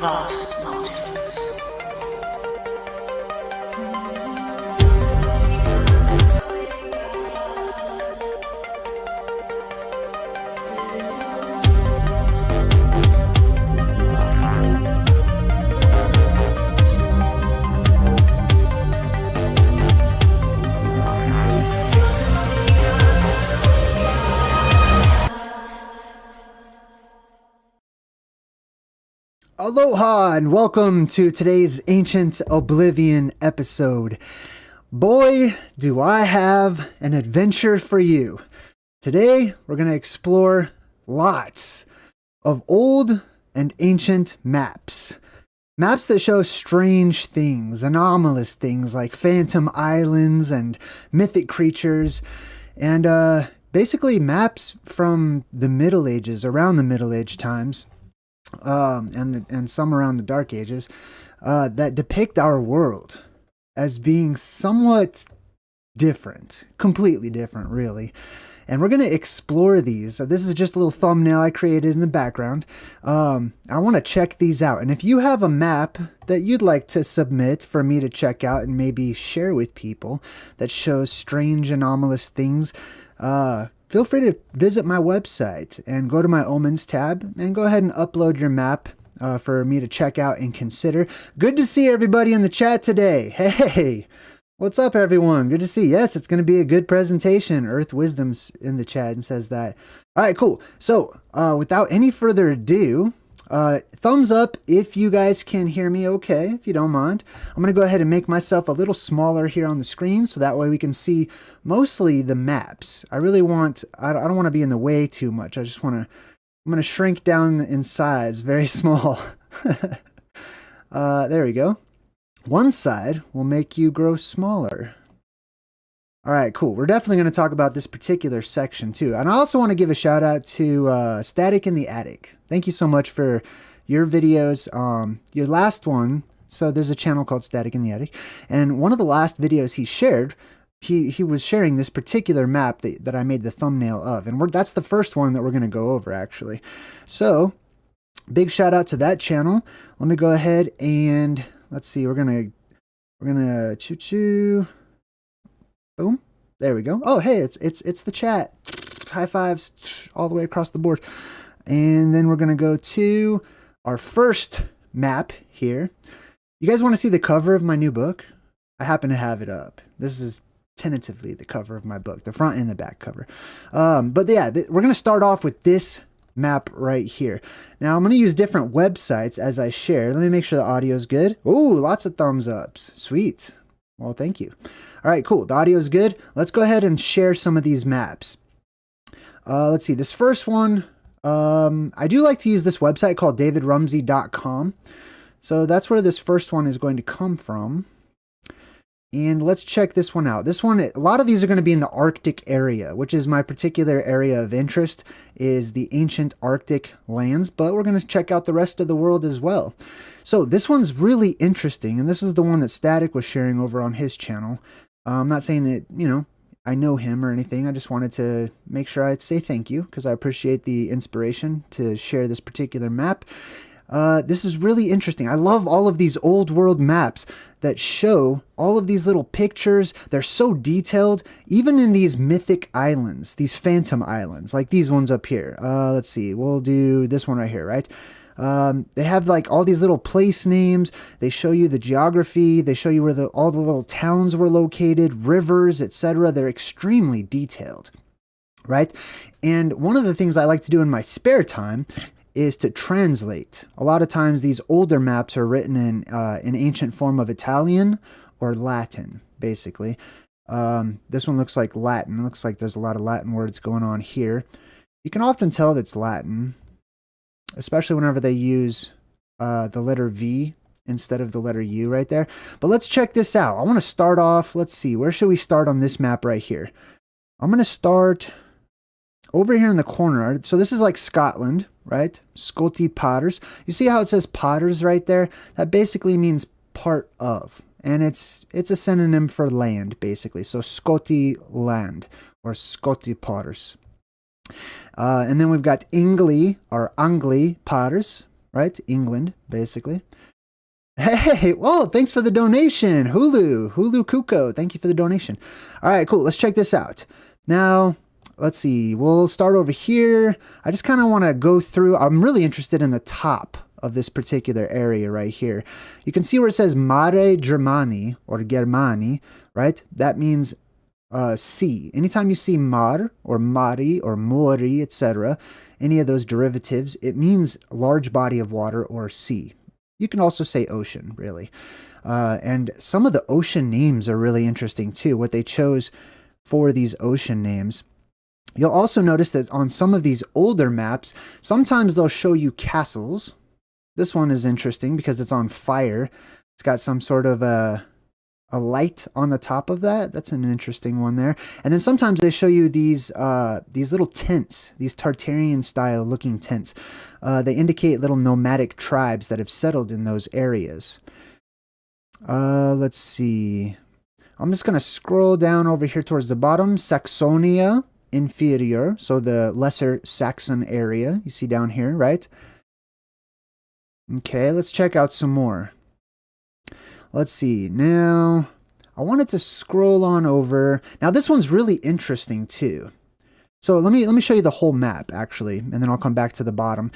vast multiverse. Aloha and welcome to today's Ancient Oblivion episode. Boy, do I have an adventure for you. Today, we're going to explore lots of old and ancient maps. Maps that show strange things, anomalous things like phantom islands and mythic creatures, and basically maps from the Middle Ages, around the Middle Age times. And some around the Dark Ages, that depict our world as being somewhat different, completely different, really. And we're going to explore these. This is just a little thumbnail I created in the background. I want to check these out. And if you have a map that you'd like to submit for me to check out and maybe share with people that shows strange, anomalous things, feel free to visit my website and go to my Omens tab and go ahead and upload your map for me to check out and consider. Good to see everybody in the chat today. Hey, what's up, everyone? Good to see. Yes, it's going to be a good presentation. Earth Wisdom's in the chat and says that. All right, cool. So without any further ado, thumbs up if you guys can hear me okay, if you don't mind. I'm going to go ahead and make myself a little smaller here on the screen so that way we can see mostly the maps. I don't want to be in the way too much. I'm going to shrink down in size, very small. There we go. One side will make you grow smaller. All right, cool. We're definitely going to talk about this particular section too. And I also want to give a shout out to Static in the Attic. Thank you so much for your videos. Your last one, so there's a channel called Static in the Attic, and one of the last videos he shared, he was sharing this particular map that I made the thumbnail of, and that's the first one that we're going to go over actually. So big shout out to that channel. Let me go ahead and let's see. We're gonna choo. Boom. There we go. Oh, hey, it's the chat. High fives all the way across the board. And then we're going to go to our first map here. You guys want to see the cover of my new book? I happen to have it up. This is tentatively the cover of my book, the front and the back cover. But yeah, we're going to start off with this map right here. Now I'm going to use different websites as I share. Let me make sure the audio is good. Ooh, lots of thumbs ups. Sweet. Well, thank you. All right, cool. The audio is good. Let's go ahead and share some of these maps. Let's see. This first one, I do like to use this website called davidrumsey.com. So that's where this first one is going to come from. And let's check this one out. This one, a lot of these are going to be in the Arctic area, which is my particular area of interest, is the ancient Arctic lands, but we're going to check out the rest of the world as well. So this one's really interesting, and this is the one that Static was sharing over on his channel. I'm not saying that, I know him or anything. I just wanted to make sure I say thank you because I appreciate the inspiration to share this particular map. This is really interesting. I love all of these old world maps that show all of these little pictures. They're so detailed, even in these mythic islands, these phantom islands, like these ones up here. Let's see, we'll do this one right here, right? They have like all these little place names. They show you the geography. They show you where all the little towns were located, rivers, etc. They're extremely detailed, right? And one of the things I like to do in my spare time is to translate. A lot of times these older maps are written in an ancient form of Italian or Latin, basically. This one looks like Latin. It looks like there's a lot of Latin words going on here. You can often tell that it's Latin, especially whenever they use the letter V instead of the letter U right there. But let's check this out. I want to start off, let's see, where should we start on this map right here? I'm going to start over here in the corner. So this is like Scotland, right? Scoti Potters. You see how it says Potters right there? That basically means part of. And it's a synonym for land, basically. So Scoti land or Scoti Potters. And then we've got Ingli or Angli Potters. right? England, basically. Hey, whoa, thanks for the donation. Hulu Kuko, thank you for the donation. All right, cool. Let's check this out. Now, let's see. We'll start over here. I just kind of want to go through. I'm really interested in the top of this particular area right here. You can see where it says Mare Germani or Germani, right? That means sea. Anytime you see mar or mari or mori, etc., any of those derivatives, it means large body of water or sea. You can also say ocean, really. And some of the ocean names are really interesting too, what they chose for these ocean names. You'll also notice that on some of these older maps, sometimes they'll show you castles. This one is interesting because it's on fire. It's got some sort of a light on the top of that. That's an interesting one there. And then sometimes they show you these little tents, these Tartarian style looking tents. They indicate little nomadic tribes that have settled in those areas. Let's see. I'm just going to scroll down over here towards the bottom. Saxonia Inferior, so the lesser Saxon area. You see down here, right? Okay, let's check out some more. Let's see. Now, I wanted to scroll on over. Now, this one's really interesting too. So let me show you the whole map actually, and then I'll come back to the bottom.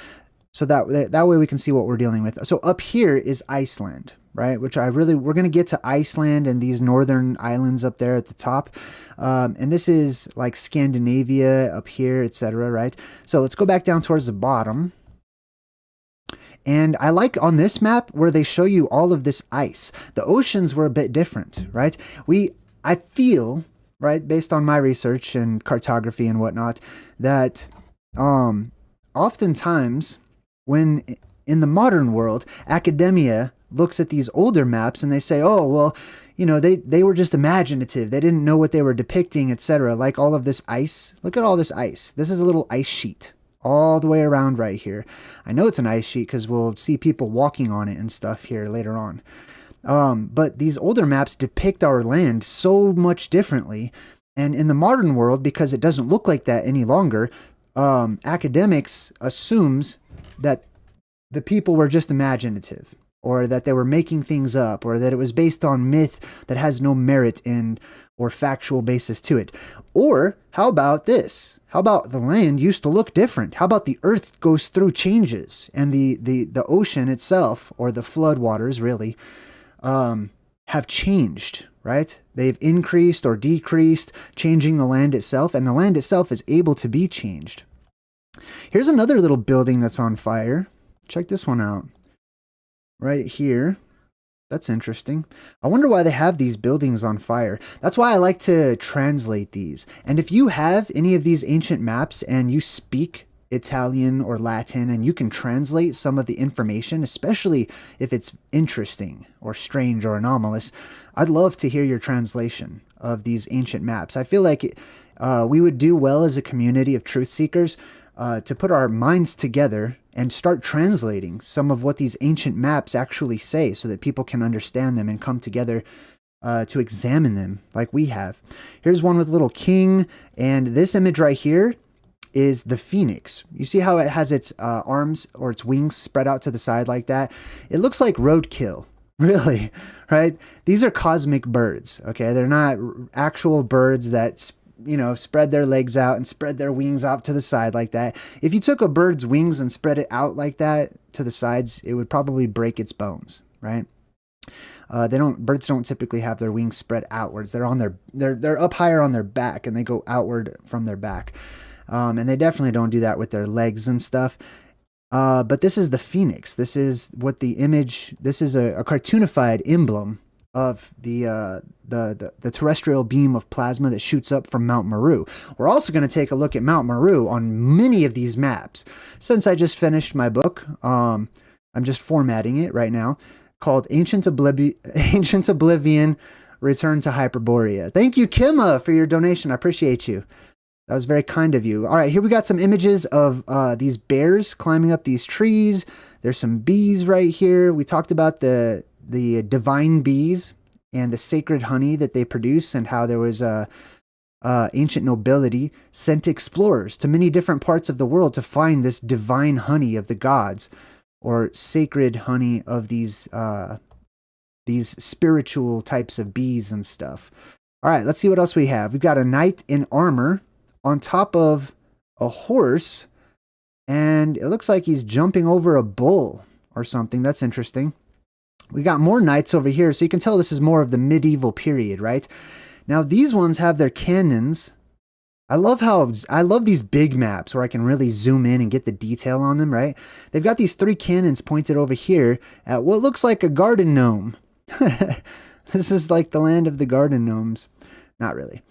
So that way we can see what we're dealing with. So up here is Iceland, right? Which we're going to get to Iceland and these northern islands up there at the top. And this is like Scandinavia up here, etc., right? So let's go back down towards the bottom. And I like on this map where they show you all of this ice. The oceans were a bit different, right? I feel, right, based on my research and cartography and whatnot, that oftentimes when in the modern world, academia looks at these older maps and they say, oh, well, you know, they were just imaginative. They didn't know what they were depicting, etc. Like all of this ice. Look at all this ice. This is a little ice sheet all the way around right here. I know it's an ice sheet because we'll see people walking on it and stuff here later on. But these older maps depict our land so much differently. And in the modern world, because it doesn't look like that any longer, academics assumes that the people were just imaginative, or that they were making things up, or that it was based on myth that has no merit in or factual basis to it. Or how about this? How about the land used to look different? How about the earth goes through changes and the ocean itself, or the flood waters really, have changed, right? They've increased or decreased, changing the land itself, and the land itself is able to be changed. Here's another little building that's on fire. Check this one out. Right here. That's interesting. I wonder why they have these buildings on fire. That's why I like to translate these. And if you have any of these ancient maps and you speak Italian or Latin and you can translate some of the information, especially if it's interesting or strange or anomalous, I'd love to hear your translation of these ancient maps. I feel like we would do well as a community of truth seekers to put our minds together and start translating some of what these ancient maps actually say so that people can understand them and come together to examine them like we have. Here's one with a little king, and this image right here is the phoenix. You see how it has its arms or its wings spread out to the side like that? It looks like roadkill, really, right? These are cosmic birds, okay? They're not actual birds that spread their legs out and spread their wings out to the side like that. If you took a bird's wings and spread it out like that to the sides, it would probably break its bones, right? Birds don't typically have their wings spread outwards. They're up higher on their back and they go outward from their back. And they definitely don't do that with their legs and stuff. But this is the phoenix. This is what this is a cartoonified emblem of the terrestrial beam of plasma that shoots up from Mount Meru. We're also going to take a look at Mount Meru on many of these maps. Since I just finished my book, I'm just formatting it right now, called Ancient Oblivion, Return to Hyperborea. Thank you, Kimma, for your donation. I appreciate you. That was very kind of you. All right, here we got some images of these bears climbing up these trees. There's some bees right here. We talked about the divine bees and the sacred honey that they produce, and how there was ancient nobility sent explorers to many different parts of the world to find this divine honey of the gods, or sacred honey of these spiritual types of bees and stuff. All right, let's see what else we have. We've got a knight in armor on top of a horse, and it looks like he's jumping over a bull or something. That's interesting. We got more knights over here, so you can tell this is more of the medieval period, right? Now, these ones have their cannons. I love these big maps where I can really zoom in and get the detail on them, right? They've got these 3 cannons pointed over here at what looks like a garden gnome. This is like the land of the garden gnomes. Not really.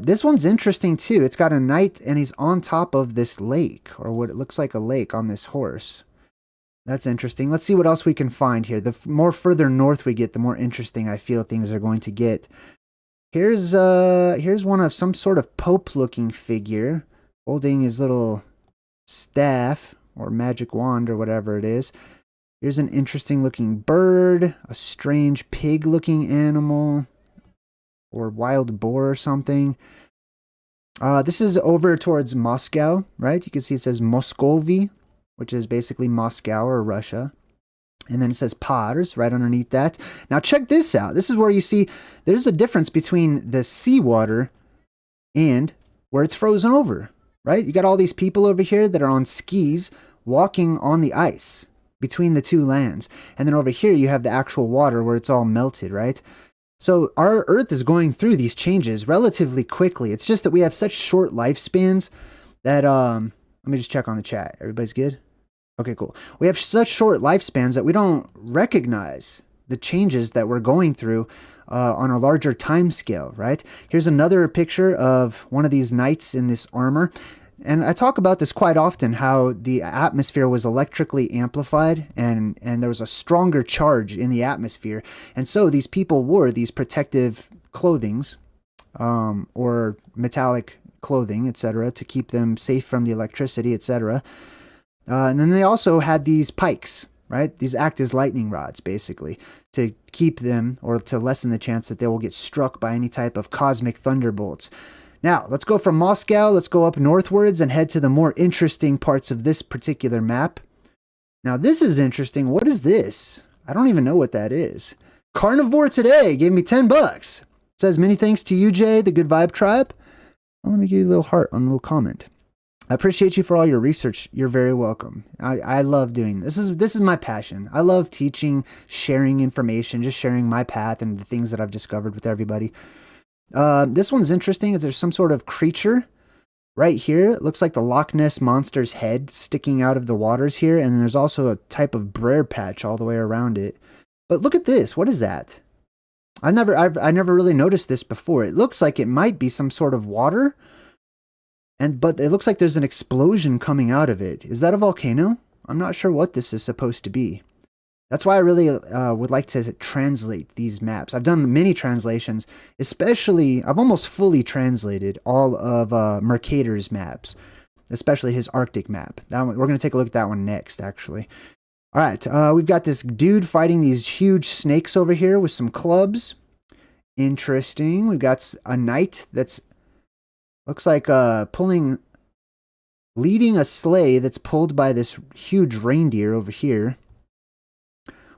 This one's interesting too. It's got a knight and he's on top of this lake, or what it looks like a lake, on this horse. That's interesting. Let's see what else we can find here. The more further north we get, the more interesting I feel things are going to get. Here's one of some sort of pope-looking figure holding his little staff or magic wand or whatever it is. Here's an interesting-looking bird, a strange pig-looking animal, or wild boar or something. This is over towards Moscow, right? You can see it says Moscovy, which is basically Moscow or Russia. And then it says Pars right underneath that. Now check this out. This is where you see there's a difference between the seawater and where it's frozen over, right? You got all these people over here that are on skis walking on the ice between the two lands. And then over here you have the actual water where it's all melted, right? So our Earth is going through these changes relatively quickly. It's just that we have such short lifespans that, let me just check on the chat. Everybody's good? Okay, cool. We have such short lifespans that we don't recognize the changes that we're going through on a larger time scale, right? Here's another picture of one of these knights in this armor. And I talk about this quite often, how the atmosphere was electrically amplified and there was a stronger charge in the atmosphere. And so these people wore these protective clothings or metallic clothing, etc., to keep them safe from the electricity, etc. And then they also had these pikes, right? These act as lightning rods, basically, to keep them or to lessen the chance that they will get struck by any type of cosmic thunderbolts. Now, let's go from Moscow, let's go up northwards and head to the more interesting parts of this particular map. Now, this is interesting. What is this? I don't even know what that is. Carnivore Today gave me 10 bucks. It says, many thanks to you, Jay, the Good Vibe Tribe. Well, let me give you a little heart on a little comment. I appreciate you for all your research. You're very welcome. I love doing this. This is my passion. I love teaching, sharing information, just sharing my path and the things that I've discovered with everybody. This one's interesting. There's some sort of creature right here. It looks like the Loch Ness Monster's head sticking out of the waters here. And there's also a type of briar patch all the way around it. But look at this. What is that? I never really noticed this before. It looks like it might be some sort of water. But it looks like there's an explosion coming out of it. Is that a volcano? I'm not sure what this is supposed to be. That's why I really would like to translate these maps. I've done many translations, especially, I've almost fully translated all of Mercator's maps, especially his Arctic map. That one, we're going to take a look at that one next, actually. All right, we've got this dude fighting these huge snakes over here with some clubs. Interesting. We've got a knight that's looks like leading a sleigh that's pulled by this huge reindeer over here.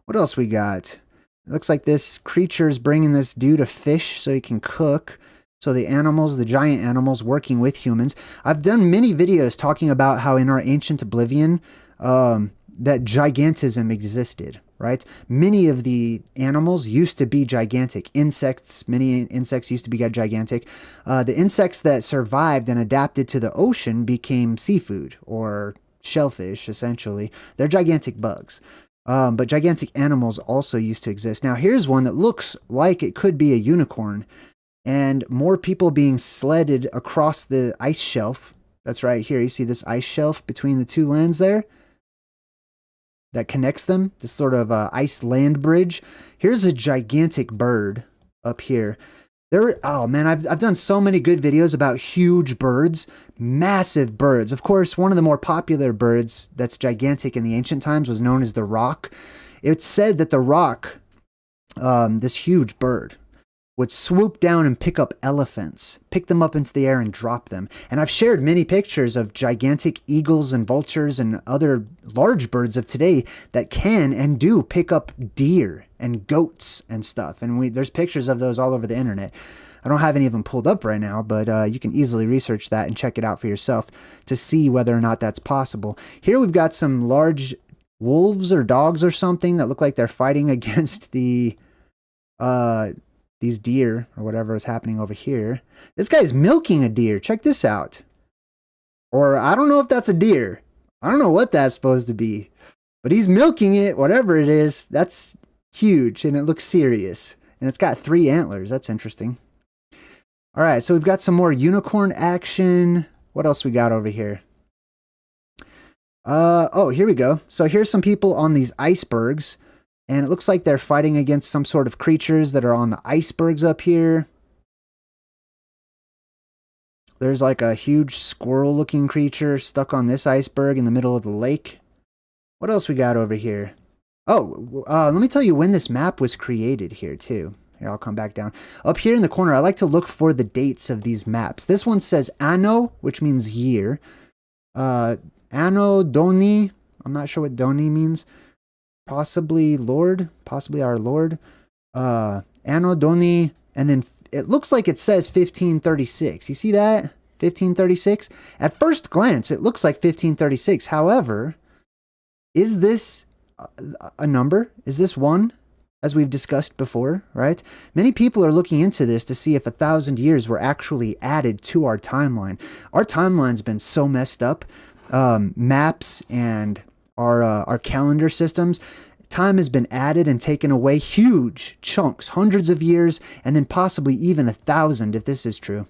What else we got? It looks like this creature's bringing this dude a fish so he can cook. So the animals, the giant animals working with humans. I've done many videos talking about how in our ancient Oblivion, that gigantism existed, right? Many of the animals used to be gigantic. Many insects used to be gigantic. The insects that survived and adapted to the ocean became seafood or shellfish, essentially. They're gigantic bugs. But gigantic animals also used to exist. Now, here's one that looks like it could be a unicorn. And more people being sledded across the ice shelf. That's right here. You see this ice shelf between the two lands there? That connects them, this sort of ice land bridge. Here's a gigantic bird up here. Oh man, I've done so many good videos about huge birds, massive birds. Of course, one of the more popular birds that's gigantic in the ancient times was known as the roc. It's said that the roc, this huge bird, would swoop down and pick up elephants, pick them up into the air and drop them. And I've shared many pictures of gigantic eagles and vultures and other large birds of today that can and do pick up deer and goats and stuff. And there's pictures of those all over the internet. I don't have any of them pulled up right now, but you can easily research that and check it out for yourself to see whether or not that's possible. Here we've got some large wolves or dogs or something that look like they're fighting against the these deer or whatever is happening over here. This guy's milking a deer. Check this out. Or I don't know if that's a deer. I don't know what that's supposed to be, but he's milking it, whatever it is. That's huge and it looks serious. And it's got 3 antlers. That's interesting. All right, so we've got some more unicorn action. What else we got over here? Oh, here we go. So here's some people on these icebergs, and it looks like they're fighting against some sort of creatures that are on the icebergs up here. There's like a huge squirrel-looking creature stuck on this iceberg in the middle of the lake. What else we got over here? Oh, let me tell you when this map was created here, too. Here, I'll come back down. Up here in the corner, I like to look for the dates of these maps. This one says Anno, which means year. Anno Doni. I'm not sure what Doni means. Possibly Lord. Possibly our Lord. Anno Doni. And then it looks like it says 1536. You see that? 1536? At first glance, it looks like 1536. However, is this a number? Is this one? As we've discussed before, right? Many people are looking into this to see if 1,000 years were actually added to our timeline. Our timeline's been so messed up. Maps and our calendar systems, time has been added and taken away, huge chunks, hundreds of years, and then possibly even 1,000 if this is true.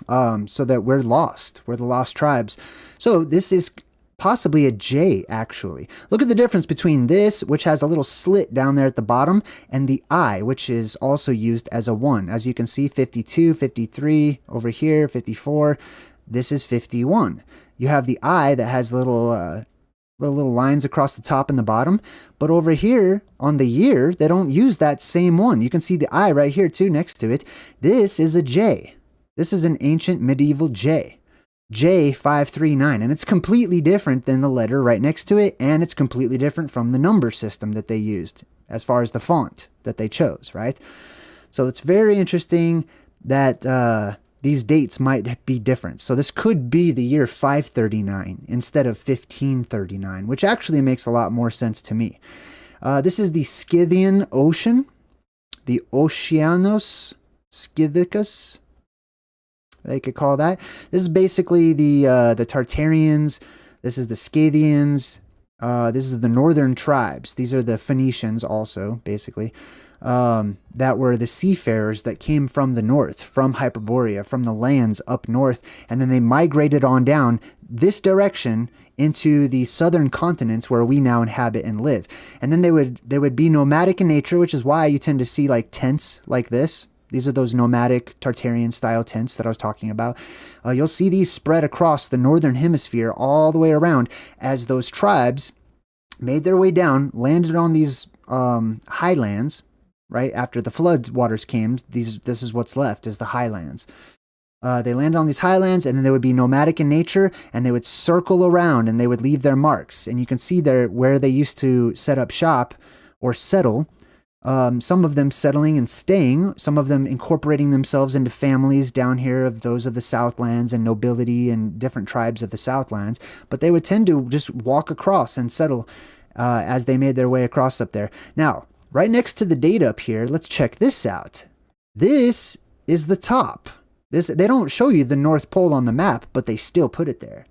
So that we're lost. We're the lost tribes. So this is possibly a J, actually. Look at the difference between this, which has a little slit down there at the bottom, and the I, which is also used as a 1. As you can see, 52, 53, over here, 54. This is 51. You have the I that has little lines across the top and the bottom, but over here on the year, they don't use that same one. You can see the I right here too next to it. This is a J. This is an ancient medieval J. J539, and it's completely different than the letter right next to it, and it's completely different from the number system that they used as far as the font that they chose, right? So it's very interesting that these dates might be different. So this could be the year 539 instead of 1539, which actually makes a lot more sense to me. This is the Scythian Ocean, the Oceanos Scythicus, they could call that. This is basically the Tartarians. This is the Scythians. This is the northern tribes. These are the Phoenicians also, basically, that were the seafarers that came from the north, from Hyperborea, from the lands up north, and then they migrated on down this direction into the southern continents where we now inhabit and live. And then they would be nomadic in nature, which is why you tend to see like tents like this. These are those nomadic Tartarian style tents that I was talking about. You'll see these spread across the northern hemisphere all the way around as those tribes made their way down, landed on these highlands, right? After the flood waters came, this is what's left, is the highlands. They landed on these highlands, and then they would be nomadic in nature, and they would circle around, and they would leave their marks. And you can see there where they used to set up shop or settle. Some of them settling and staying, some of them incorporating themselves into families down here of those of the Southlands and nobility and different tribes of the Southlands. But they would tend to just walk across and settle as they made their way across up there. Now, right next to the date up here, let's check this out. This is the top. They don't show you the North Pole on the map, but they still put it there.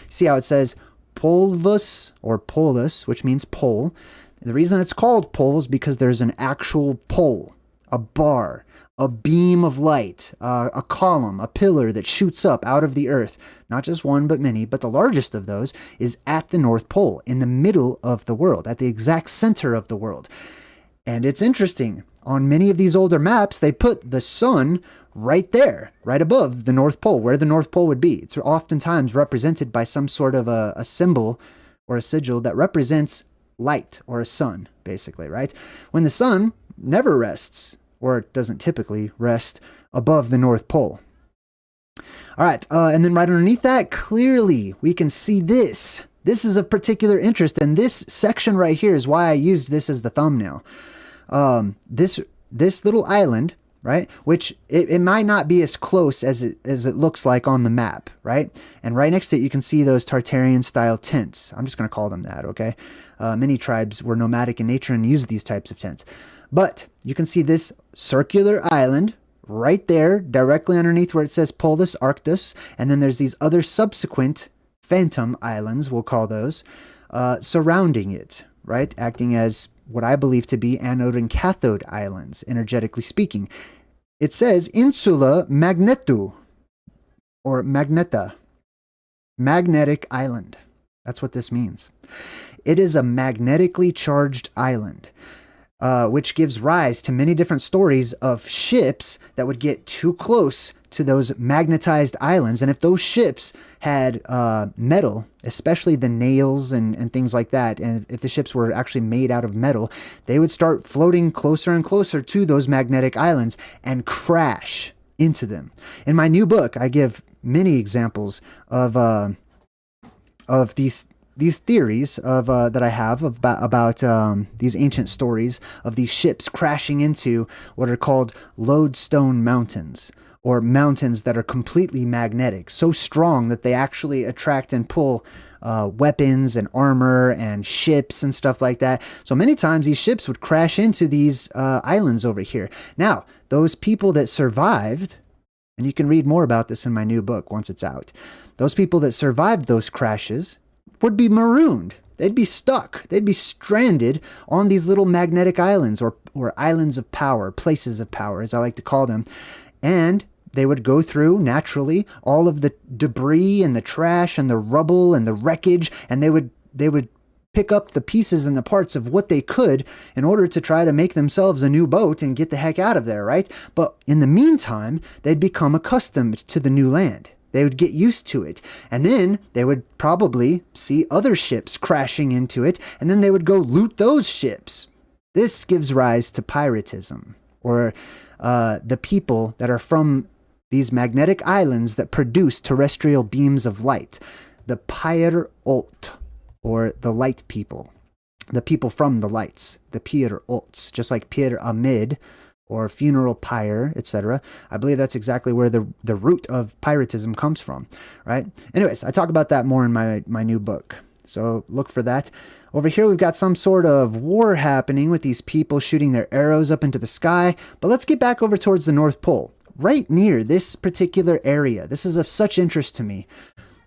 See how it says Polvus or Polus, which means pole. The reason it's called pole is because there's an actual pole, a bar, a beam of light, a column, a pillar that shoots up out of the earth. Not just one, but many. But the largest of those is at the North Pole, in the middle of the world, at the exact center of the world. And it's interesting. On many of these older maps, they put the sun right there, right above the North Pole, where the North Pole would be. It's oftentimes represented by some sort of a symbol or a sigil that represents light or a sun, basically, right? When the sun never rests or it doesn't typically rest above the North Pole. All right, and then right underneath that, clearly we can see this. This is of particular interest, and this section right here is why I used this as the thumbnail. This little island, right, which it might not be as close as it looks like on the map, right? And right next to it, you can see those Tartarian-style tents. I'm just going to call them that, okay? Many tribes were nomadic in nature and used these types of tents. But you can see this circular island right there, directly underneath where it says Polus Arctus, and then there's these other subsequent phantom islands, we'll call those, surrounding it, right? Acting as what I believe to be anode and cathode islands, energetically speaking. It says Insula Magnetu, or Magneta, magnetic island. That's what this means. It is a magnetically charged island, which gives rise to many different stories of ships that would get too close to those magnetized islands. And if those ships had metal, especially the nails and things like that, and if the ships were actually made out of metal, they would start floating closer and closer to those magnetic islands and crash into them. In my new book, I give many examples of these theories of that I have about these ancient stories of these ships crashing into what are called lodestone mountains, or mountains that are completely magnetic, so strong that they actually attract and pull weapons and armor and ships and stuff like that. So many times these ships would crash into these islands over here. Now, those people that survived, and you can read more about this in my new book once it's out, those people that survived those crashes would be marooned. They'd be stuck. They'd be stranded on these little magnetic islands, or islands of power, places of power, as I like to call them. And they would go through, naturally, all of the debris and the trash and the rubble and the wreckage, and they would pick up the pieces and the parts of what they could in order to try to make themselves a new boat and get the heck out of there, right? But in the meantime, they'd become accustomed to the new land. They would get used to it. And then they would probably see other ships crashing into it, and then they would go loot those ships. This gives rise to piratism, or the people that are from these magnetic islands that produce terrestrial beams of light. The Pyr Olt, or the light people. The people from the lights. The Pyr Olts, just like Pyr Amid, or funeral pyre, etc. I believe that's exactly where the root of piratism comes from, right? Anyways, I talk about that more in my new book, so look for that. Over here, we've got some sort of war happening with these people shooting their arrows up into the sky, but let's get back over towards the North Pole. Right near this particular area, this is of such interest to me,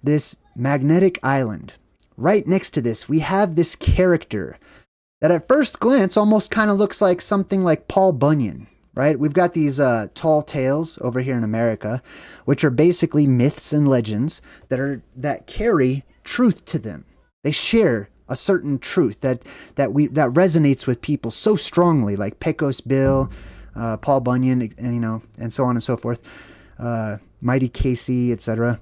this magnetic island. Right next to this, we have this character that at first glance almost kind of looks like something like Paul Bunyan, right? We've got these tall tales over here in America, which are basically myths and legends that carry truth to them. They share a certain truth that resonates with people so strongly, like Pecos Bill, Paul Bunyan, and so on and so forth, Mighty Casey, etc.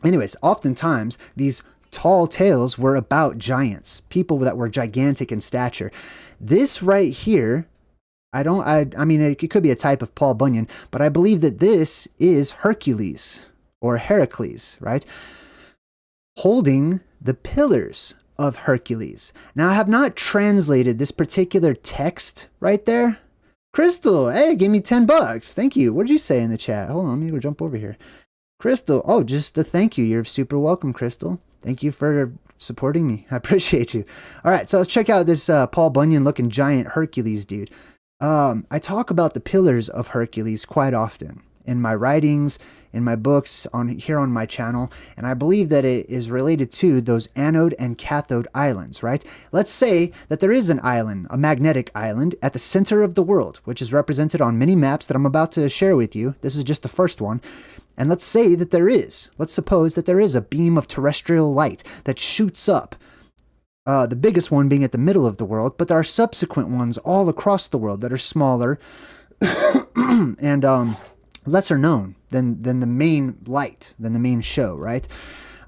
Anyways, oftentimes these tall tales were about giants, people that were gigantic in stature. This right here, I mean, it could be a type of Paul Bunyan, but I believe that this is Hercules, or Heracles, right? Holding the pillars of Hercules. Now, I have not translated this particular text right there. Crystal, hey, give me $10. Thank you. What did you say in the chat? Hold on, let me go jump over here. Crystal, oh, just a thank you. You're super welcome, Crystal. Thank you for supporting me. I appreciate you. All right, so let's check out this Paul Bunyan looking giant Hercules dude. I talk about the pillars of Hercules quite often in my writings, in my books, here on my channel, and I believe that it is related to those anode and cathode islands, right? Let's say that there is an island, a magnetic island, at the center of the world, which is represented on many maps that I'm about to share with you. This is just the first one. And let's say that let's suppose that there is a beam of terrestrial light that shoots up, the biggest one being at the middle of the world, but there are subsequent ones all across the world that are smaller and lesser known than the main light, than the main show, right?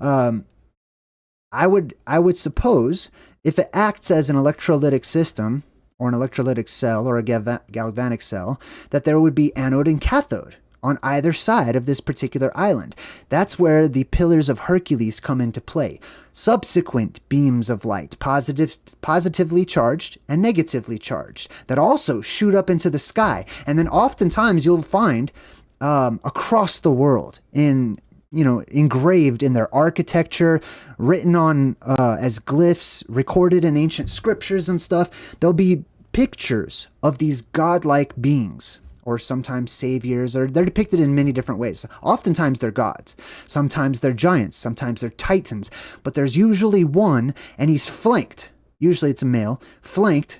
I would suppose if it acts as an electrolytic system or an electrolytic cell or a galvanic cell, that there would be anode and cathode on either side of this particular island. That's where the pillars of Hercules come into play. Subsequent beams of light, positively charged and negatively charged, that also shoot up into the sky. And then oftentimes you'll find across the world engraved in their architecture, written on as glyphs, recorded in ancient scriptures and stuff, there'll be pictures of these godlike beings, or sometimes saviors, or they're depicted in many different ways. Oftentimes they're gods, sometimes they're giants, sometimes they're titans, but there's usually one, and he's flanked, usually it's a male, flanked,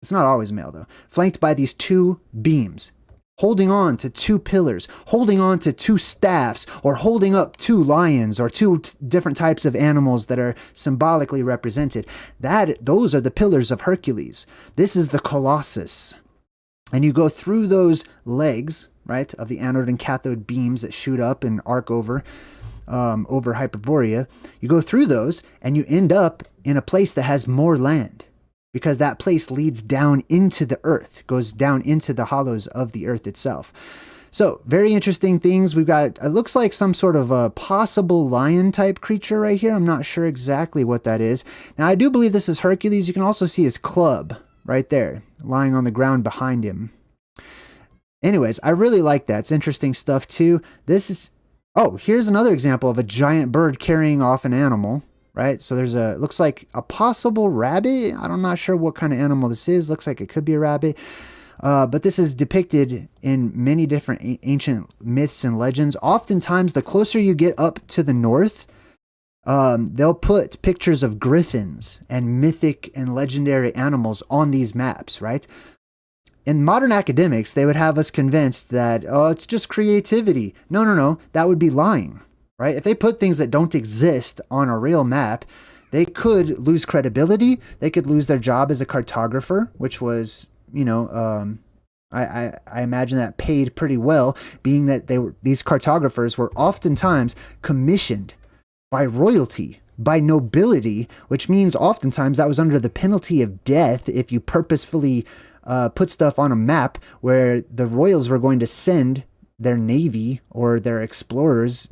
it's not always a male though, flanked by these two beams, holding on to two pillars, holding on to two staffs, or holding up two lions, or two different types of animals that are symbolically represented. Those are the pillars of Hercules. This is the Colossus. And you go through those legs, right, of the anode and cathode beams that shoot up and arc over Hyperborea. You go through those, and you end up in a place that has more land, because that place leads down into the earth, goes down into the hollows of the earth itself. So, very interesting things. We've got, it looks like some sort of a possible lion-type creature right here. I'm not sure exactly what that is. Now, I do believe this is Hercules. You can also see his club right there, lying on the ground behind him. Anyways, I really like that. It's interesting stuff too. This is, oh, here's another example of a giant bird carrying off an animal, right? So there's looks like a possible rabbit. I'm not sure what kind of animal this is. Looks like it could be a rabbit. But this is depicted in many different ancient myths and legends. Oftentimes, the closer you get up to the north, they'll put pictures of griffins and mythic and legendary animals on these maps, right? In modern academics, they would have us convinced that, oh, it's just creativity. No, that would be lying, right? If they put things that don't exist on a real map, they could lose credibility. They could lose their job as a cartographer, which was, I imagine that paid pretty well, being that these cartographers were oftentimes commissioned by royalty, by nobility, which means oftentimes that was under the penalty of death if you purposefully put stuff on a map where the royals were going to send their navy or their explorers,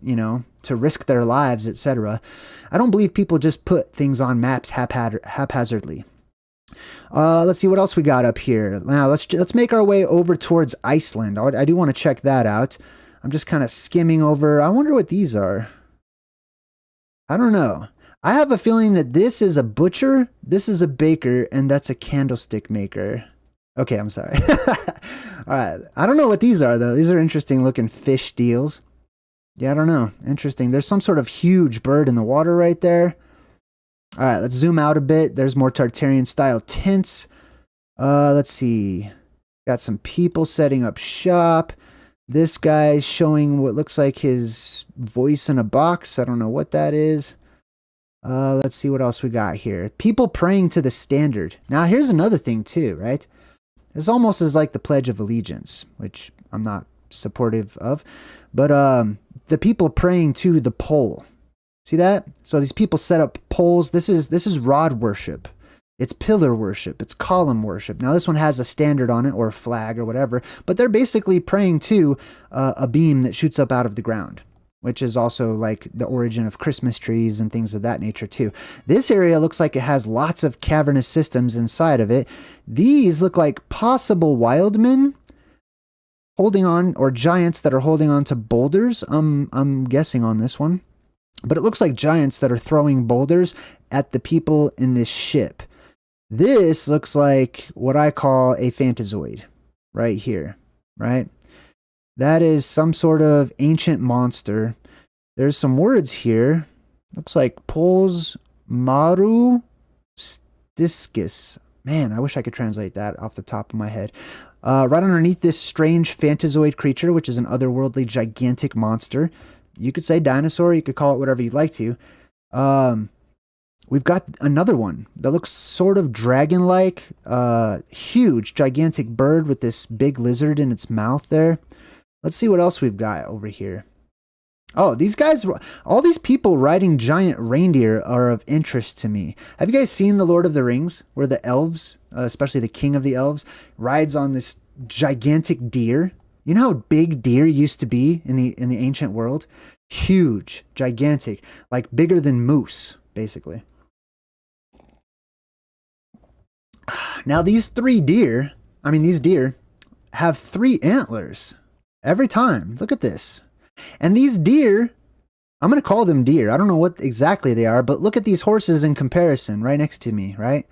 to risk their lives, etc. I don't believe people just put things on maps haphazardly. Let's see what else we got up here. Now let's make our way over towards Iceland. I do want to check that out. I'm just kind of skimming over. I wonder what these are. I don't know. I have a feeling that this is a butcher, this is a baker, and that's a candlestick maker. Okay, I'm sorry. All right. I don't know what these are, though. These are interesting looking fish deals. Yeah, I don't know. Interesting. There's some sort of huge bird in the water right there. All right, let's zoom out a bit. There's more Tartarian-style tents. Let's see. Got some people setting up shop. This guy's showing what looks like his voice in a box. I don't know what that is. Let's see what else we got here. People praying to the standard. Now, here's another thing, too, right? It's almost as like the Pledge of Allegiance, which I'm not supportive of. But the people praying to the pole. See that? So these people set up poles. This is rod worship. It's pillar worship. It's column worship. Now this one has a standard on it or a flag or whatever, but they're basically praying to a beam that shoots up out of the ground, which is also like the origin of Christmas trees and things of that nature too. This area looks like it has lots of cavernous systems inside of it. These look like possible wildmen holding on, or giants that are holding on to boulders. I'm guessing on this one. But it looks like giants that are throwing boulders at the people in this ship. This looks like what I call a phantazoid right here, right? That is some sort of ancient monster. There's some words here. Looks like Pols Maru Stiskis. Man, I wish I could translate that off the top of my head. Right underneath this strange phantazoid creature, which is an otherworldly gigantic monster. You could say dinosaur, you could call it whatever you'd like to. We've got another one that looks sort of dragon-like. Huge, gigantic bird with this big lizard in its mouth there. Let's see what else we've got over here. Oh, these guys, all these people riding giant reindeer are of interest to me. Have you guys seen The Lord of the Rings, where the elves, especially the king of the elves, rides on this gigantic deer? You know how big deer used to be in the ancient world? Huge, gigantic, like bigger than moose, basically. Now these these deer have 3 antlers every time. Look at this. And these deer, I'm going to call them deer. I don't know what exactly they are, but look at these horses in comparison right next to me, right?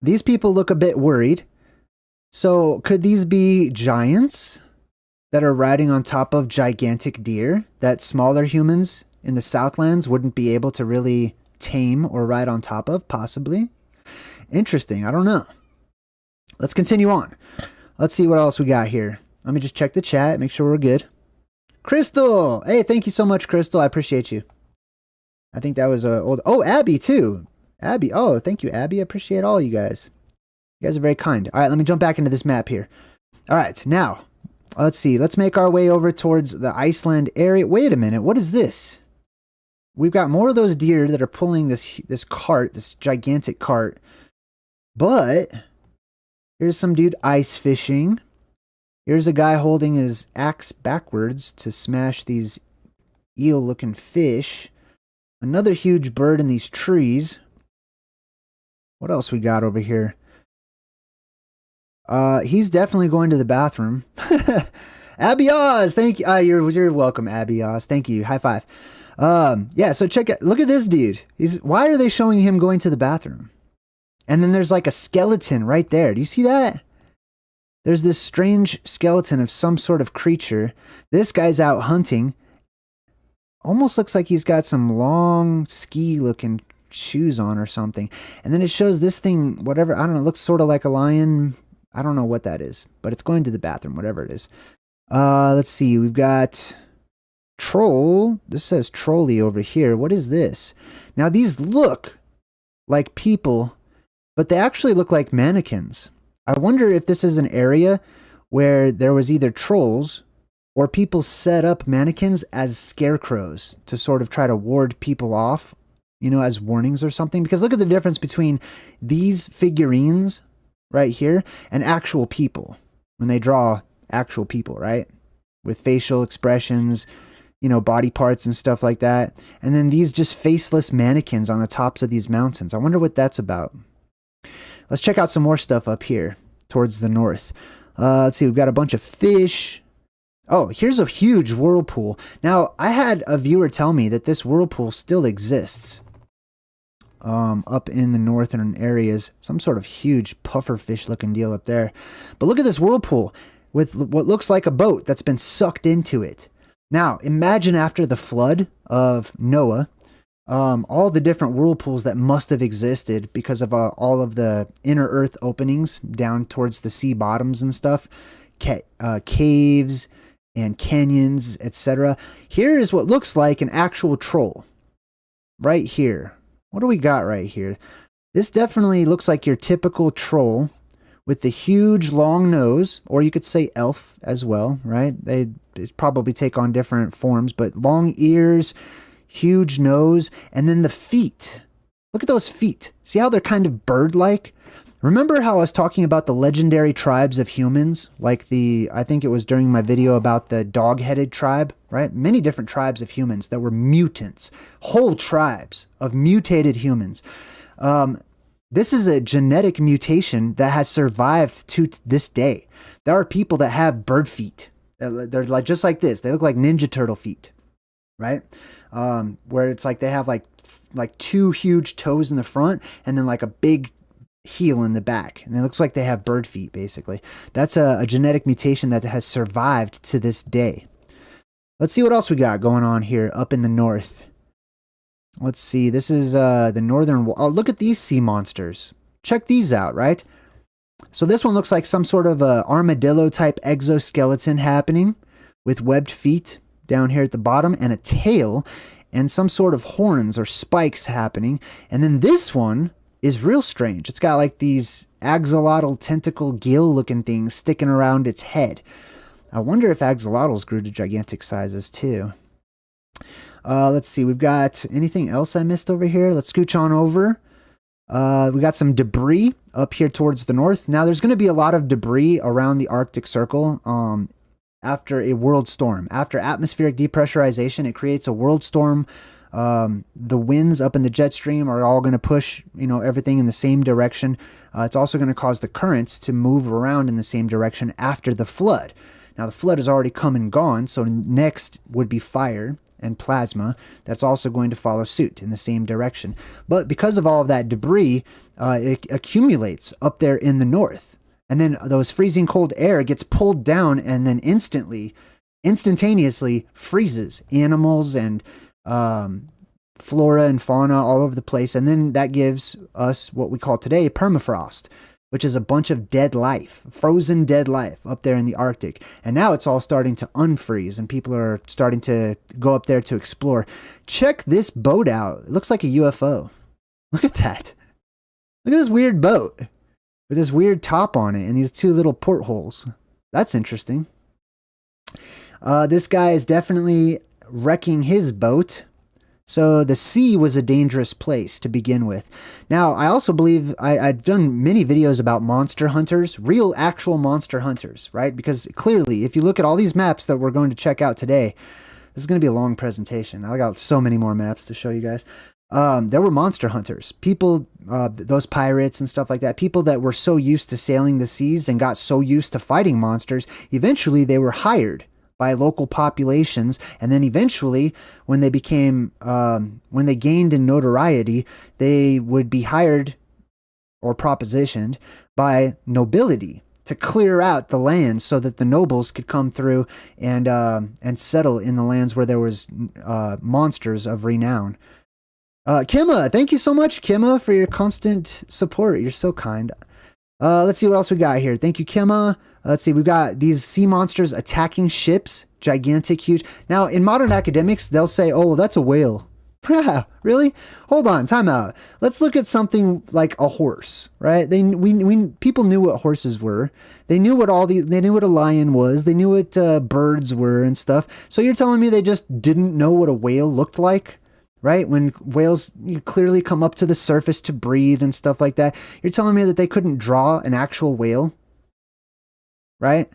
These people look a bit worried. So could these be giants that are riding on top of gigantic deer that smaller humans in the Southlands wouldn't be able to really tame or ride on top of? Possibly. Interesting. I don't know. Let's continue on. Let's see what else we got here. Let me just check the chat, make sure we're good. Crystal! Hey, thank you so much, Crystal. I appreciate you. I think that was old... Oh, Abby, too. Abby. Oh, thank you, Abby. I appreciate all you guys. You guys are very kind. All right, let me jump back into this map here. All right, now, let's see. Let's make our way over towards the Iceland area. Wait a minute. What is this? We've got more of those deer that are pulling this cart, this gigantic cart. But here's some dude ice fishing. Here's a guy holding his axe backwards to smash these eel-looking fish. Another huge bird in these trees. What else we got over here? He's definitely going to the bathroom. Abby Oz, thank you. You're welcome, Abby Oz. Thank you. High five. Yeah, so check it. Look at this dude. Why are they showing him going to the bathroom? And then there's like a skeleton right there. Do you see that? There's this strange skeleton of some sort of creature. This guy's out hunting. Almost looks like he's got some long ski-looking shoes on or something. And then it shows this thing, whatever, I don't know, it looks sort of like a lion. I don't know what that is, but it's going to the bathroom, whatever it is. Let's see, we've got troll. This says trolley over here. What is this? Now these look like people, but they actually look like mannequins. I wonder if this is an area where there was either trolls or people set up mannequins as scarecrows to sort of try to ward people off, you know, as warnings or something. Because look at the difference between these figurines right here and actual people. When they draw actual people, right? With facial expressions, you know, body parts and stuff like that. And then these just faceless mannequins on the tops of these mountains. I wonder what that's about. Let's check out some more stuff up here towards the north. Let's see, we've got a bunch of fish. Oh, here's a huge whirlpool. Now, I had a viewer tell me that this whirlpool still exists up in the northern areas. Some sort of huge pufferfish looking deal up there. But look at this whirlpool with what looks like a boat that's been sucked into it. Now, imagine after the flood of Noah, all the different whirlpools that must have existed because of all of the inner earth openings down towards the sea bottoms and stuff, caves and canyons, etc. Here is what looks like an actual troll. Right here. What do we got right here? This definitely looks like your typical troll with the huge long nose, or you could say elf as well, right? They probably take on different forms, but long ears, huge nose, and then the feet. Look at those feet. See how they're kind of bird-like? Remember how I was talking about the legendary tribes of humans? Like I think it was during my video about the dog-headed tribe, right? Many different tribes of humans that were mutants. Whole tribes of mutated humans. This is a genetic mutation that has survived to this day. There are people that have bird feet. They're like just like this. They look like Ninja Turtle feet, right? Where it's like they have like 2 huge toes in the front and then like a big heel in the back. And it looks like they have bird feet, basically. That's a genetic mutation that has survived to this day. Let's see what else we got going on here up in the north. Let's see. This is the northern... Oh, look at these sea monsters. Check these out, right? So this one looks like some sort of armadillo-type exoskeleton happening with webbed feet down here at the bottom and a tail and some sort of horns or spikes happening. And then this one is real strange. It's got like these axolotl tentacle gill-looking things sticking around its head. I wonder if axolotls grew to gigantic sizes too. Let's see. We've got anything else I missed over here? Let's scooch on over. We got some debris up here towards the north. Now, there's going to be a lot of debris around the Arctic Circle after a world storm. After atmospheric depressurization, it creates a world storm. The winds up in the jet stream are all going to push, everything in the same direction. It's also going to cause the currents to move around in the same direction after the flood. Now, the flood has already come and gone, so next would be fire and plasma. That's also going to follow suit in the same direction. But because of all of that debris, it accumulates up there in the north. And then those freezing cold air gets pulled down and then instantaneously freezes animals and flora and fauna all over the place. And then that gives us what we call today permafrost, which is a bunch of dead life, frozen dead life up there in the Arctic. And now it's all starting to unfreeze and people are starting to go up there to explore. Check this boat out. It looks like a UFO. Look at that. Look at this weird boat with this weird top on it and these two little portholes. That's interesting. This guy is definitely wrecking his boat. So the sea was a dangerous place to begin with. Now, I also believe I've done many videos about monster hunters, real actual monster hunters, right? Because clearly, if you look at all these maps that we're going to check out today, this is going to be a long presentation. I got so many more maps to show you guys. There were monster hunters, people, those pirates and stuff like that, people that were so used to sailing the seas and got so used to fighting monsters, eventually they were hired by local populations, and then eventually when they became when they gained in notoriety, they would be hired or propositioned by nobility to clear out the lands so that the nobles could come through and settle in the lands where there was monsters of renown. Kimma, thank you so much, Kimma, for your constant support. You're so kind. Let's see what else we got here. Thank you, Kimma. Let's see, we've got these sea monsters attacking ships, gigantic, huge. Now, in modern academics, they'll say, oh, that's a whale. Really? Hold on, time out. Let's look at something like a horse, right? People knew what horses were. They knew what they knew what a lion was. They knew what birds were and stuff. So you're telling me they just didn't know what a whale looked like? Right? When whales clearly come up to the surface to breathe and stuff like that. You're telling me that they couldn't draw an actual whale? Right?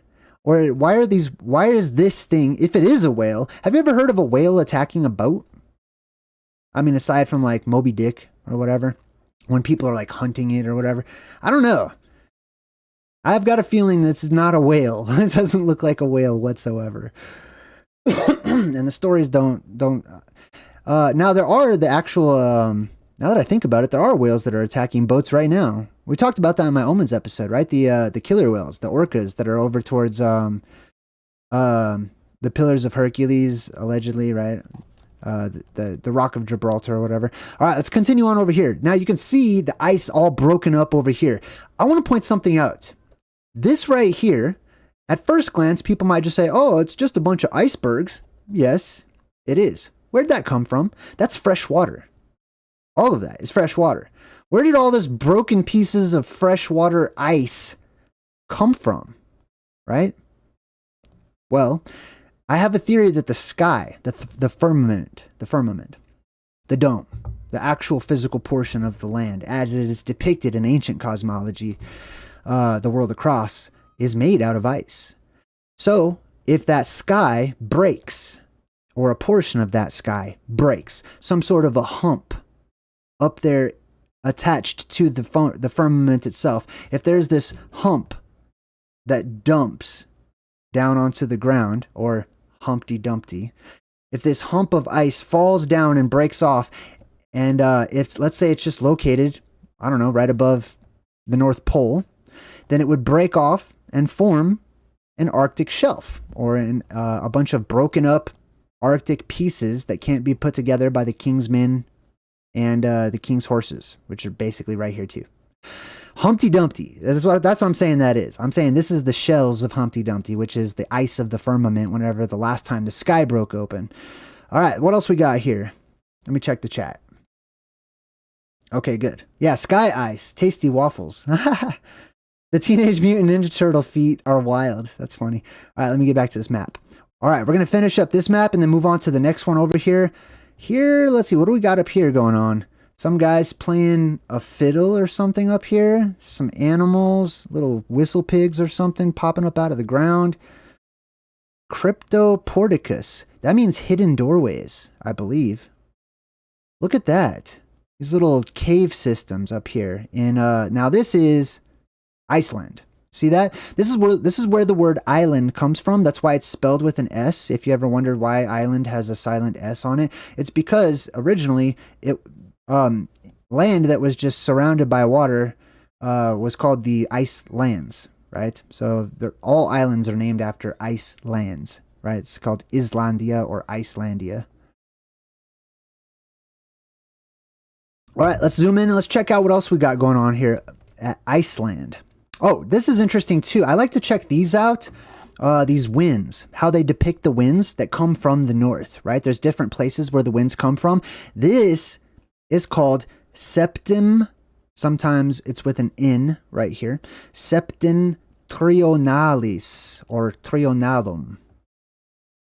Or why is this thing, if it is a whale, have you ever heard of a whale attacking a boat? I mean, aside from like Moby Dick or whatever, when people are like hunting it or whatever. I don't know. I've got a feeling this is not a whale. It doesn't look like a whale whatsoever. And the stories don't. Now there are the actual, now that I think about it, there are whales that are attacking boats right now. We talked about that in my Omens episode, right? The killer whales, the orcas that are over towards the Pillars of Hercules, allegedly, right? The Rock of Gibraltar or whatever. All right, let's continue on over here. Now you can see the ice all broken up over here. I want to point something out. This right here, at first glance, people might just say, oh, it's just a bunch of icebergs. Yes, it is. Where'd that come from? That's fresh water. All of that is fresh water. Where did all this broken pieces of freshwater ice come from? Right? Well, I have a theory that the sky, the firmament, the dome, the actual physical portion of the land, as it is depicted in ancient cosmology, the world across, is made out of ice. So, if that sky breaks, or a portion of that sky breaks, some sort of a hump up there attached to the firmament itself, if there's this hump that dumps down onto the ground, or Humpty Dumpty, if this hump of ice falls down and breaks off, and let's say it's just located, I don't know, right above the North Pole, then it would break off and form an Arctic shelf, or a bunch of broken up Arctic pieces that can't be put together by the king's men and the king's horses, which are basically right here too. Humpty Dumpty. That's what I'm saying that is. I'm saying this is the shells of Humpty Dumpty, which is the ice of the firmament whenever the last time the sky broke open. All right, what else we got here? Let me check the chat. Okay, good. Yeah, sky ice. Tasty waffles. The Teenage Mutant Ninja Turtle feet are wild. That's funny. All right, let me get back to this map. All right, we're going to finish up this map and then move on to the next one over here. Here, let's see, what do we got up here going on? Some guys playing a fiddle or something up here. Some animals, little whistle pigs or something popping up out of the ground. Cryptoporticus. That means hidden doorways, I believe. Look at that. These little cave systems up here. In now this is Iceland. See that? This is where the word island comes from. That's why it's spelled with an S. If you ever wondered why island has a silent S on it, it's because originally it land that was just surrounded by water was called the ice lands, right? So all islands are named after ice lands, right? It's called Islandia or Icelandia. All right, let's zoom in and let's check out what else we got going on here at Iceland. Oh, this is interesting too. I like to check these out. These winds, how they depict the winds that come from the north, right? There's different places where the winds come from. This is called septim. Sometimes it's with an N right here. Septentrionalis or trionalum.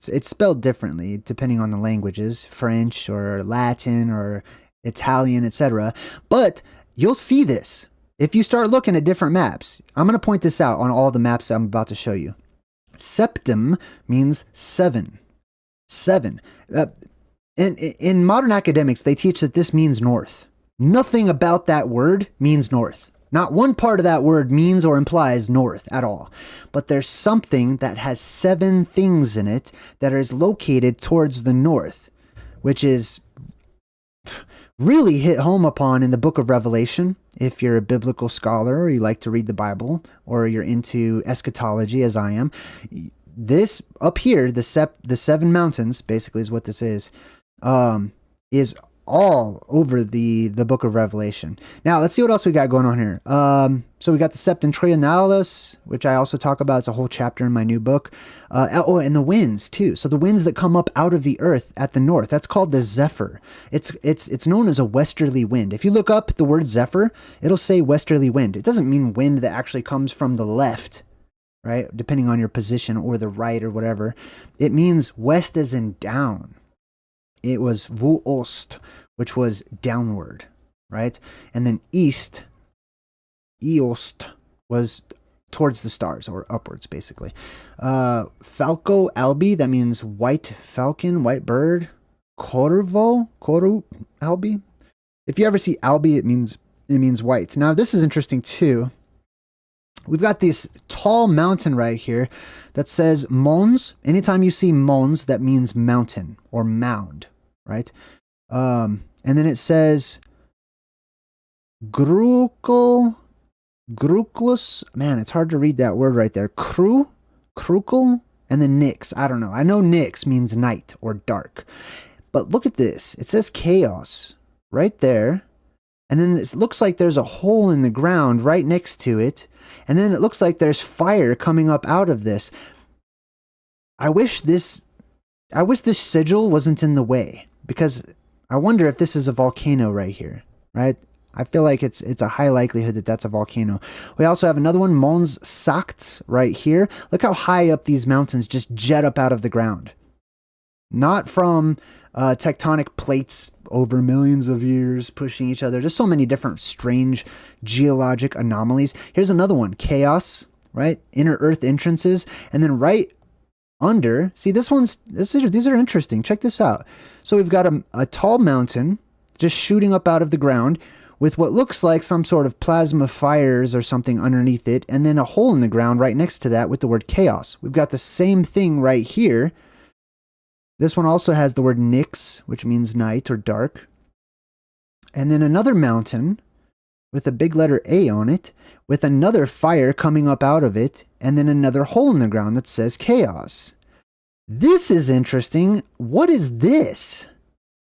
It's spelled differently depending on the languages, French or Latin or Italian, etc. But you'll see this if you start looking at different maps. I'm going to point this out on all the maps I'm about to show you. Septim means seven. Seven. In modern academics, they teach that this means north. Nothing about that word means north. Not one part of that word means or implies north at all. But there's something that has 7 things in it that is located towards the north, which is really hit home upon in the book of Revelation. If you're a biblical scholar or you like to read the Bible or you're into eschatology as I am, this up here, the 7 mountains, basically is what this is all over the book of Revelation. Now, let's see what else we got going on here. So we got the Septentrionalis, which I also talk about. It's a whole chapter in my new book. And the winds, too. So the winds that come up out of the earth at the north, that's called the zephyr. It's known as a westerly wind. If you look up the word zephyr, it'll say westerly wind. It doesn't mean wind that actually comes from the left, right? Depending on your position, or the right or whatever. It means west as in down. It was vuost, which was downward, right? And then east, eost, was towards the stars, or upwards, basically. Falco albi, that means white falcon, white bird. Corvo albi. If you ever see albi, it means white. Now, this is interesting too. We've got this tall mountain right here that says mons. Anytime you see mons, that means mountain or mound, right? And then it says gruklus. Man, it's hard to read that word right there. Krukul, and then nix. I don't know. I know nix means night or dark. But look at this. It says chaos right there. And then it looks like there's a hole in the ground right next to it. And then it looks like there's fire coming up out of this. I wish this sigil wasn't in the way, because I wonder if this is a volcano right here, right? I feel like it's a high likelihood that that's a volcano. We also have another one, Mons Sacht, right here. Look how high up these mountains just jet up out of the ground. Not from tectonic plates over millions of years pushing each other. There's so many different strange geologic anomalies. Here's another one, Chaos, right? Inner Earth entrances. And then right under, see these are interesting. Check this out. So we've got a tall mountain just shooting up out of the ground with what looks like some sort of plasma fires or something underneath it, and then a hole in the ground right next to that with the word chaos. We've got the same thing right here. This one also has the word nix, which means night or dark. And then another mountain with a big letter A on it, with another fire coming up out of it, and then another hole in the ground that says chaos. This is interesting. What is this?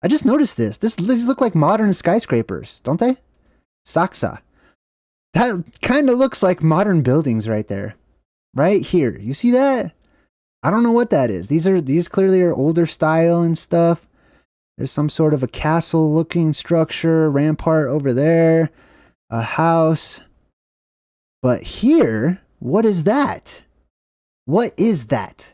I just noticed this. These look like modern skyscrapers, don't they? Saxa. That kind of looks like modern buildings right there. Right here. You see that? I don't know what that is. These clearly are older style and stuff. There's some sort of a castle looking structure, rampart over there, a house. But here, what is that? What is that?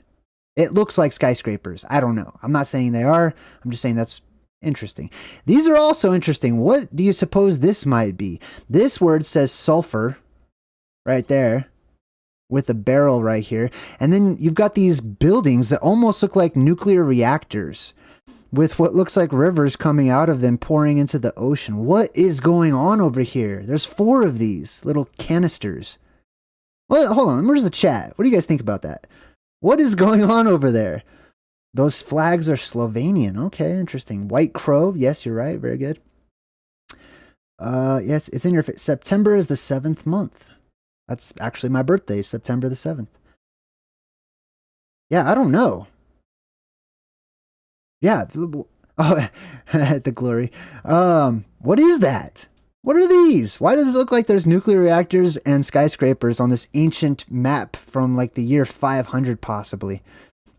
It looks like skyscrapers. I don't know. I'm not saying they are. I'm just saying that's interesting. These are also interesting. What do you suppose this might be? This word says sulfur right there with a barrel right here. And then you've got these buildings that almost look like nuclear reactors with what looks like rivers coming out of them pouring into the ocean. What is going on over here? There's 4 of these little canisters. Well, hold on. Where's the chat? What do you guys think about that? What is going on over there? Those flags are Slovenian. Okay, interesting. White Crow. Yes, you're right. Very good. Yes, it's in your face. September is the 7th month. That's actually my birthday, September the 7th. Yeah, I don't know. Yeah. Oh, the glory. What is that? What are these? Why does it look like there's nuclear reactors and skyscrapers on this ancient map from like the year 500 possibly?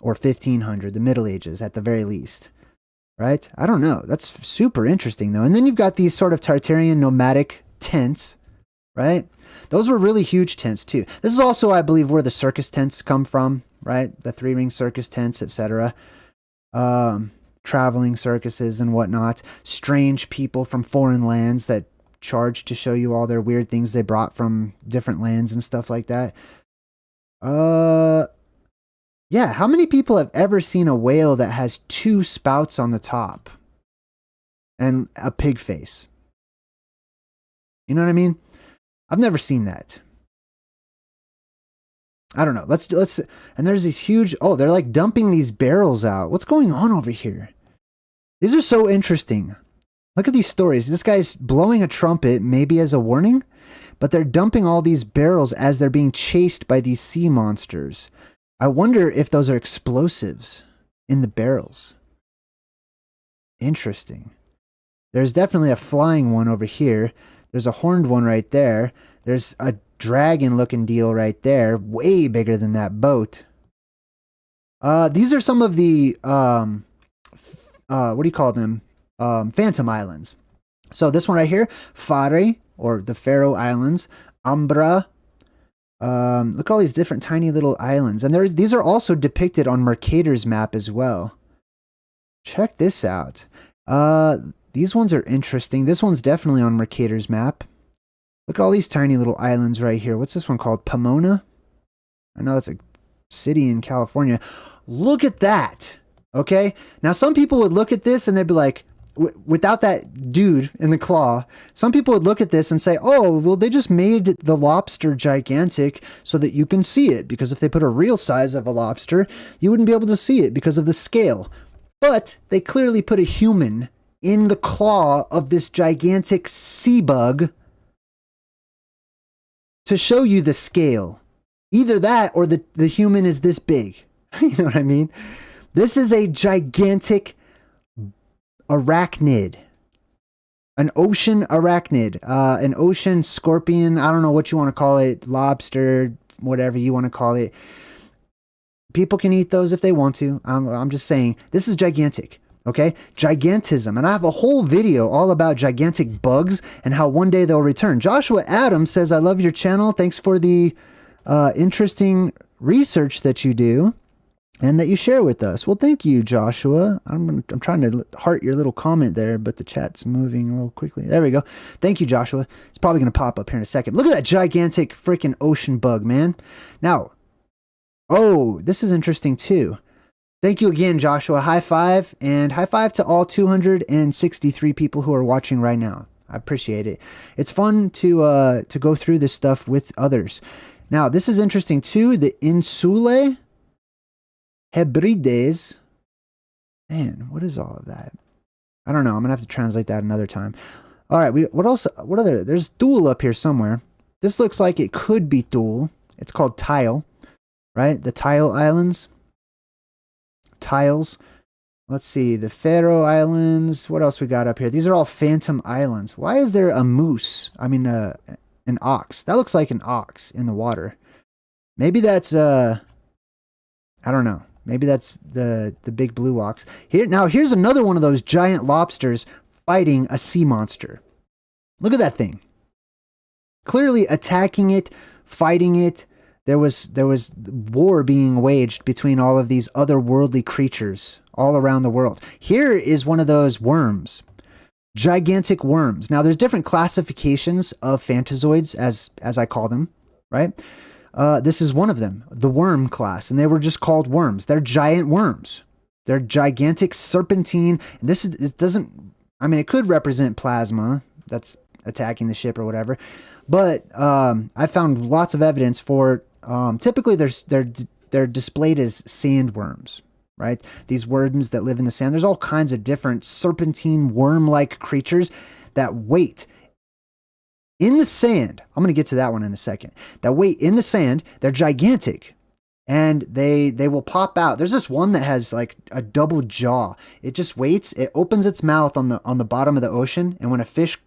Or 1500, the Middle Ages at the very least. Right? I don't know. That's super interesting though. And then you've got these sort of Tartarian nomadic tents, right? Those were really huge tents too. This is also, I believe, where the circus tents come from, right? The 3-ring circus tents, etc. Traveling circuses and whatnot. Strange people from foreign lands that charge to show you all their weird things they brought from different lands and stuff like that. Yeah, how many people have ever seen a whale that has 2 spouts on the top and a pig face? You know what I mean? I've never seen that. I don't know. Let's and there's these huge, oh, they're like dumping these barrels out. What's going on over here? These are so interesting. Look at these stories. This guy's blowing a trumpet, maybe as a warning, but they're dumping all these barrels as they're being chased by these sea monsters. I wonder if those are explosives in the barrels. Interesting. There's definitely a flying one over here. There's a horned one right there. There's a dragon-looking deal right there, way bigger than that boat. These are some of the, what do you call them? Phantom Islands. So this one right here, Fare, or the Faroe Islands, Ambra. Look at all these different tiny little islands. And these are also depicted on Mercator's map as well. Check this out. These ones are interesting. This one's definitely on Mercator's map. Look at all these tiny little islands right here. What's this one called? Pomona? I know that's a city in California. Look at that. Okay? Now, some people would look at this and they'd be like, without that dude in the claw, some people would look at this and say, oh, well, they just made the lobster gigantic so that you can see it. Because if they put a real size of a lobster, you wouldn't be able to see it because of the scale. But they clearly put a human in the claw of this gigantic sea bug to show you the scale. Either that or the human is this big. You know what I mean? This is a gigantic arachnid. An ocean arachnid. An ocean scorpion. I don't know what you want to call it. Lobster, whatever you want to call it. People can eat those if they want to. I'm just saying, this is gigantic. Okay? Gigantism. And I have a whole video all about gigantic bugs and how one day they'll return. Joshua Adams says, I love your channel. Thanks for the interesting research that you do and that you share with us. Well, thank you, Joshua. I'm trying to heart your little comment there, but the chat's moving a little quickly. There we go. Thank you, Joshua. It's probably going to pop up here in a second. Look at that gigantic freaking ocean bug, man. Now, oh, this is interesting too. Thank you again, Joshua. High five, and high five to all 263 people who are watching right now. I appreciate it. It's fun to go through this stuff with others. Now, this is interesting too. The Insulae Hebrides. Man, what is all of that? I don't know. I'm gonna have to translate that another time. All right. What else? What other? There's Thule up here somewhere. This looks like it could be Thule. It's called Tile, right? The Tile Islands. Tiles. Let's see. The Faroe Islands. What else we got up here? These are all Phantom Islands. Why is there a moose? I mean, an ox. That looks like an ox in the water. Maybe that's I don't know. Maybe that's the big blue ox. Here's another one of those giant lobsters fighting a sea monster. Look at that thing. Clearly attacking it, fighting it. there was war being waged between all of these otherworldly creatures all around the world. Here is one of those worms. Gigantic worms. Now, there's different classifications of phantazoids, as I call them, right? This is one of them, the worm class, and they were just called worms. They're giant worms. They're gigantic serpentine. And it doesn't, I mean, it could represent plasma that's attacking the ship or whatever, but I found lots of evidence for, typically they're displayed as sandworms. Right? These worms that live in the sand. There's all kinds of different serpentine worm-like creatures that wait in the sand. I'm going to get to that one in a second. That wait in the sand. They're gigantic, and they will pop out. There's this one that has like a double jaw. It just waits. It opens its mouth on the bottom of the ocean, and when a fish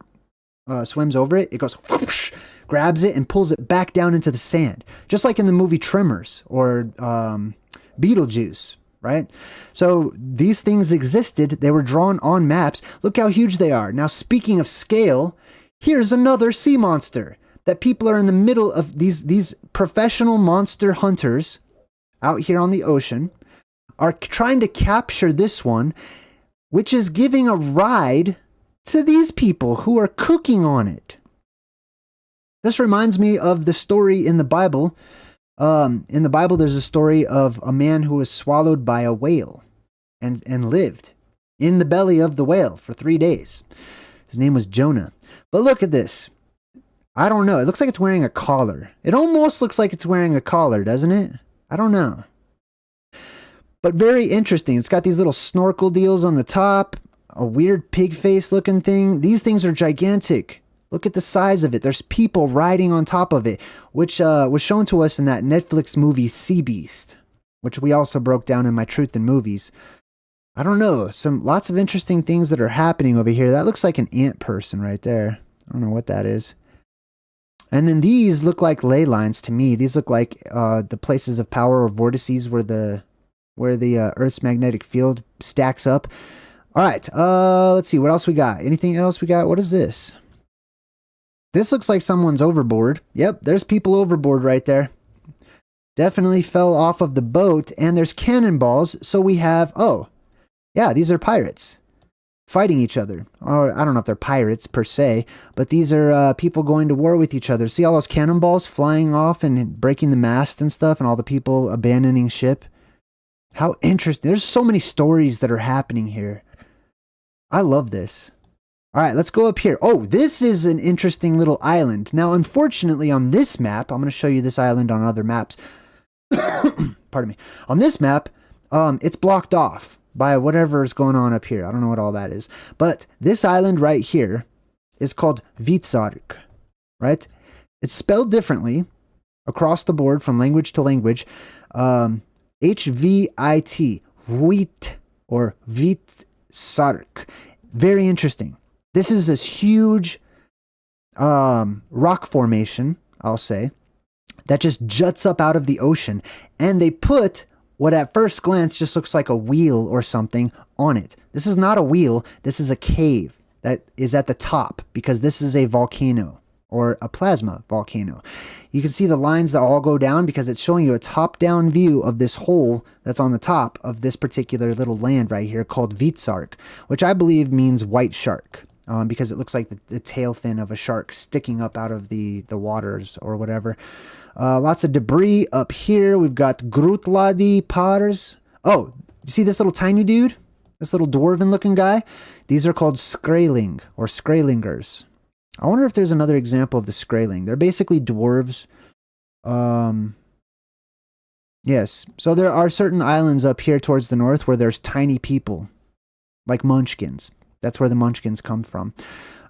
swims over it, it goes whoosh, grabs it and pulls it back down into the sand, just like in the movie Tremors or Beetlejuice. Right? So these things existed. They were drawn on maps. Look how huge they are. Now, speaking of scale, here's another sea monster that people are in the middle of. These professional monster hunters out here on the ocean are trying to capture this one, which is giving a ride to these people who are cooking on it. This reminds me of the story in the Bible. In the Bible, there's a story of a man who was swallowed by a whale and lived in the belly of the whale for 3 days. His name was Jonah. But look at this. I don't know. It looks like it's wearing a collar. It almost looks like it's wearing a collar, doesn't it? I don't know. But very interesting. It's got these little snorkel deals on the top, a weird pig face looking thing. These things are gigantic. Look at the size of it. There's people riding on top of it, which was shown to us in that Netflix movie Sea Beast, which we also broke down in my Truth in Movies. I don't know. Lots of interesting things that are happening over here. That looks like an ant person right there. I don't know what that is. And then these look like ley lines to me. These look like the places of power or vortices where the Earth's magnetic field stacks up. All right. Let's see. What else we got? Anything else we got? What is this? This looks like someone's overboard. Yep, there's people overboard right there. Definitely fell off of the boat, and there's cannonballs, so we have, oh, yeah, these are pirates fighting each other. Or I don't know if they're pirates per se, but these are people going to war with each other. See all those cannonballs flying off and breaking the mast and stuff, and all the people abandoning ship? How interesting. There's so many stories that are happening here. I love this. All right, let's go up here. Oh, this is an interesting little island. Now, unfortunately, on this map, I'm going to show you this island on other maps. Pardon me. On this map, it's blocked off by whatever is going on up here. I don't know what all that is. But this island right here is called Vitsark, right? It's spelled differently across the board from language to language. H-V-I-T, Vit, or Vitsark. Very interesting. This is this huge rock formation, I'll say, that just juts up out of the ocean. And they put what at first glance just looks like a wheel or something on it. This is not a wheel. This is a cave that is at the top because this is a volcano or a plasma volcano. You can see the lines that all go down because it's showing you a top-down view of this hole that's on the top of this particular little land right here called Vitsark, which I believe means white shark. Because it looks like the tail fin of a shark sticking up out of the waters or whatever. Lots of debris up here. We've got Grutladi Pars. Oh, you see this little tiny dude? This little dwarven looking guy? These are called Skraeling or Skraelingers. I wonder if there's another example of the Skraeling. They're basically dwarves. Yes. So there are certain islands up here towards the north where there's tiny people. Like munchkins. That's where the munchkins come from.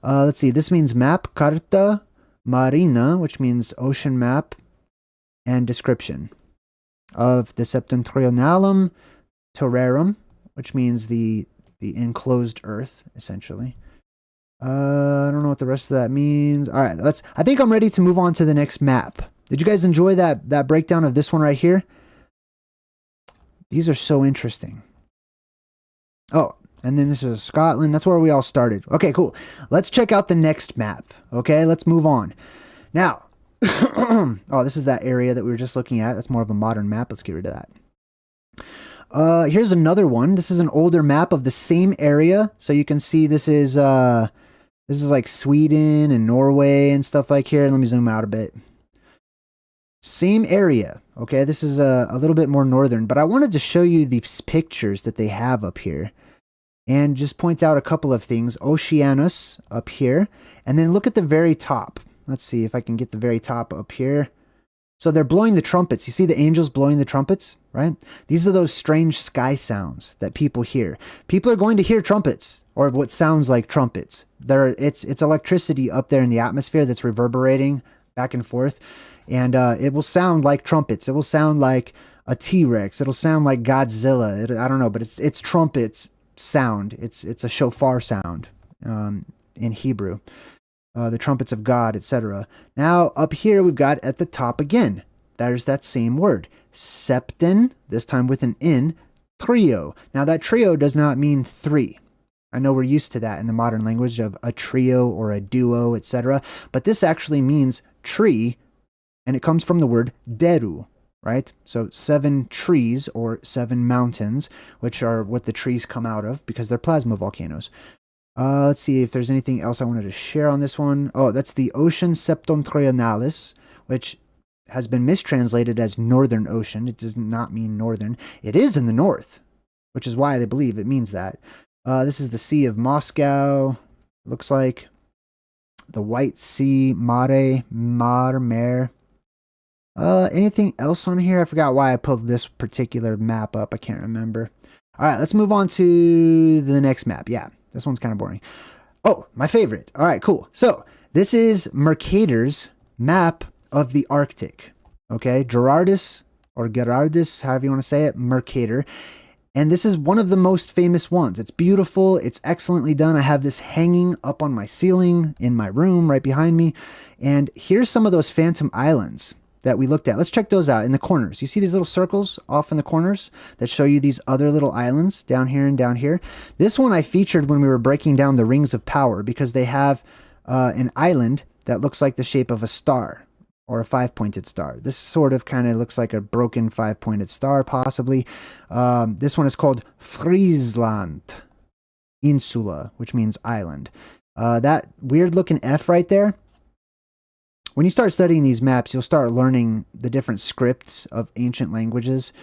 Let's see. This means map, carta marina, which means ocean map, and description of the septentrionalum terrarum, which means the enclosed earth, essentially. I don't know what the rest of that means. All right, I think I'm ready to move on to the next map. Did you guys enjoy that breakdown of this one right here? These are so interesting. Oh, and then this is Scotland. That's where we all started. Okay, cool. Let's check out the next map. Okay, let's move on. Now, Oh, this is that area that we were just looking at. That's more of a modern map. Let's get rid of that. Here's another one. This is an older map of the same area. So you can see this is like Sweden and Norway and stuff like here. Let me zoom out a bit. Same area. Okay, this is a little bit more northern, but I wanted to show you these pictures that they have up here and just point out a couple of things. Oceanus up here, and then look at the very top. Let's see if I can get the very top up here. So they're blowing the trumpets. You see the angels blowing the trumpets, right? These are those strange sky sounds that people hear. People are going to hear trumpets, or what sounds like trumpets. It's electricity up there in the atmosphere that's reverberating back and forth, and it will sound like trumpets. It will sound like a T-Rex. It'll sound like Godzilla. I don't know, but it's trumpets sound. It's a shofar sound in Hebrew. The trumpets of God, etc. Now, up here, we've got at the top again. There's that same word. Septen, this time with an N, trio. Now, that trio does not mean three. I know we're used to that in the modern language of a trio or a duo, etc. But this actually means tree, and it comes from the word deru, right? So 7 trees or 7 mountains, which are what the trees come out of because they're plasma volcanoes. Let's see if there's anything else I wanted to share on this one. Oh, that's the Ocean Septentrionalis, which has been mistranslated as Northern Ocean. It does not mean northern. It is in the north, which is why they believe it means that. This is the Sea of Moscow. Looks like the White Sea, Mare. Anything else on here? I forgot why I pulled this particular map up. I can't remember. All right, let's move on to the next map. Yeah. This one's kind of boring. Oh, my favorite. All right, cool. So this is Mercator's map of the Arctic. Okay, Gerardus or Gerardus, however you want to say it, Mercator. And this is one of the most famous ones. It's beautiful. It's excellently done. I have this hanging up on my ceiling in my room right behind me. And here's some of those phantom islands that we looked at. Let's check those out in the corners. You see these little circles off in the corners that show you these other little islands down here and down here? This one I featured when we were breaking down the rings of power because they have an island that looks like the shape of a star or a 5-pointed star. This sort of kind of looks like a broken 5-pointed star, possibly. This one is called Friesland Insula, which means island. That weird looking F right there, when you start studying these maps, you'll start learning the different scripts of ancient languages.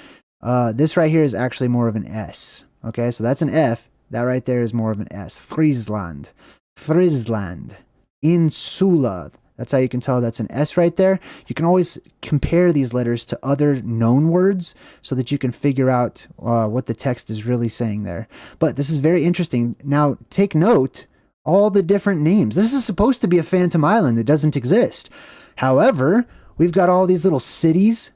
This right here is actually more of an S. Okay, so that's an F. That right there is more of an S. Friesland. Friesland. Insula. That's how you can tell that's an S right there. You can always compare these letters to other known words so that you can figure out what the text is really saying there. But this is very interesting. Now, take note all the different names. This is supposed to be a phantom island that doesn't exist. However, we've got all these little cities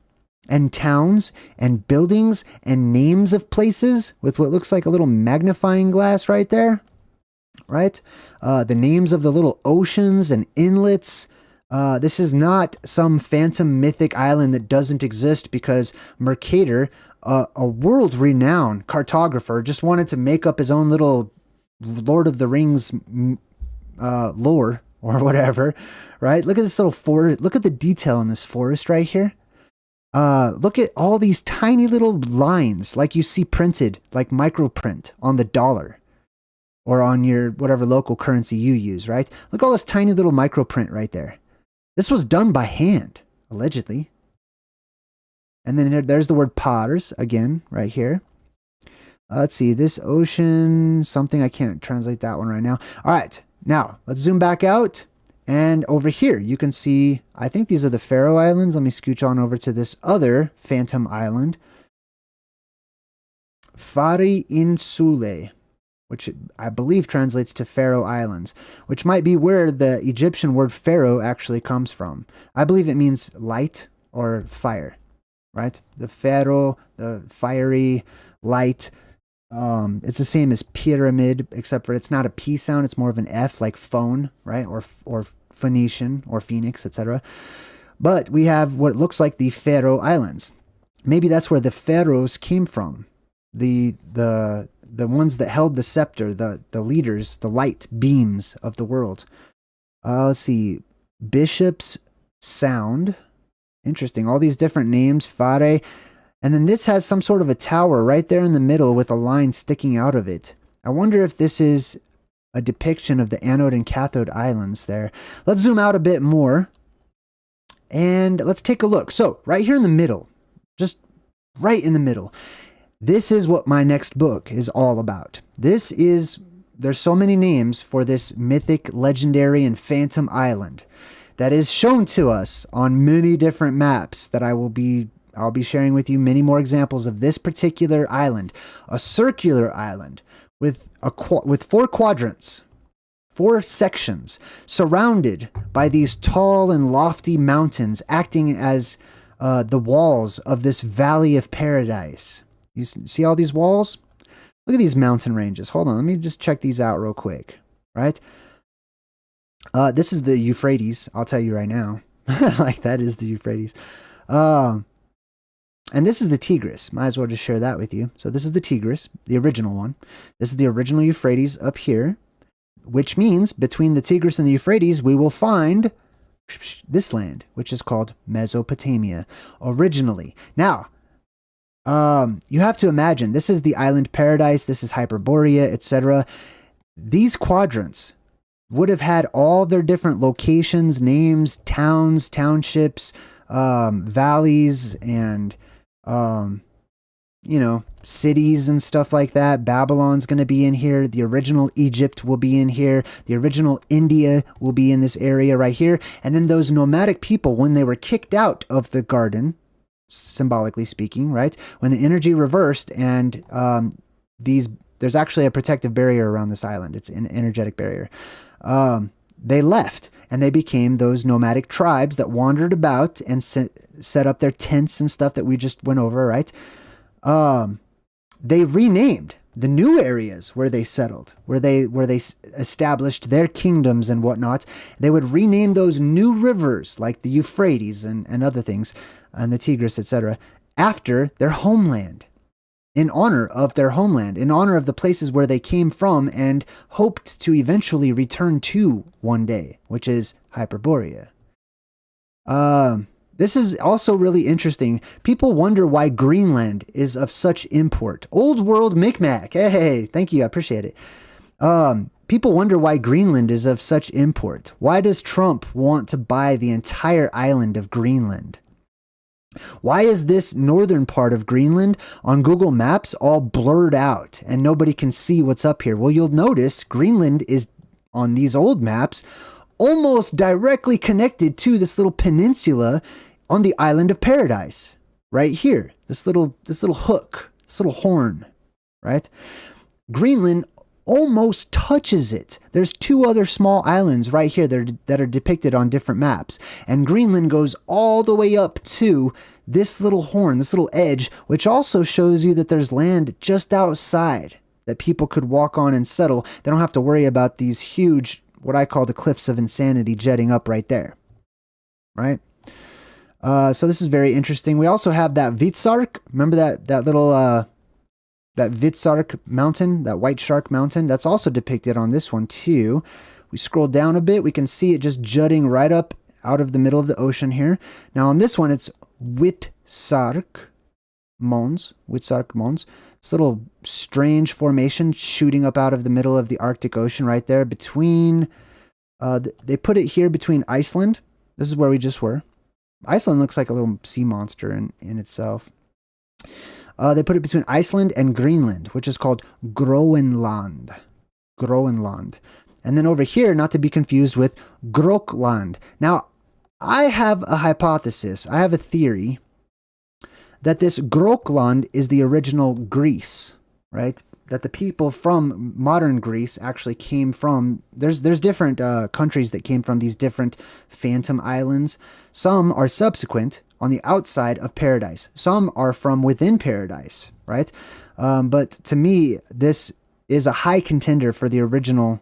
and towns and buildings and names of places with what looks like a little magnifying glass right there, right? The names of the little oceans and inlets. This is not some phantom mythic island that doesn't exist because Mercator, a world-renowned cartographer, just wanted to make up his own little Lord of the Rings lore or whatever, right? Look at this little forest. Look at the detail in this forest right here. Look at all these tiny little lines like you see printed, like microprint on the dollar or on your whatever local currency you use, right? Look at all this tiny little microprint right there. This was done by hand, allegedly. And then there's the word pars again right here. Let's see, this ocean, something, I can't translate that one right now. All right, now let's zoom back out. And over here, you can see, I think these are the Faroe Islands. Let me scooch on over to this other phantom island. Fari Insule, which I believe translates to Faroe Islands, which might be where the Egyptian word pharaoh actually comes from. I believe it means light or fire, right? The pharaoh, the fiery, light. It's the same as pyramid, except for it's not a P sound. It's more of an F, like phone, right? Or Phoenician or Phoenix, etc. But we have what looks like the Faroe Islands. Maybe that's where the pharaohs came from. The ones that held the scepter, the leaders, the light beams of the world. Let's see. Bishops sound. Interesting. All these different names, fare. And then this has some sort of a tower right there in the middle with a line sticking out of it. I wonder if this is a depiction of the anode and cathode islands there. Let's zoom out a bit more. And let's take a look. So right here in the middle, just right in the middle, this is what my next book is all about. There's so many names for this mythic, legendary, and phantom island that is shown to us on many different maps that I'll be sharing with you many more examples of this particular island, a circular island with 4 quadrants, 4 sections, surrounded by these tall and lofty mountains acting as the walls of this valley of paradise. You see all these walls? Look at these mountain ranges. Hold on, let me just check these out real quick, right? This is the Euphrates, I'll tell you right now. Like, that is the Euphrates. And this is the Tigris. Might as well just share that with you. So this is the Tigris, the original one. This is the original Euphrates up here, which means between the Tigris and the Euphrates, we will find this land, which is called Mesopotamia originally. Now, you have to imagine, this is the island paradise, this is Hyperborea, etc. These quadrants would have had all their different locations, names, towns, townships, valleys, and cities and stuff like that. Babylon's going to be in here. The original Egypt will be in here. The original India will be in this area right here. And then those nomadic people, when they were kicked out of the garden, symbolically speaking, right? When the energy reversed and there's actually a protective barrier around this island. It's an energetic barrier. They left and they became those nomadic tribes that wandered about and set up their tents and stuff that we just went over, right? They renamed the new areas where they settled, where they established their kingdoms and whatnot. They would rename those new rivers like the Euphrates and other things, and the Tigris, etc., after their homeland, in honor of their homeland, in honor of the places where they came from and hoped to eventually return to one day, which is Hyperborea. This is also really interesting. People wonder why Greenland is of such import. Old world Micmac. Hey, thank you. I appreciate it. People wonder why Greenland is of such import. Why does Trump want to buy the entire island of Greenland? Why is this northern part of Greenland on Google Maps all blurred out and nobody can see what's up here? Well, you'll notice Greenland is, on these old maps, almost directly connected to this little peninsula on the island of paradise right here. This little hook, this little horn, right? Greenland almost touches it. There's 2 other small islands right here that are depicted on different maps. And Greenland goes all the way up to this little horn, this little edge, which also shows you that there's land just outside that people could walk on and settle. They don't have to worry about these huge, what I call the cliffs of insanity, jetting up right there, right? So this is very interesting. We also have that Vitsark. Remember that little that Vitsark mountain, that white shark mountain? That's also depicted on this one too. We scroll down a bit, we can see it just jutting right up out of the middle of the ocean here. Now on this one, it's Vitsark Mons. This little strange formation shooting up out of the middle of the Arctic Ocean right there between, they put it here between Iceland. This is where we just were. Iceland looks like a little sea monster in itself. They put it between Iceland and Greenland, which is called Groenland. And then over here, not to be confused with Grokland. Now, I have a hypothesis. I have a theory that this Grokland is the original Greece, right? That the people from modern Greece actually came from, there's different countries that came from these different phantom islands. Some are subsequent on the outside of paradise. Some are from within paradise, right? But to me, this is a high contender for the original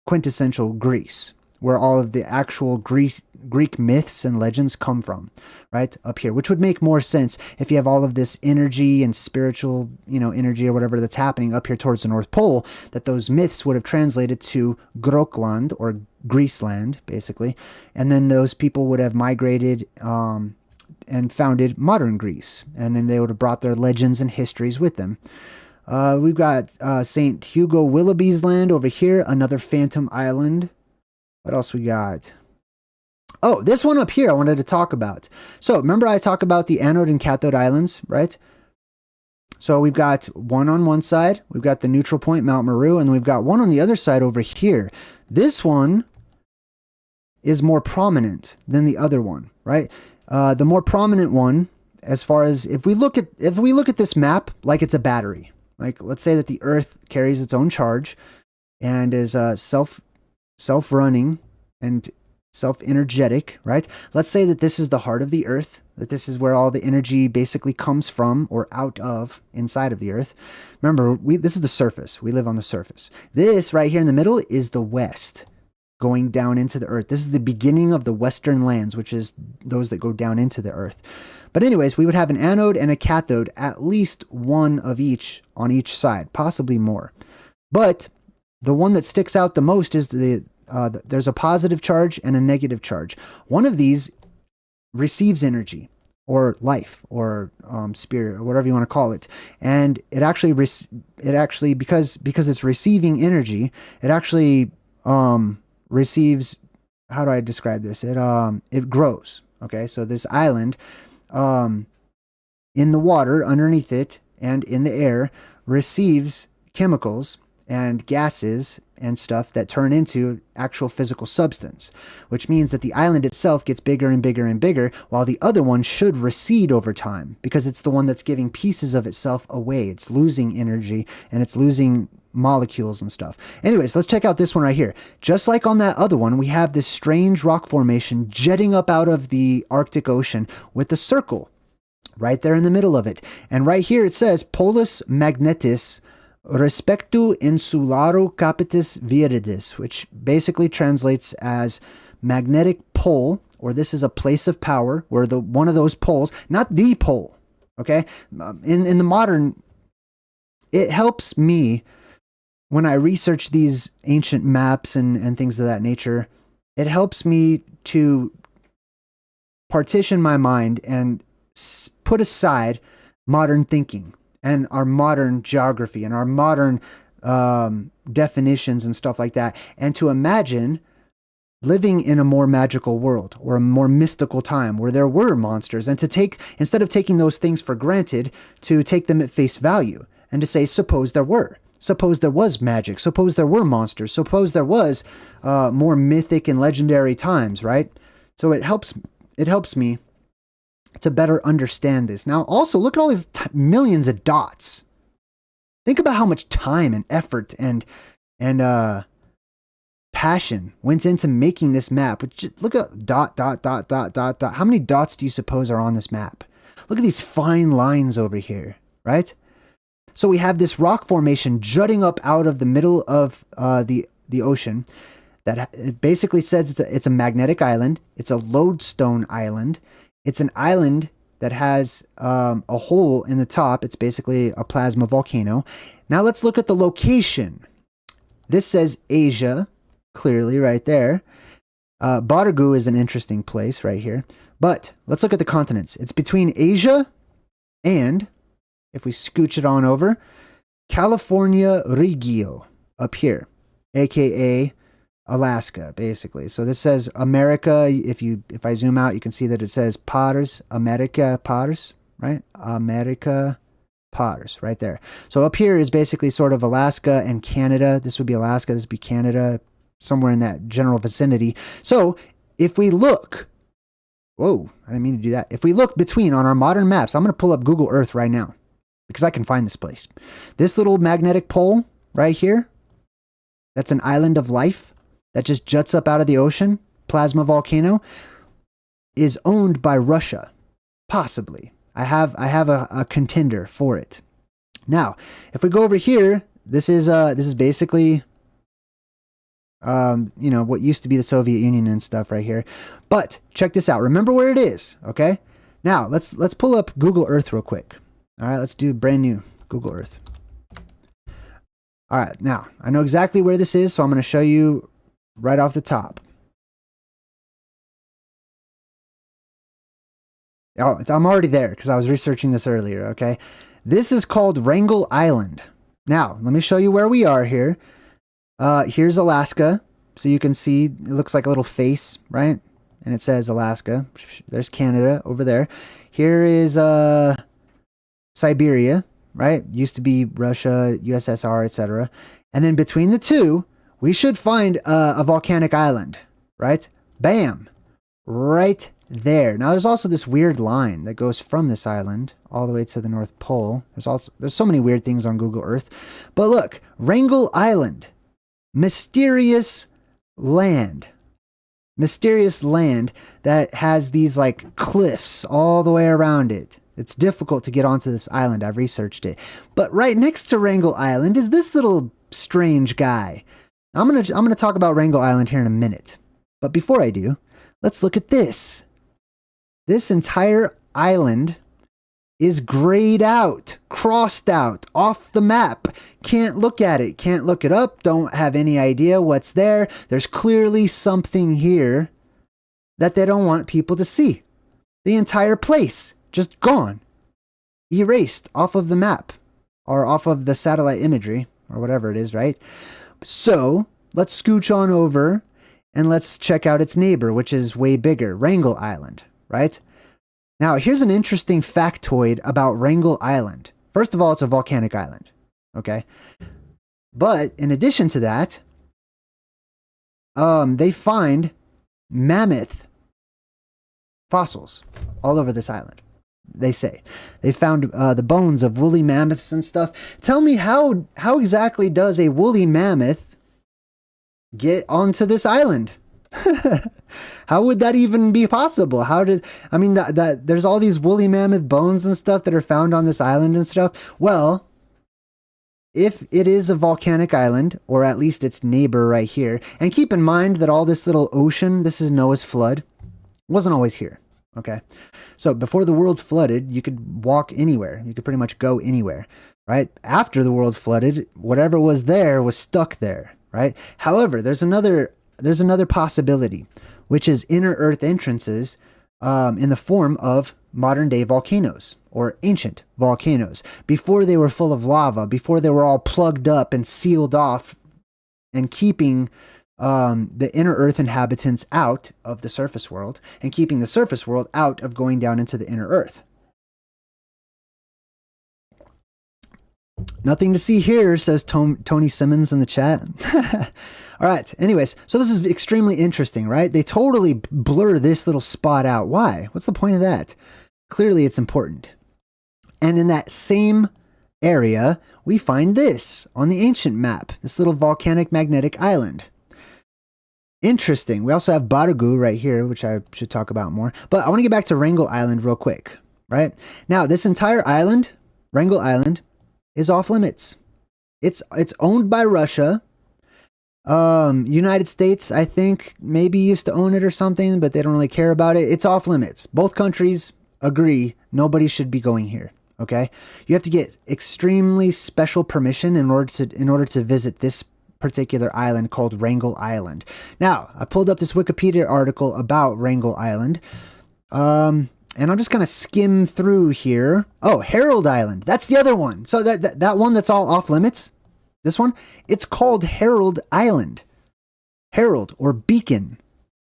quintessential Greece, where all of the actual Greek myths and legends come from, right? Up here, which would make more sense if you have all of this energy and spiritual, energy or whatever that's happening up here towards the North Pole, that those myths would have translated to Grokland or Greece land, basically. And then those people would have migrated and founded modern Greece. And then they would have brought their legends and histories with them. We've got St. Hugo Willoughby's land over here, another phantom island. What else we got? Oh, this one up here I wanted to talk about. So remember I talked about the anode and cathode islands, right? So we've got one on one side, we've got the neutral point, Mount Meru, and we've got one on the other side over here. This one is more prominent than the other one, right? The more prominent one, as far as if we look at this map like it's a battery, like let's say that the Earth carries its own charge and is self-running and self-energetic, right? Let's say that this is the heart of the Earth, that this is where all the energy basically comes from or out of inside of the Earth. Remember, this is the surface. We live on the surface. This right here in the middle is the west going down into the Earth. This is the beginning of the western lands, which is those that go down into the Earth. But anyways, we would have an anode and a cathode, at least one of each on each side, possibly more. But the one that sticks out the most is there's a positive charge and a negative charge. One of these receives energy or life or spirit or whatever you want to call it, and it actually because it's receiving energy, it actually receives, how do I describe this? It grows. Okay, so this island in the water underneath it and in the air receives chemicals and gases and stuff that turn into actual physical substance, which means that the island itself gets bigger and bigger and bigger, while the other one should recede over time because it's the one that's giving pieces of itself away. It's losing energy and it's losing molecules and stuff. Anyways, let's check out this one right here. Just like on that other one, we have this strange rock formation jetting up out of the Arctic Ocean with a circle right there in the middle of it. And right here it says Polus Magnetis Respectu Insularo Capitis Viridis, which basically translates as magnetic pole, or this is a place of power where one of those poles, not the pole, okay? In the modern, it helps me when I research these ancient maps and things of that nature. It helps me to partition my mind and put aside modern thinking and our modern geography and our modern definitions and stuff like that, and to imagine living in a more magical world or a more mystical time where there were monsters, and to take, instead of taking those things for granted, to take them at face value and to say, suppose there was magic, suppose there were monsters, suppose there was more mythic and legendary times, right? So it helps me to better understand this. Now, also, look at all these millions of dots. Think about how much time and effort and passion went into making this map. Look at dot. How many dots do you suppose are on this map? Look at these fine lines over here, right? So we have this rock formation jutting up out of the middle of the ocean. That it basically says it's a magnetic island. It's a lodestone island. It's an island that has a hole in the top. It's basically a plasma volcano. Now let's look at the location. This says Asia, clearly right there. Badagu is an interesting place right here. But let's look at the continents. It's between Asia and, if we scooch it on over, California Regio up here, aka Alaska, basically. So this says America. If I zoom out, you can see that it says Pars, America Pars, right? America Pars, right there. So up here is basically sort of Alaska and Canada. This would be Alaska, this would be Canada, somewhere in that general vicinity. So if we look, whoa, I didn't mean to do that. If we look between on our modern maps, I'm going to pull up Google Earth right now because I can find this place. This little magnetic pole right here, that's an island of life that just juts up out of the ocean, plasma volcano, is owned by Russia, possibly. I have a contender for it. Now, if we go over here, this is basically what used to be the Soviet Union and stuff right here. But check this out. Remember where it is, okay? Now let's pull up Google Earth real quick. All right, let's do brand new Google Earth. All right, now I know exactly where this is, so I'm going to show you right off the top. Oh, I'm already there because I was researching this earlier, okay? This is called Wrangle Island. Now, let me show you where we are here. Here's Alaska. So you can see it looks like a little face, right? And it says Alaska. There's Canada over there. Here is Siberia, right? Used to be Russia, USSR, etc. And then between the two, we should find a volcanic island, right? Bam! Right there. Now there's also this weird line that goes from this island all the way to the North Pole. There's so many weird things on Google Earth. But look, Wrangle Island. Mysterious land. Mysterious land that has these like cliffs all the way around it. It's difficult to get onto this island. I've researched it. But right next to Wrangle Island is this little strange guy. I'm gonna talk about Wrangle Island here in a minute. But before I do, let's look at this. This entire island is grayed out, crossed out, off the map. Can't look at it, can't look it up, don't have any idea what's there. There's clearly something here that they don't want people to see. The entire place, just gone. Erased off of the map, or off of the satellite imagery, or whatever it is, right? So, let's scooch on over, and let's check out its neighbor, which is way bigger, Wrangle Island, right? Now, here's an interesting factoid about Wrangle Island. First of all, it's a volcanic island, okay? But in addition to that, they find mammoth fossils all over this island. They say they found the bones of woolly mammoths and stuff. Tell me how exactly does a woolly mammoth get onto this island? How would that even be possible? There's all these woolly mammoth bones and stuff that are found on this island and stuff. Well, if it is a volcanic island, or at least its neighbor right here, and keep in mind that all this little ocean, this is Noah's flood, wasn't always here, okay? So before the world flooded, you could walk anywhere. You could pretty much go anywhere, right? After the world flooded, whatever was there was stuck there, right? However, there's another possibility, which is inner earth entrances in the form of modern day volcanoes or ancient volcanoes. Before they were full of lava, before they were all plugged up and sealed off and keeping the inner earth inhabitants out of the surface world and keeping the surface world out of going down into the inner earth. Nothing to see here, says Tony Simmons in the chat. All right. Anyways, so this is extremely interesting, right? They totally blur this little spot out. Why? What's the point of that? Clearly, it's important. And in that same area, we find this on the ancient map, this little volcanic magnetic island. Interesting. We also have Baragu right here, which I should talk about more. But I want to get back to Wrangle Island real quick, right? Now, this entire island, Wrangle Island, is off limits. It's owned by Russia. United States, I think, maybe used to own it or something, but they don't really care about it. It's off limits. Both countries agree nobody should be going here. Okay, you have to get extremely special permission in order to visit this particular island called Wrangle Island. Now, I pulled up this Wikipedia article about Wrangle Island. And I'm just going to skim through here. Oh, Herald Island. That's the other one. So that one that's all off limits, this one, it's called Herald Island. Herald or beacon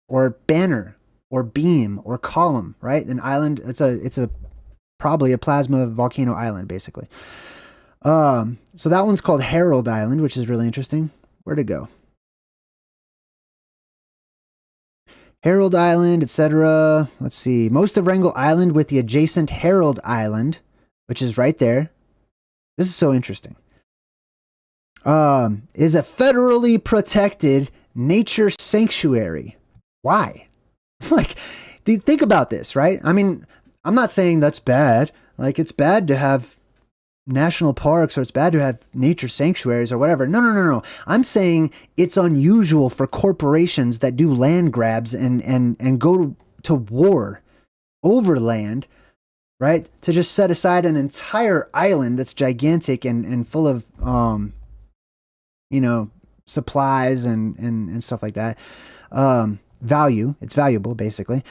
or banner or beam or column, right? An island, it's a probably a plasma volcano island, basically. So that one's called Herald Island, which is really interesting. Where'd it go? Herald Island, etc. Let's see. Most of Wrangle Island with the adjacent Herald Island, which is right there. This is so interesting. Is a federally protected nature sanctuary. Why? Like, think about this, right? I mean, I'm not saying that's bad. Like, it's bad to have national parks or it's bad to have nature sanctuaries or whatever. No. I'm saying it's unusual for corporations that do land grabs and go to war over land, right? To just set aside an entire island that's gigantic and full of, supplies and stuff like that. Value. It's valuable, basically.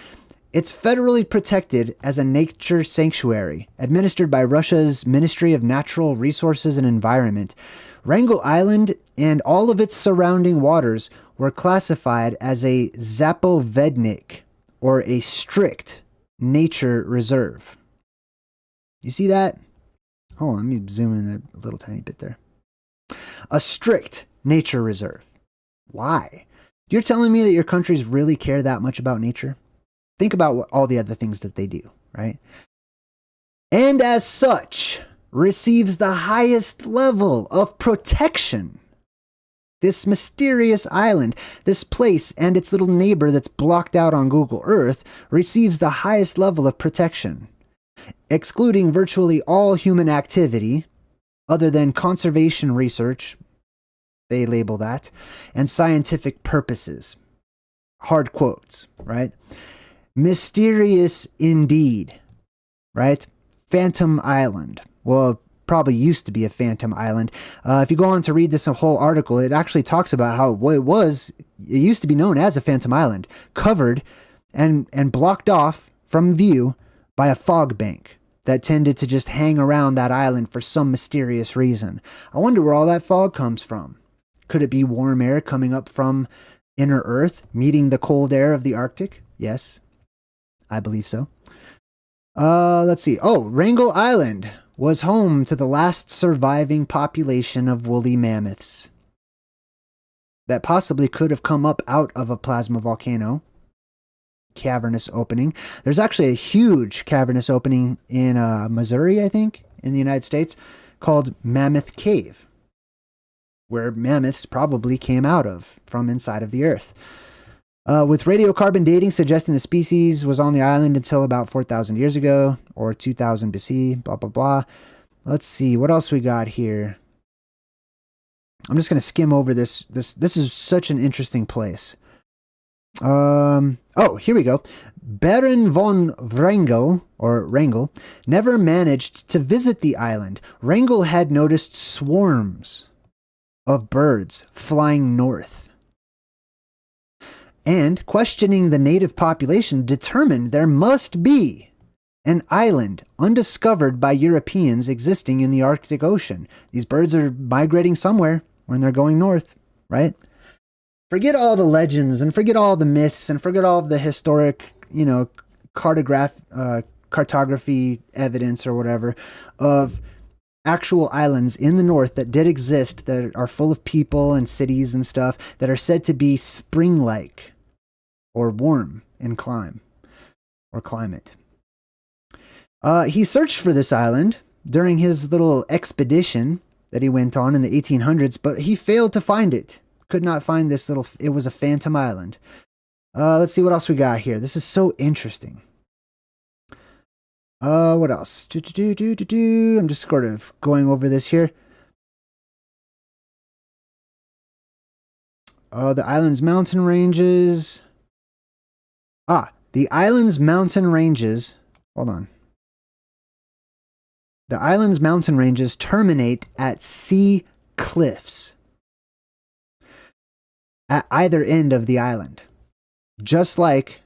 It's federally protected as a nature sanctuary, administered by Russia's Ministry of Natural Resources and Environment. Wrangle Island and all of its surrounding waters were classified as a zapovednik, or a strict nature reserve. You see that? Hold on, let me zoom in a little tiny bit there. A strict nature reserve. Why? You're telling me that your countries really care that much about nature? Think about all the other things that they do, right? And as such, receives the highest level of protection. This mysterious island, this place and its little neighbor that's blocked out on Google Earth, receives the highest level of protection, excluding virtually all human activity, other than conservation research, they label that, and scientific purposes. Hard quotes, right? Mysterious indeed, right? Phantom Island. Well, probably used to be a phantom island. If you go on to read this whole article, it actually talks about how it used to be known as a phantom island, covered and blocked off from view by a fog bank that tended to just hang around that island for some mysterious reason. I wonder where all that fog comes from. Could it be warm air coming up from inner Earth, meeting the cold air of the Arctic? Yes, I believe so. Let's see. Oh, Wrangle Island was home to the last surviving population of woolly mammoths that possibly could have come up out of a plasma volcano cavernous opening. There's actually a huge cavernous opening in Missouri, I think, in the United States, called Mammoth Cave, where mammoths probably came out of, from inside of the earth. With radiocarbon dating suggesting the species was on the island until about 4,000 years ago, or 2000 BC, blah, blah, blah. Let's see, what else we got here? I'm just going to skim over this. This is such an interesting place. Oh, here we go. Baron von Wrangle, or Wrangle, never managed to visit the island. Wrangle had noticed swarms of birds flying north, and questioning the native population determined there must be an island undiscovered by Europeans existing in the Arctic Ocean. These birds are migrating somewhere when they're going north, right? Forget all the legends and forget all the myths and forget all the historic, cartography evidence or whatever of actual islands in the north that did exist, that are full of people and cities and stuff, that are said to be spring-like or warm in climate. He searched for this island during his little expedition that he went on in the 1800s, but he failed to find it. Could not find this it was a phantom island. Let's see what else we got here. This is so interesting. What else? I'm just sort of going over this here. The island's mountain ranges. The island's mountain ranges. Hold on. The island's mountain ranges terminate at sea cliffs at either end of the island. Just like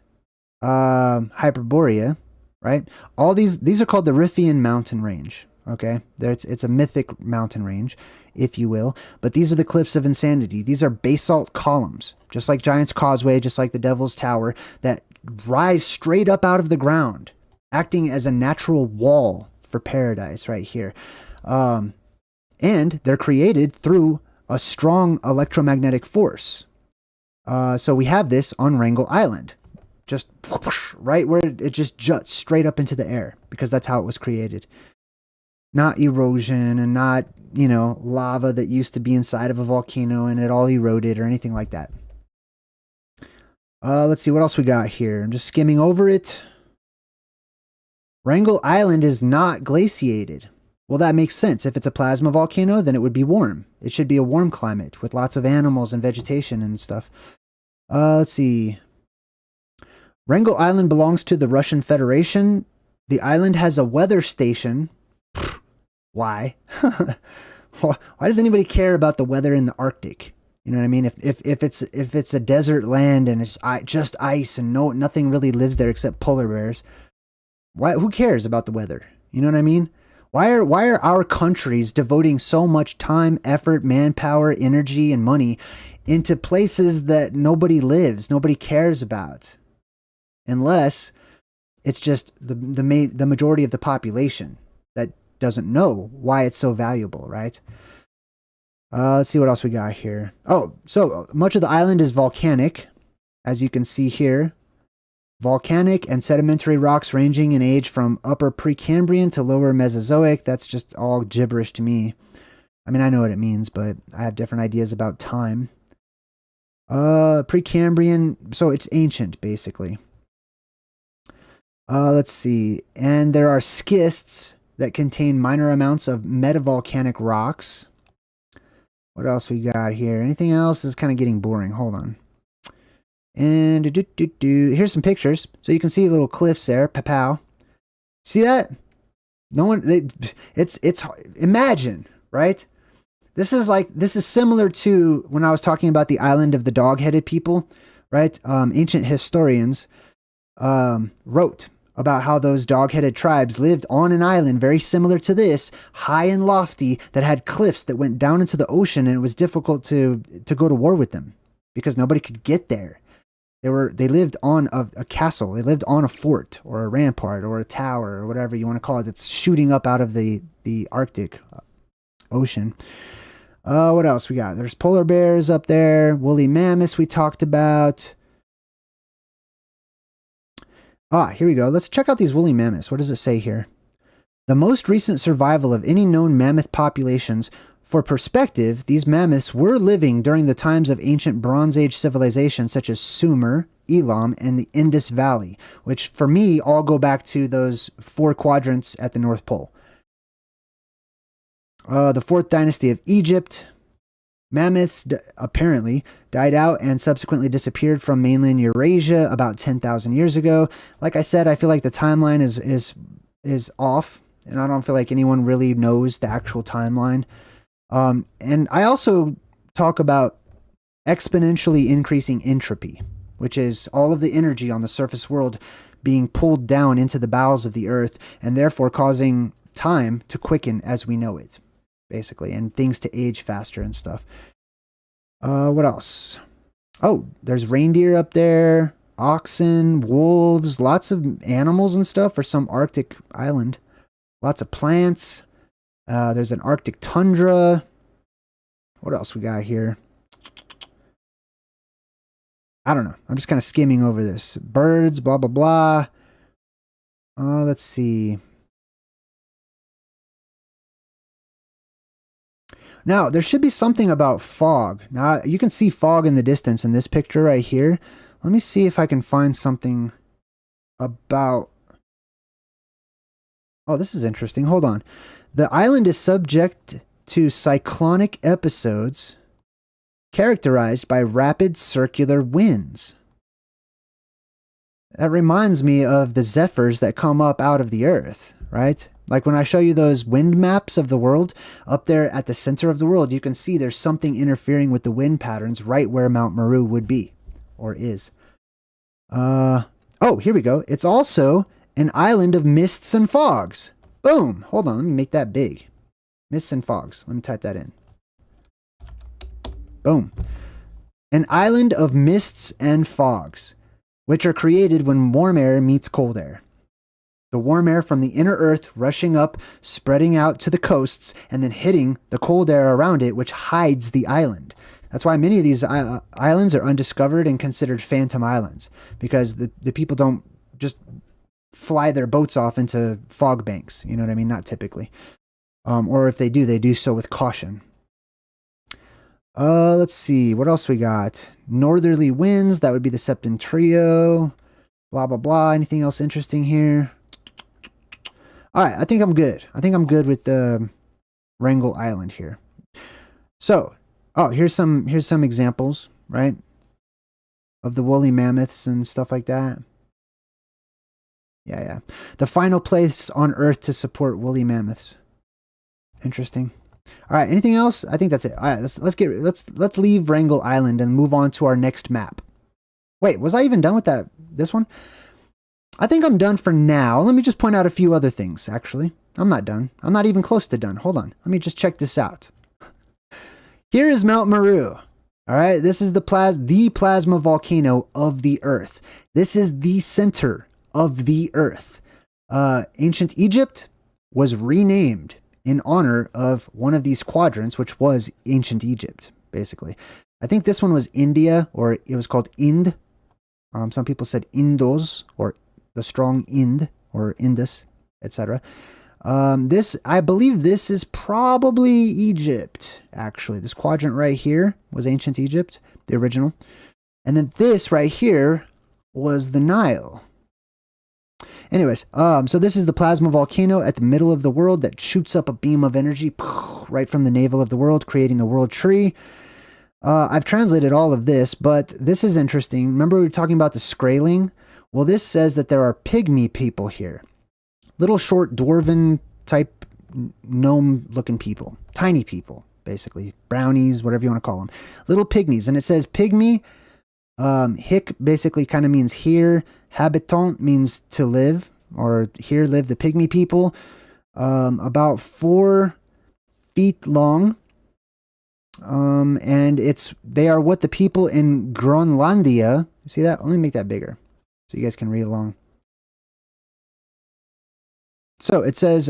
Hyperborea, right? All these are called the Riffian mountain range, okay? It's a mythic mountain range, if you will, but these are the cliffs of insanity. These are basalt columns, just like Giant's Causeway, just like the Devil's Tower, that rise straight up out of the ground, acting as a natural wall for paradise right here. And they're created through a strong electromagnetic force. So we have this on Wrangle Island, just right where it just juts straight up into the air, because that's how it was created. Not erosion and not, lava that used to be inside of a volcano and it all eroded or anything like that. Let's see what else we got here. I'm just skimming over it. Wrangle Island is not glaciated. Well, that makes sense. If it's a plasma volcano, then it would be warm. It should be a warm climate with lots of animals and vegetation and stuff. Let's see. Wrangle Island belongs to the Russian Federation. The island has a weather station. Why? Why does anybody care about the weather in the Arctic? You know what I mean? If it's a desert land and it's just ice and nothing really lives there except polar bears, who cares about the weather? You know what I mean? Why are our countries devoting so much time, effort, manpower, energy, and money into places that nobody lives, nobody cares about? Unless it's just the majority of the population that doesn't know why it's so valuable, right? Let's see what else we got here. Oh, so much of the island is volcanic, as you can see here. Volcanic and sedimentary rocks ranging in age from upper Precambrian to lower Mesozoic. That's just all gibberish to me. I mean, I know what it means, but I have different ideas about time. Precambrian, so it's ancient, basically. Let's see. And there are schists that contain minor amounts of metavolcanic rocks. What else we got here? Anything else? This is kind of getting boring. Hold on. And here's some pictures. So you can see little cliffs there. Pow. See that? No one, it's imagine, right? This is similar to when I was talking about the island of the dog-headed people, right? Ancient historians wrote about how those dog-headed tribes lived on an island very similar to this, high and lofty, that had cliffs that went down into the ocean, and it was difficult to go to war with them because nobody could get there. They lived on a castle. They lived on a fort or a rampart or a tower or whatever you want to call it that's shooting up out of the Arctic Ocean. What else we got? There's polar bears up there. Woolly mammoths we talked about. Here we go. Let's check out these woolly mammoths. What does it say here? The most recent survival of any known mammoth populations. For perspective, these mammoths were living during the times of ancient Bronze Age civilizations such as Sumer, Elam, and the Indus Valley, which for me all go back to those 4 quadrants at the North Pole. The 4th dynasty of Egypt. Mammoths apparently died out and subsequently disappeared from mainland Eurasia about 10,000 years ago. Like I said, I feel like the timeline is off, and I don't feel like anyone really knows the actual timeline. And I also talk about exponentially increasing entropy, which is all of the energy on the surface world being pulled down into the bowels of the earth and therefore causing time to quicken as we know it, basically, and things to age faster and stuff. What else? Oh, there's reindeer up there, oxen, wolves, lots of animals and stuff for some Arctic island. Lots of plants. There's an Arctic tundra. What else we got here? I don't know. I'm just kind of skimming over this. Birds, blah, blah, blah. Let's see. Now, there should be something about fog. Now, you can see fog in the distance in this picture right here. Let me see if I can find something about... Oh, this is interesting. Hold on. The island is subject to cyclonic episodes characterized by rapid circular winds. That reminds me of the zephyrs that come up out of the earth, right? Like when I show you those wind maps of the world, up there at the center of the world, you can see there's something interfering with the wind patterns right where Mount Meru would be, or is. Oh, here we go. It's also an island of mists and fogs. Boom. Hold on. Let me make that big. Mists and fogs. Let me type that in. Boom. An island of mists and fogs, which are created when warm air meets cold air. The warm air from the inner earth rushing up, spreading out to the coasts, and then hitting the cold air around it, which hides the island. That's why many of these islands are undiscovered and considered phantom islands, because the people don't just fly their boats off into fog banks. You know what I mean? Not typically. Or if they do so with caution. Let's see. What else we got? Northerly winds. That would be the septentrion. Blah, blah, blah. Anything else interesting here? All right. I think I'm good. I think I'm good with the Wrangle Island here. So, here's some examples, right? Of the woolly mammoths and stuff like that. Yeah. The final place on Earth to support woolly mammoths. Interesting. All right, anything else? I think that's it. All right, let's leave Wrangle Island and move on to our next map. Wait, was I even done with this one? I think I'm done for now. Let me just point out a few other things, actually. I'm not done. I'm not even close to done. Hold on. Let me just check this out. Here is Mount Meru. All right, this is the plasma volcano of the Earth. This is the center of the Earth. Ancient Egypt was renamed in honor of one of these quadrants, which was ancient Egypt, basically. I think this one was India, or it was called Ind. Some people said Indos, or the strong Ind, or Indus, etc. I believe this is probably Egypt, actually. This quadrant right here was ancient Egypt, the original. And then this right here was the Nile. Anyways, so this is the plasma volcano at the middle of the world that shoots up a beam of energy right from the navel of the world, creating the world tree. I've translated all of this, but this is interesting. Remember we were talking about the Skraeling? Well, this says that there are pygmy people here. Little short dwarven type gnome-looking people. Tiny people, basically. Brownies, whatever you want to call them. Little pygmies. And it says pygmy. Hic basically kind of means here. Habitant means to live, or here live the pygmy people. About 4 feet long. And they are what the people in Groenlandia, see that? Let me make that bigger so you guys can read along. So it says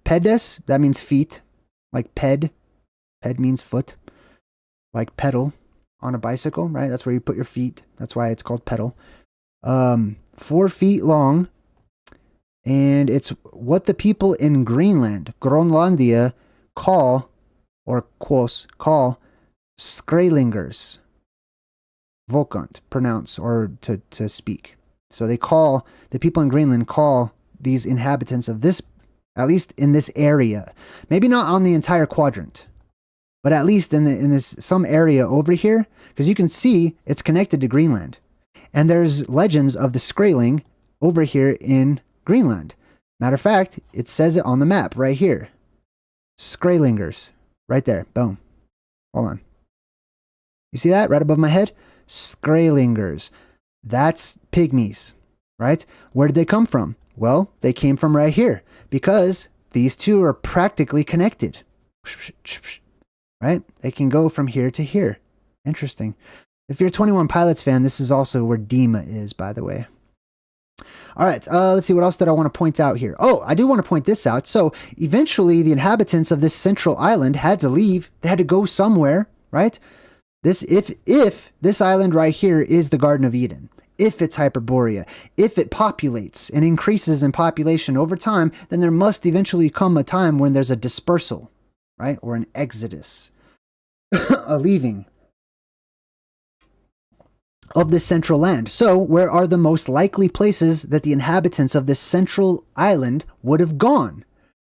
pedes, that means feet, like ped. Ped means foot, like pedal on a bicycle, right? That's where you put your feet. That's why it's called pedal. 4 feet long, and it's what the people in Greenland, Groenlandia, call Skrælingers. Vokant, pronounce, or to speak. So the people in Greenland call these inhabitants of this, at least in this area, maybe not on the entire quadrant, but at least in this some area over here, because you can see it's connected to Greenland. And there's legends of the Skraeling over here in Greenland. Matter of fact, it says it on the map right here. Skrælingers. Right there. Boom. Hold on. You see that right above my head? Skrælingers. That's pygmies, right? Where did they come from? Well, they came from right here because these two are practically connected. Right? They can go from here to here. Interesting. If you're a 21 Pilots fan, this is also where Dima is, by the way. All right, let's see, what else did I want to point out here? Oh, I do want to point this out. So eventually the inhabitants of this central island had to leave. They had to go somewhere, right? If this island right here is the Garden of Eden, if it's Hyperborea, if it populates and increases in population over time, then there must eventually come a time when there's a dispersal, right? Or an exodus, a leaving of this central land. So where are the most likely places that the inhabitants of this central island would have gone?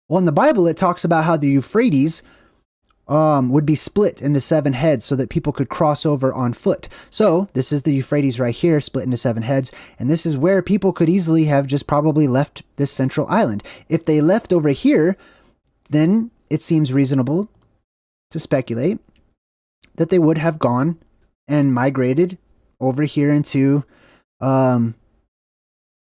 Well, in the Bible, it talks about how the Euphrates would be split into 7 heads so that people could cross over on foot. So this is the Euphrates right here, split into 7 heads. And this is where people could easily have just probably left this central island. If they left over here, then it seems reasonable to speculate that they would have gone and migrated over here into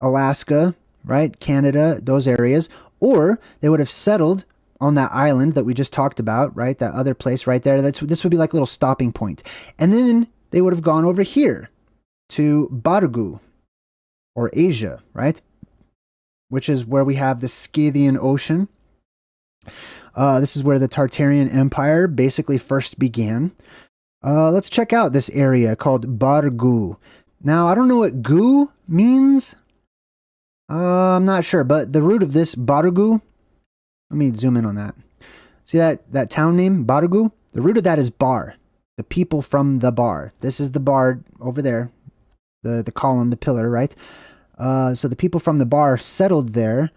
Alaska, right? Canada, those areas. Or they would have settled on that island that we just talked about, right? That other place right there. This would be like a little stopping point. And then they would have gone over here to Bargu, or Asia, right? Which is where we have the Scythian Ocean. This is where the Tartarian Empire basically first began. Let's check out this area called Bargu. Now, I don't know what gu means. I'm not sure, but the root of this Bargu, let me zoom in on that. See that town name, Bargu? The root of that is bar, the people from the bar. This is the bar over there, the column, the pillar, right? So the people from the bar settled there.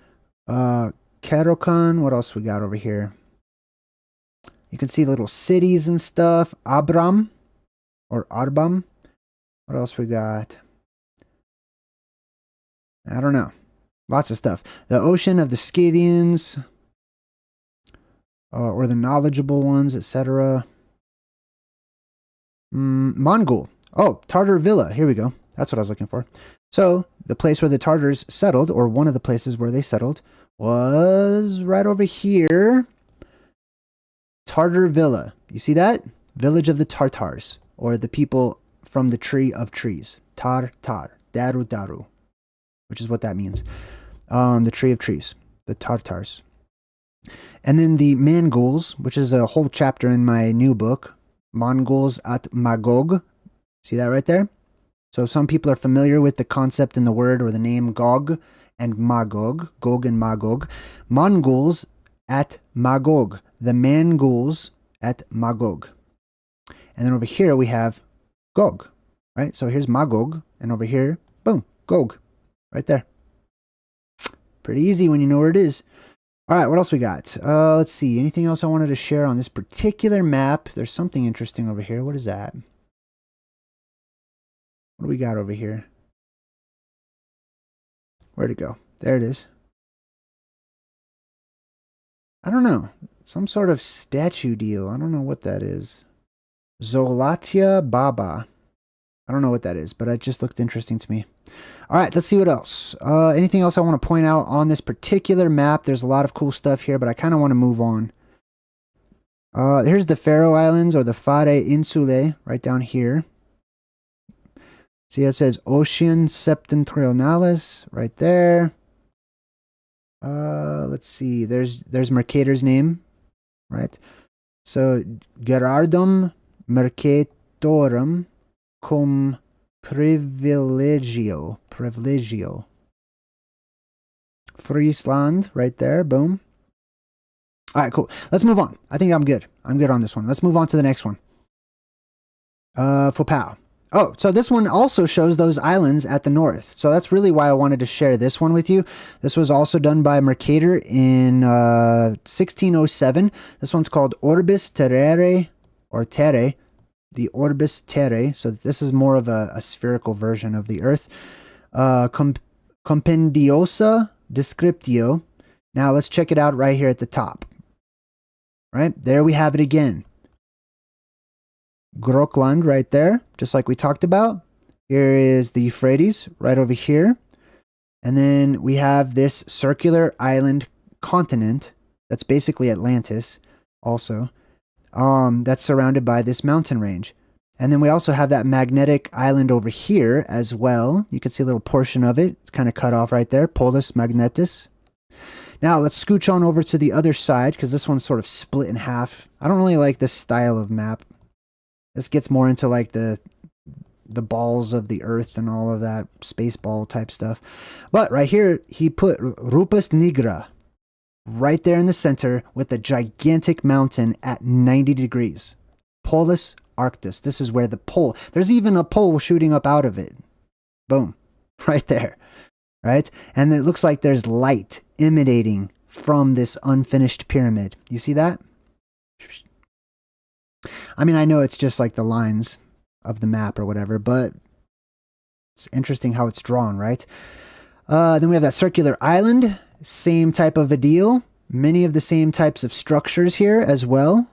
Kerokan, what else we got over here? You can see little cities and stuff. Abram or Arbam. What else we got? I don't know. Lots of stuff. The ocean of the Scythians. or the knowledgeable ones, etc. Mongol. Oh, Tartar Villa. Here we go. That's what I was looking for. So the place where the Tartars settled, or one of the places where they settled, was right over here. Tartar Villa. You see that? Village of the Tartars, or the people from the tree of trees. Tartar. Daru Daru. Which is what that means. The tree of trees. The Tartars. And then the Mongols, which is a whole chapter in my new book. Mongols at Magog. See that right there? So some people are familiar with the concept in the word or the name Gog and Magog. Gog and Magog. Mongols at Magog. The Mongols at Magog. And then over here we have Gog. Right? So here's Magog. And over here, boom, Gog. Right there. Pretty easy when you know where it is. All right, what else we got? Let's see. Anything else I wanted to share on this particular map? There's something interesting over here. What is that? What do we got over here? Where'd it go? There it is. I don't know. Some sort of statue deal. I don't know what that is. Zolatia Baba. I don't know what that is, but it just looked interesting to me. All right, let's see what else. Anything else I want to point out on this particular map? There's a lot of cool stuff here, but I kind of want to move on. Here's the Faroe Islands, or the Fare Insulae, right down here. See, it says Ocean Septentrionalis, right there. Let's see. There's Mercator's name, right? So, Gerardum Mercatorum cum privilegio. Friesland, right there. Boom. All right, cool. Let's move on. I think I'm good. I'm good on this one. Let's move on to the next one. Fopow. Oh, so this one also shows those islands at the north. So that's really why I wanted to share this one with you. This was also done by Mercator in 1607. This one's called Orbis Terrae, or Terre. The Orbis Terrae. So this is more of a spherical version of the Earth. Compendiosa Descriptio. Now let's check it out right here at the top. Right? There we have it again. Grokland right there, just like we talked about. Here is the Euphrates right over here. And then we have this circular island continent that's basically Atlantis also. That's surrounded by this mountain range. And then we also have that magnetic island over here as well. You can see a little portion of it. It's kind of cut off right there. Polus Magnetis. Now let's scooch on over to the other side, because this one's sort of split in half. I don't really like this style of map. This gets more into like the balls of the earth and all of that space ball type stuff. But right here, he put Rupus Nigra right there in the center with a gigantic mountain at 90 degrees. Polus Arctus. This is where the pole, there's even a pole shooting up out of it. Boom. Right there. Right? And it looks like there's light emanating from this unfinished pyramid. You see that? I mean, I know it's just like the lines of the map or whatever, but it's interesting how it's drawn, right? Then we have that circular island. Same type of a deal. Many of the same types of structures here as well.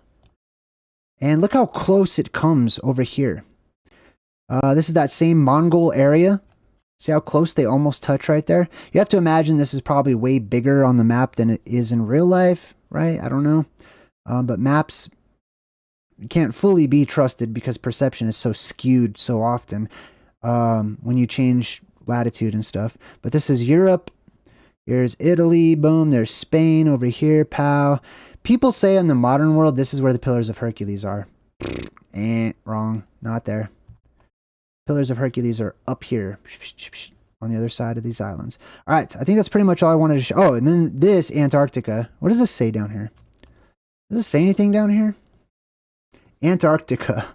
And look how close it comes over here. This is that same Mongol area. See how close they almost touch right there? You have to imagine this is probably way bigger on the map than it is in real life, right? I don't know. But maps can't fully be trusted because perception is so skewed so often when you change latitude and stuff. But this is Europe. Here's Italy. Boom. There's Spain over here. Pow. People say in the modern world, this is where the Pillars of Hercules are. Wrong. Not there. Pillars of Hercules are up here on the other side of these islands. All right. I think that's pretty much all I wanted to show. Oh, and then this Antarctica. What does this say down here? Does this say anything down here? Antarctica.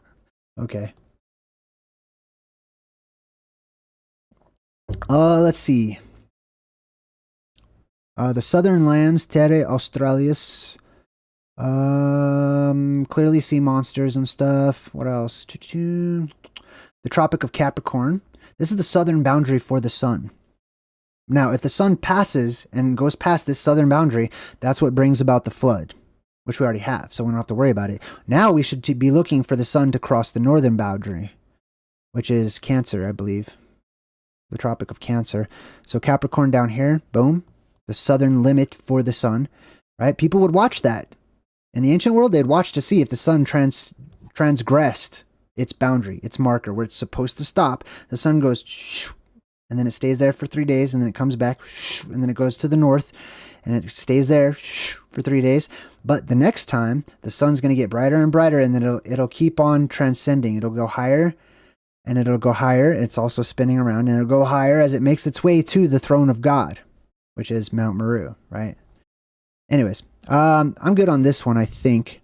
Okay. Let's see. The southern lands, Terre Australis. Clearly sea monsters and stuff. What else? The Tropic of Capricorn. This is the southern boundary for the sun. Now, if the sun passes and goes past this southern boundary, that's what brings about the flood, which we already have, so we don't have to worry about it. Now we should be looking for the sun to cross the northern boundary, which is Cancer, I believe. The Tropic of Cancer. So Capricorn down here, boom, the southern limit for the sun, right? People would watch that. In the ancient world, they'd watch to see if the sun transgressed its boundary, its marker, where it's supposed to stop. The sun goes, shoo, and then it stays there for 3 days, and then it comes back, shoo, and then it goes to the north, and it stays there shoo, for 3 days. But the next time, the sun's going to get brighter and brighter, and then it'll keep on transcending. It'll go higher, and it'll go higher. It's also spinning around, and it'll go higher as it makes its way to the throne of God, which is Mount Meru, right? Anyways, I'm good on this one, I think.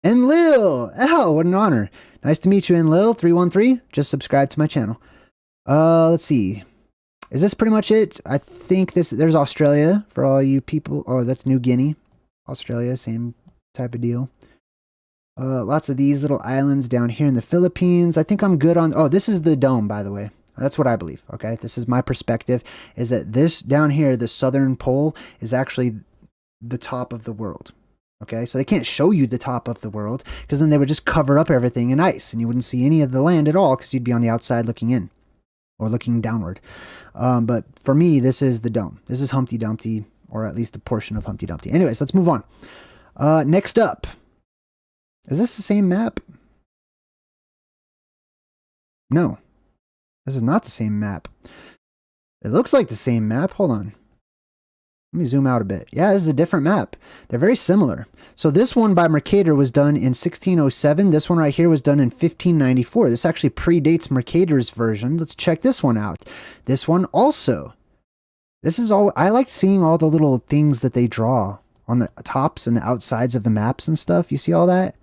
Enlil! Oh, what an honor. Nice to meet you, Enlil313. Just subscribe to my channel. Let's see. Is this pretty much it? I think there's Australia for all you people. Oh, that's New Guinea. Australia, same type of deal. Lots of these little islands down here in the Philippines. I think I'm good on... Oh, this is the dome, by the way. That's what I believe, okay? This is my perspective, is that this down here, the southern pole, is actually the top of the world, okay? So they can't show you the top of the world, because then they would just cover up everything in ice, and you wouldn't see any of the land at all, because you'd be on the outside looking in, or looking downward. But for me, this is the dome. This is Humpty Dumpty, or at least a portion of Humpty Dumpty. Anyways, let's move on. Next up. Is this the same map? No. This is not the same map. It looks like the same map. Hold on. Let me zoom out a bit. Yeah, this is a different map. They're very similar. So this one by Mercator was done in 1607. This one right here was done in 1594. This actually predates Mercator's version. Let's check this one out. This one also. This is all... I like seeing all the little things that they draw on the tops and the outsides of the maps and stuff. You see all that?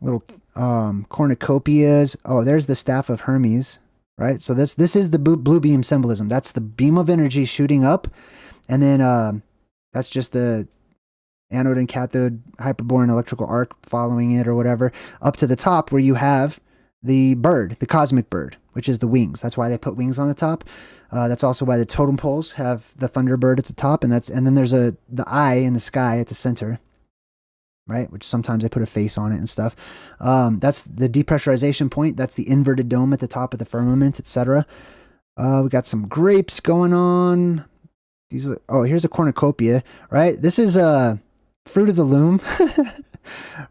Little cornucopias. Oh, there's the Staff of Hermes, right? So this is the blue beam symbolism. That's the beam of energy shooting up, and then that's just the anode and cathode Hyperborean electrical arc following it or whatever up to the top, where you have the bird, the cosmic bird, which is the wings. That's why they put wings on the top. That's also why the totem poles have the thunderbird at the top, and then there's the eye in the sky at the center. Right, which sometimes they put a face on it and stuff. That's the depressurization point. That's the inverted dome at the top of the firmament, etc. We got some grapes going on. Here's a cornucopia. Right, this is Fruit of the Loom.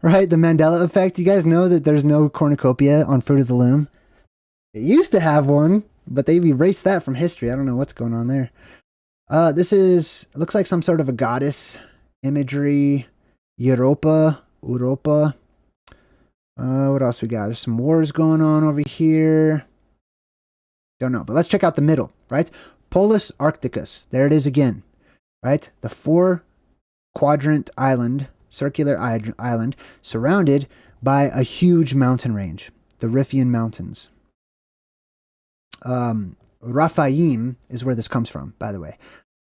Right, the Mandela effect. You guys know that there's no cornucopia on Fruit of the Loom. It used to have one, but they've erased that from history. I don't know what's going on there. This looks like some sort of a goddess imagery. Europa. What else we got? There's some wars going on over here. Don't know, but let's check out the middle, right? Polus Arcticus. There it is again, right? The 4-quadrant island, circular island, surrounded by a huge mountain range, the Riffian Mountains. Raphaim is where this comes from, by the way.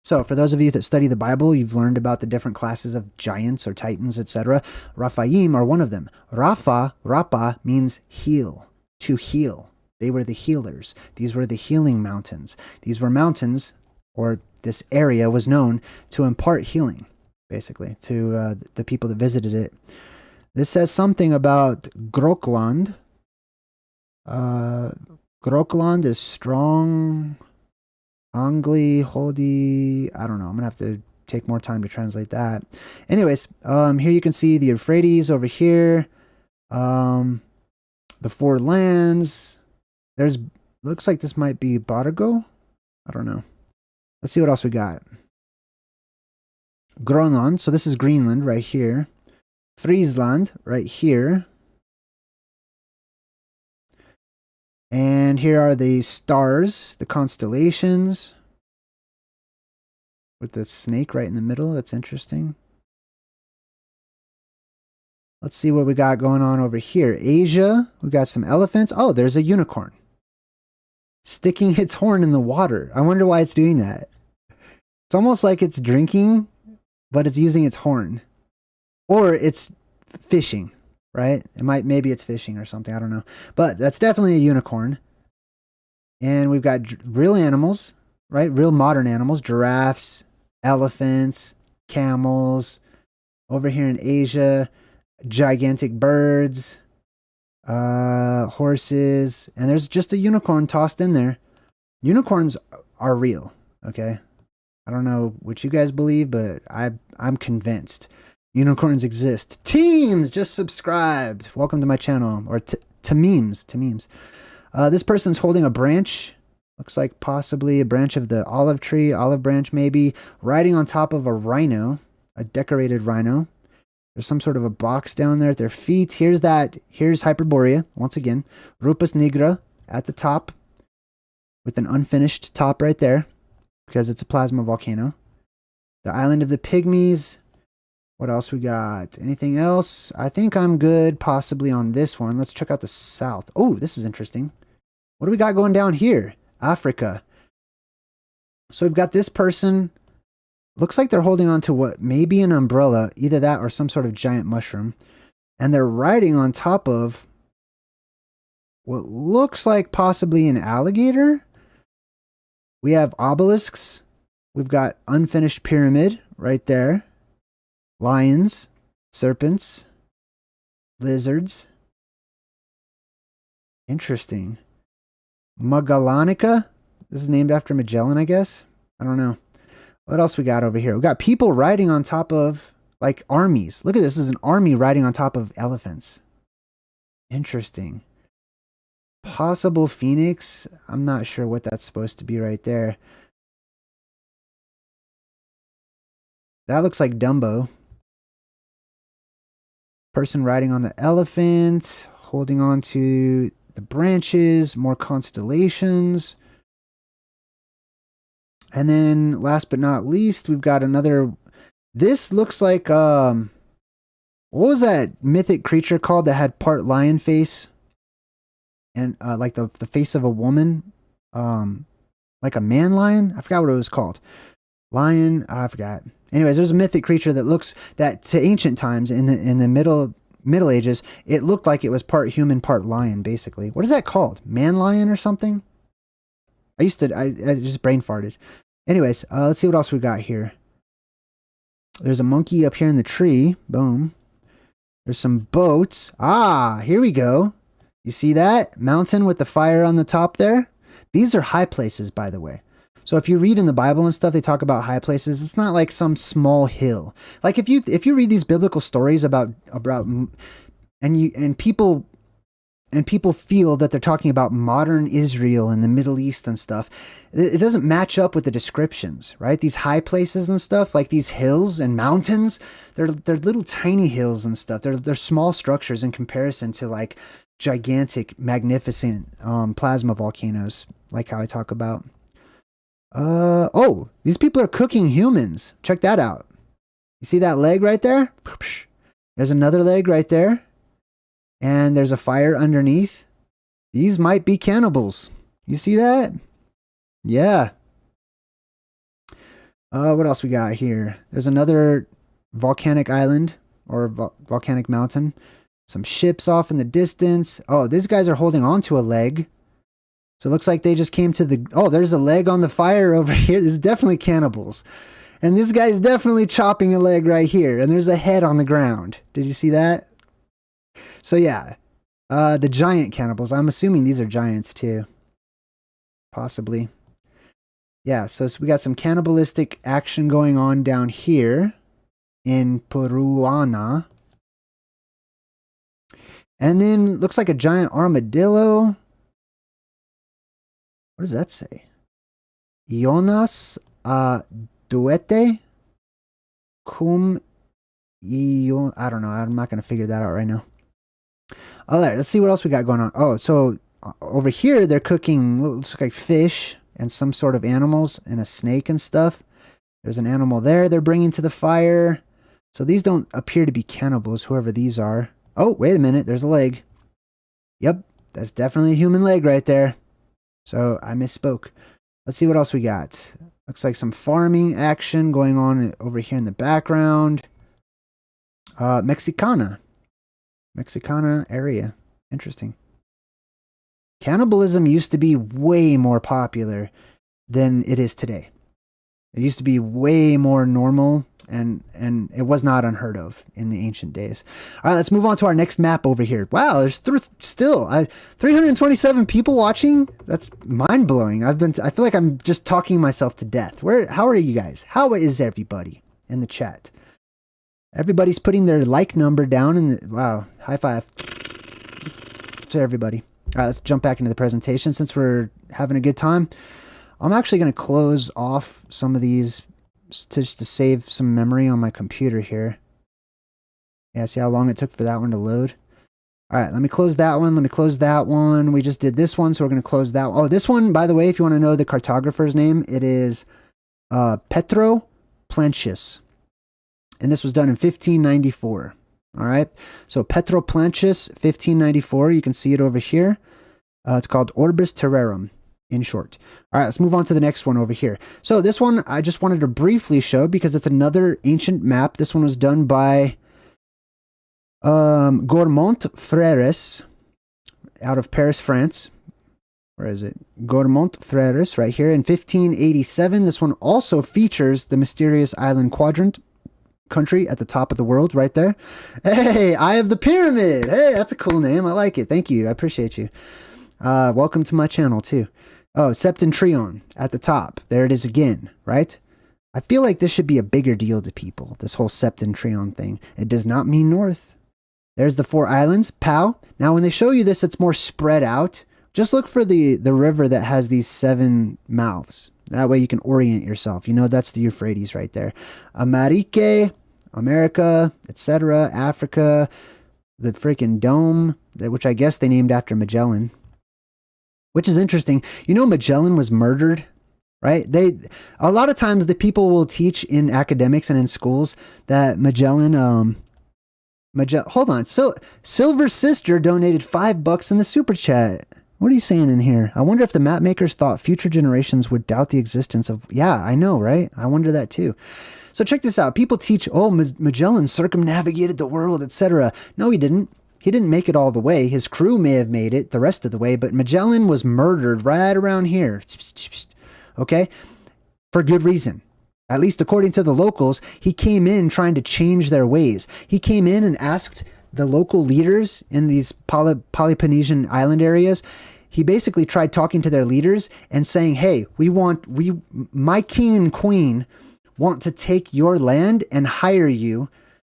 So, for those of you that study the Bible, you've learned about the different classes of giants or titans, etc. Raphaim are one of them. Rapha means heal, to heal. They were the healers. These were the healing mountains. These were mountains, or this area was known to impart healing, basically, to the people that visited it. This says something about Grokland. Grokland is strong... Angli, Hodi, I don't know. I'm going to have to take more time to translate that. Anyways, here you can see the Euphrates over here. The 4 lands. Looks like this might be Badago. I don't know. Let's see what else we got. Grönland. So this is Greenland right here. Friesland right here. And here are the stars, the constellations, with the snake right in the middle. That's interesting. Let's see what we got going on over here. Asia, we got some elephants. Oh, there's a unicorn sticking its horn in the water. I wonder why it's doing that. It's almost like it's drinking, but it's using its horn. Or it's fishing. Right? Maybe it's fishing or something. I don't know. But that's definitely a unicorn. And we've got real animals, right? Real modern animals. Giraffes, elephants, camels, Over here in Asia, gigantic birds, horses, and there's just a unicorn tossed in there. Unicorns are real, okay? I don't know what you guys believe, but I'm convinced unicorns exist. Teams just subscribed. Welcome to my channel, or to memes. This person's holding a branch. Looks like possibly a branch of the olive tree, olive branch maybe, riding on top of a rhino, a decorated rhino. There's some sort of a box down there at their feet. Here's Hyperborea, once again. Rupus nigra at the top, with an unfinished top right there, because it's a plasma volcano. The island of the pygmies. What else we got? Anything else? I think I'm good possibly on this one. Let's check out the south. Oh, this is interesting. What do we got going down here? Africa. So we've got this person. Looks like they're holding on to what may be an umbrella. Either that or some sort of giant mushroom. And they're riding on top of what looks like possibly an alligator. We have obelisks. We've got unfinished pyramid right there. Lions, serpents, lizards. Interesting. Magellanica. This is named after Magellan, I guess. I don't know. What else we got over here? We got people riding on top of, like, armies. Look at this. This is an army riding on top of elephants. Interesting. Possible phoenix. I'm not sure what that's supposed to be right there. That looks like Dumbo. Person riding on the elephant, holding on to the branches, more constellations. And then last but not least, we've got another. This looks like, what was that mythic creature called that had part lion face? And like the face of a woman, like a man lion? I forgot what it was called. Lion, I forgot. Anyways, there's a mythic creature that looks, that to ancient times in the Middle Ages, it looked like it was part human, part lion, basically. What is that called? Man lion or something? I just brain farted. Anyways, let's see what else we got here. There's a monkey up here in the tree. Boom. There's some boats. Ah, here we go. You see that? Mountain with the fire on the top there? These are high places, by the way. So if you read in the Bible and stuff, they talk about high places. It's not like some small hill. Like if you read these biblical stories about people feel that they're talking about modern Israel and the Middle East and stuff, it doesn't match up with the descriptions, right? These high places and stuff, like these hills and mountains, they're little tiny hills and stuff. They're small structures in comparison to like gigantic, magnificent plasma volcanoes, like how I talk about. Oh, these people are cooking humans. Check that out. You see that leg right there? There's another leg right there. And there's a fire underneath. These might be cannibals. You see that? Yeah. What else we got here? There's another volcanic island or volcanic mountain. Some ships off in the distance. Oh, these guys are holding on to a leg. So it looks like they just came to the... Oh, there's a leg on the fire over here. This is definitely cannibals. And this guy's definitely chopping a leg right here. And there's a head on the ground. Did you see that? So yeah. The giant cannibals. I'm assuming these are giants too. Possibly. Yeah, so we got some cannibalistic action going on down here in Peruana. And then looks like a giant armadillo. What does that say? Ionas duete cum ion. I don't know. I'm not going to figure that out right now. All right, let's see what else we got going on. Oh, so over here they're cooking, looks like fish and some sort of animals and a snake and stuff. There's an animal there they're bringing to the fire. So these don't appear to be cannibals, whoever these are. Oh, wait a minute. There's a leg. Yep, that's definitely a human leg right there. So I misspoke. Let's see what else we got. Looks like some farming action going on over here in the background. Mexicana area. Interesting. Cannibalism used to be way more popular than it is today. It used to be way more normal, and it was not unheard of in the ancient days. All right, let's move on to our next map over here. Wow, there's still 327 people watching. That's mind blowing. I feel like I'm just talking myself to death. How are you guys? How is everybody in the chat? Everybody's putting their like number down wow, high five to everybody. All right, let's jump back into the presentation since we're having a good time. I'm actually going to close off some of these just to save some memory on my computer here. Yeah, see how long it took for that one to load? All right, let me close that one. Let me close that one. We just did this one, so we're going to close that one. Oh, this one, by the way, if you want to know the cartographer's name, it is Petro Plancius. And this was done in 1594. All right, so Petro Plancius, 1594. You can see it over here. It's called Orbis Terrarum, in short. All right, let's move on to the next one over here. So this one I just wanted to briefly show because it's another ancient map. This one was done by Gourmont Frères out of Paris, France. Where is it? Gourmont Frères right here in 1587. This one also features the mysterious island quadrant country at the top of the world right there. Hey, Eye of the Pyramid. Hey, that's a cool name. I like it. Thank you. I appreciate you. Welcome to my channel too. Oh, Septentrion at the top. There it is again, right? I feel like this should be a bigger deal to people, this whole Septentrion thing. It does not mean north. There's the 4 islands, Pau. Now, when they show you this, it's more spread out. Just look for the river that has these 7 mouths. That way you can orient yourself. You know, that's the Euphrates right there. Amerique, America, etc., Africa, the freaking dome, which I guess they named after Magellan. Which is interesting. You know, Magellan was murdered, right? A lot of times the people will teach in academics and in schools that Magellan, hold on. So Silver Sister donated $5 in the super chat. What are you saying in here? I wonder if the map makers thought future generations would doubt the existence of... Yeah, I know, right? I wonder that too. So check this out. People teach, oh, Magellan circumnavigated the world, etc. No, he didn't. He didn't make it all the way. His crew may have made it the rest of the way, but Magellan was murdered right around here. Okay? For good reason. At least according to the locals, he came in trying to change their ways. He came in and asked the local leaders in these Peloponnesian island areas. He basically tried talking to their leaders and saying, hey, my king and queen want to take your land and hire you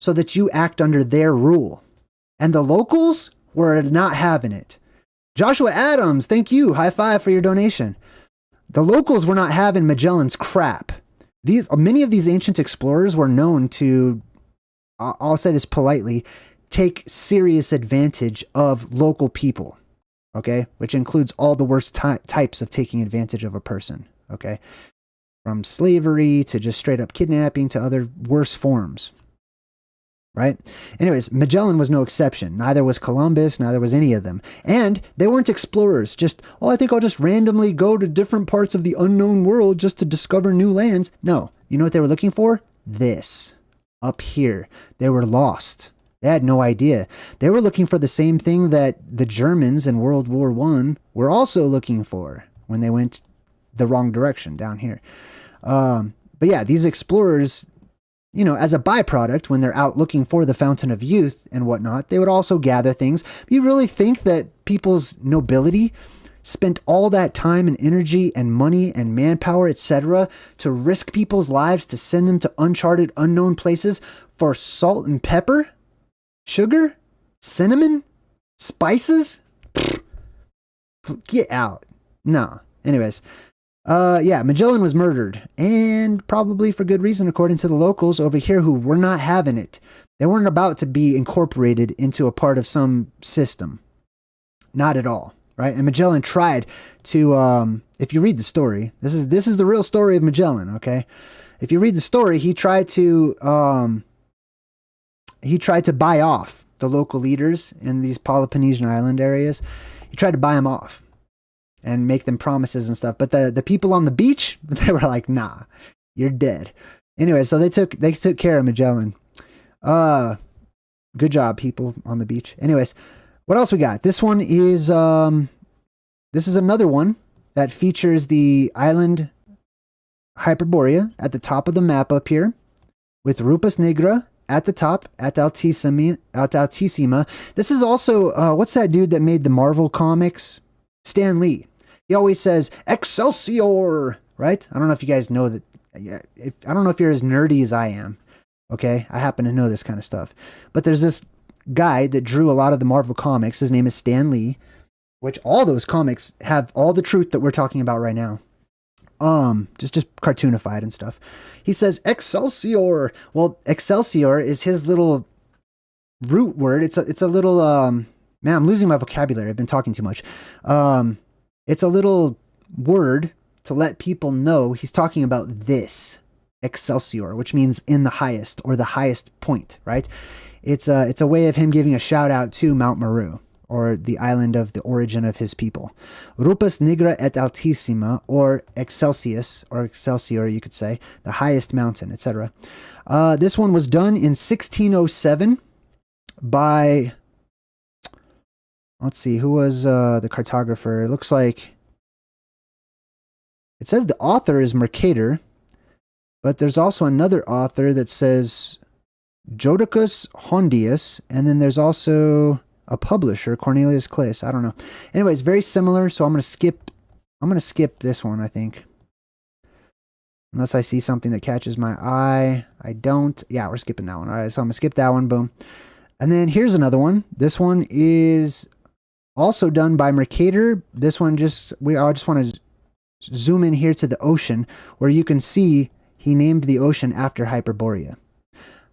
so that you act under their rule. And the locals were not having it. Joshua Adams, thank you. High five for your donation. The locals were not having Magellan's crap. Many of these ancient explorers were known to, I'll say this politely, take serious advantage of local people, okay? Which includes all the worst types of taking advantage of a person, okay? From slavery to just straight up kidnapping to other worse forms, right? Anyways, Magellan was no exception. Neither was Columbus, neither was any of them. And they weren't explorers, just, oh, I think I'll just randomly go to different parts of the unknown world just to discover new lands. No, you know what they were looking for? This, up here. They were lost. They had no idea. They were looking for the same thing that the Germans in World War I were also looking for when they went the wrong direction down here. But yeah, these explorers, you know, as a byproduct, when they're out looking for the fountain of youth and whatnot, they would also gather things. You really think that people's nobility spent all that time and energy and money and manpower, etc., to risk people's lives to send them to uncharted, unknown places for salt and pepper? Sugar? Cinnamon? Spices? Get out. No. Anyways. Yeah, Magellan was murdered. And probably for good reason, according to the locals over here who were not having it. They weren't about to be incorporated into a part of some system. Not at all. Right? And Magellan tried to, if you read the story, this is the real story of Magellan, okay? If you read the story, he tried to buy off the local leaders in these Peloponnesian island areas. He tried to buy them off and make them promises and stuff. But the people on the beach, they were like, nah, you're dead. Anyway, so they took care of Magellan. Good job, people on the beach. Anyways, what else we got? This one is, this is another one that features the island Hyperborea at the top of the map up here, with Rupus Nigra at the top, at Altissima. This is also, what's that dude that made the Marvel comics? Stan Lee. He always says, Excelsior, right? I don't know if you guys know that. I don't know if you're as nerdy as I am. Okay, I happen to know this kind of stuff. But there's this guy that drew a lot of the Marvel comics. His name is Stan Lee, which all those comics have all the truth that we're talking about right now. Just cartoonified and stuff. He says Excelsior. Well, Excelsior is his little root word. It's a little man, I'm losing my vocabulary. I've been talking too much. It's a little word to let people know he's talking about this Excelsior, which means in the highest or the highest point, right? It's a way of him giving a shout out to Mount Meru, or the island of the origin of his people. Rupus Nigra et Altissima, or Excelsius, or Excelsior, you could say, the highest mountain, etc. This one was done in 1607 by, let's see, who was the cartographer? It looks like, it says the author is Mercator, but there's also another author that says Jodocus Hondius, and then there's also a publisher, Cornelius Claes. I don't know. Anyways, very similar, so I'm gonna skip this one, I think. Unless I see something that catches my eye. I don't. Yeah, we're skipping that one. All right, so I'm gonna skip that one, boom. And then here's another one. This one is also done by Mercator. This one I just want to zoom in here to the ocean, where you can see he named the ocean after Hyperborea.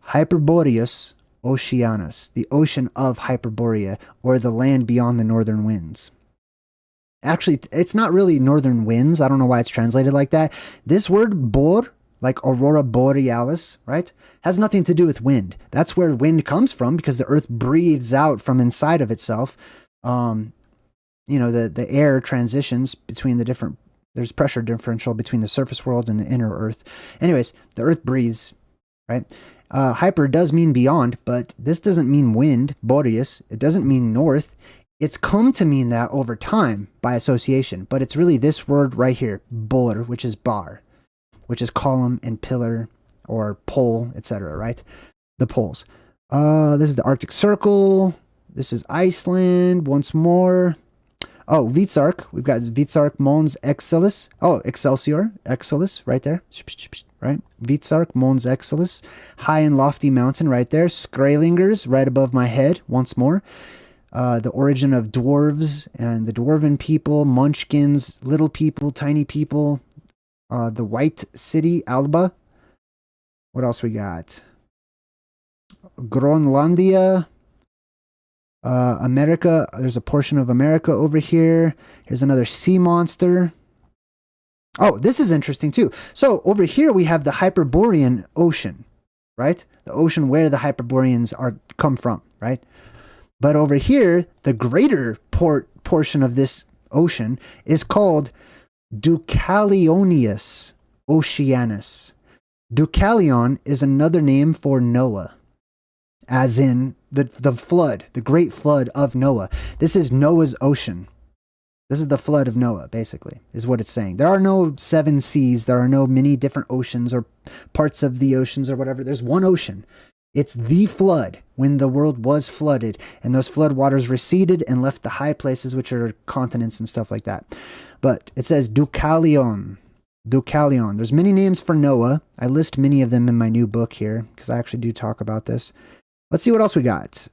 Hyperboreus Oceanus, the ocean of Hyperborea, or the land beyond the northern winds. Actually, it's not really northern winds. I don't know why it's translated like that. This word bor, like aurora borealis, right, has nothing to do with wind. That's where wind comes from, because the earth breathes out from inside of itself. The air transitions between the different, there's pressure differential between the surface world and the inner earth. Anyways, the earth breathes, right? Hyper does mean beyond, but this doesn't mean wind, boreas. It doesn't mean north. It's come to mean that over time by association, but it's really this word right here, bor, which is bar, which is column and pillar or pole, etc., right? The poles. This is the Arctic Circle. This is Iceland once more. Oh, Vitsark. We've got Vitsark Mons Excelsis. Oh, Excelsior. Excelsis right there. Right? Vitsark Mons Excelsis. High and lofty mountain right there. Skrælingers right above my head once more. The origin of dwarves and the dwarven people, munchkins, little people, tiny people. The white city, Alba. What else we got? Groenlandia. America, there's a portion of America over here. Here's another sea monster. Oh, this is interesting too. So over here we have the Hyperborean ocean, right? The ocean where the Hyperboreans come from, right? But over here, the greater portion of this ocean is called Deucalionius Oceanus. Deucalion is another name for Noah, as in the flood, the great flood of Noah. This is Noah's ocean. This is the flood of Noah, basically, is what it's saying. There are no seven seas. There are no many different oceans or parts of the oceans or whatever. There's one ocean. It's the flood, when the world was flooded, and those flood waters receded and left the high places, which are continents and stuff like that. But it says Deucalion. Deucalion. There's many names for Noah. I list many of them in my new book here, because I actually do talk about this. Let's see what else we got.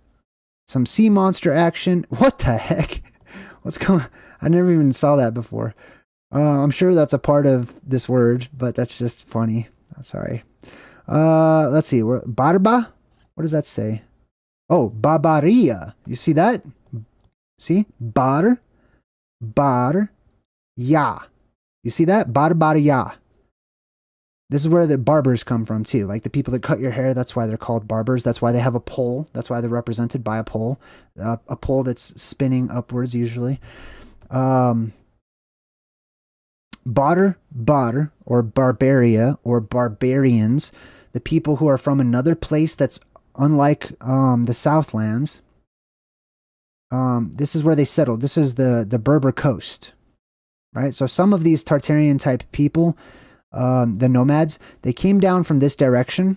Some sea monster action. What the heck? What's going on? I never even saw that before. I'm sure that's a part of this word, but that's just funny. Sorry. Let's see. Barba? What does that say? Oh, Barbaria. You see that? See? Bar. Ya. You see that? Barbaria. This is where the barbers come from too. Like the people that cut your hair, that's why they're called barbers. That's why they have a pole. That's why they're represented by a pole. A pole that's spinning upwards usually. Bar, or Barbaria, or barbarians. The people who are from another place that's unlike the Southlands. This is where they settled. This is the Berber coast. Right? So some of these Tartarian type people, the nomads, they came down from this direction.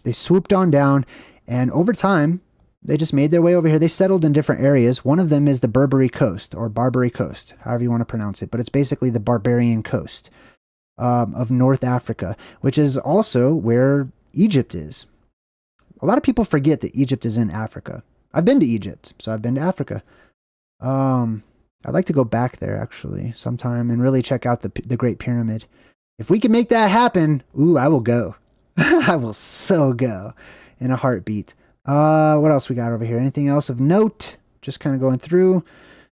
They swooped on down, and over time, they just made their way over here. They settled in different areas. One of them is the Barbary Coast, or Barbary Coast, however you want to pronounce it. But it's basically the barbarian coast of North Africa, which is also where Egypt is. A lot of people forget that Egypt is in Africa. I've been to Egypt, so I've been to Africa. I'd like to go back there, actually, sometime and really check out the Great Pyramid. If we can make that happen, ooh, I will go. I will so go in a heartbeat. What else we got over here? Anything else of note? Just kind of going through.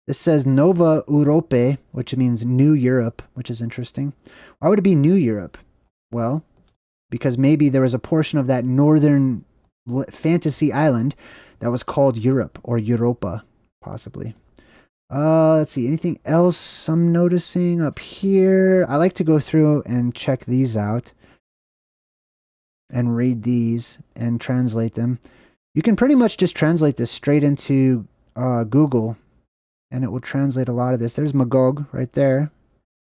This says Nova Europe, which means New Europe, which is interesting. Why would it be New Europe? Well, because maybe there was a portion of that northern fantasy island that was called Europe or Europa, possibly. Let's see. Anything else I'm noticing up here? I like to go through and check these out and read these and translate them. You can pretty much just translate this straight into Google, and it will translate a lot of this. There's Magog right there.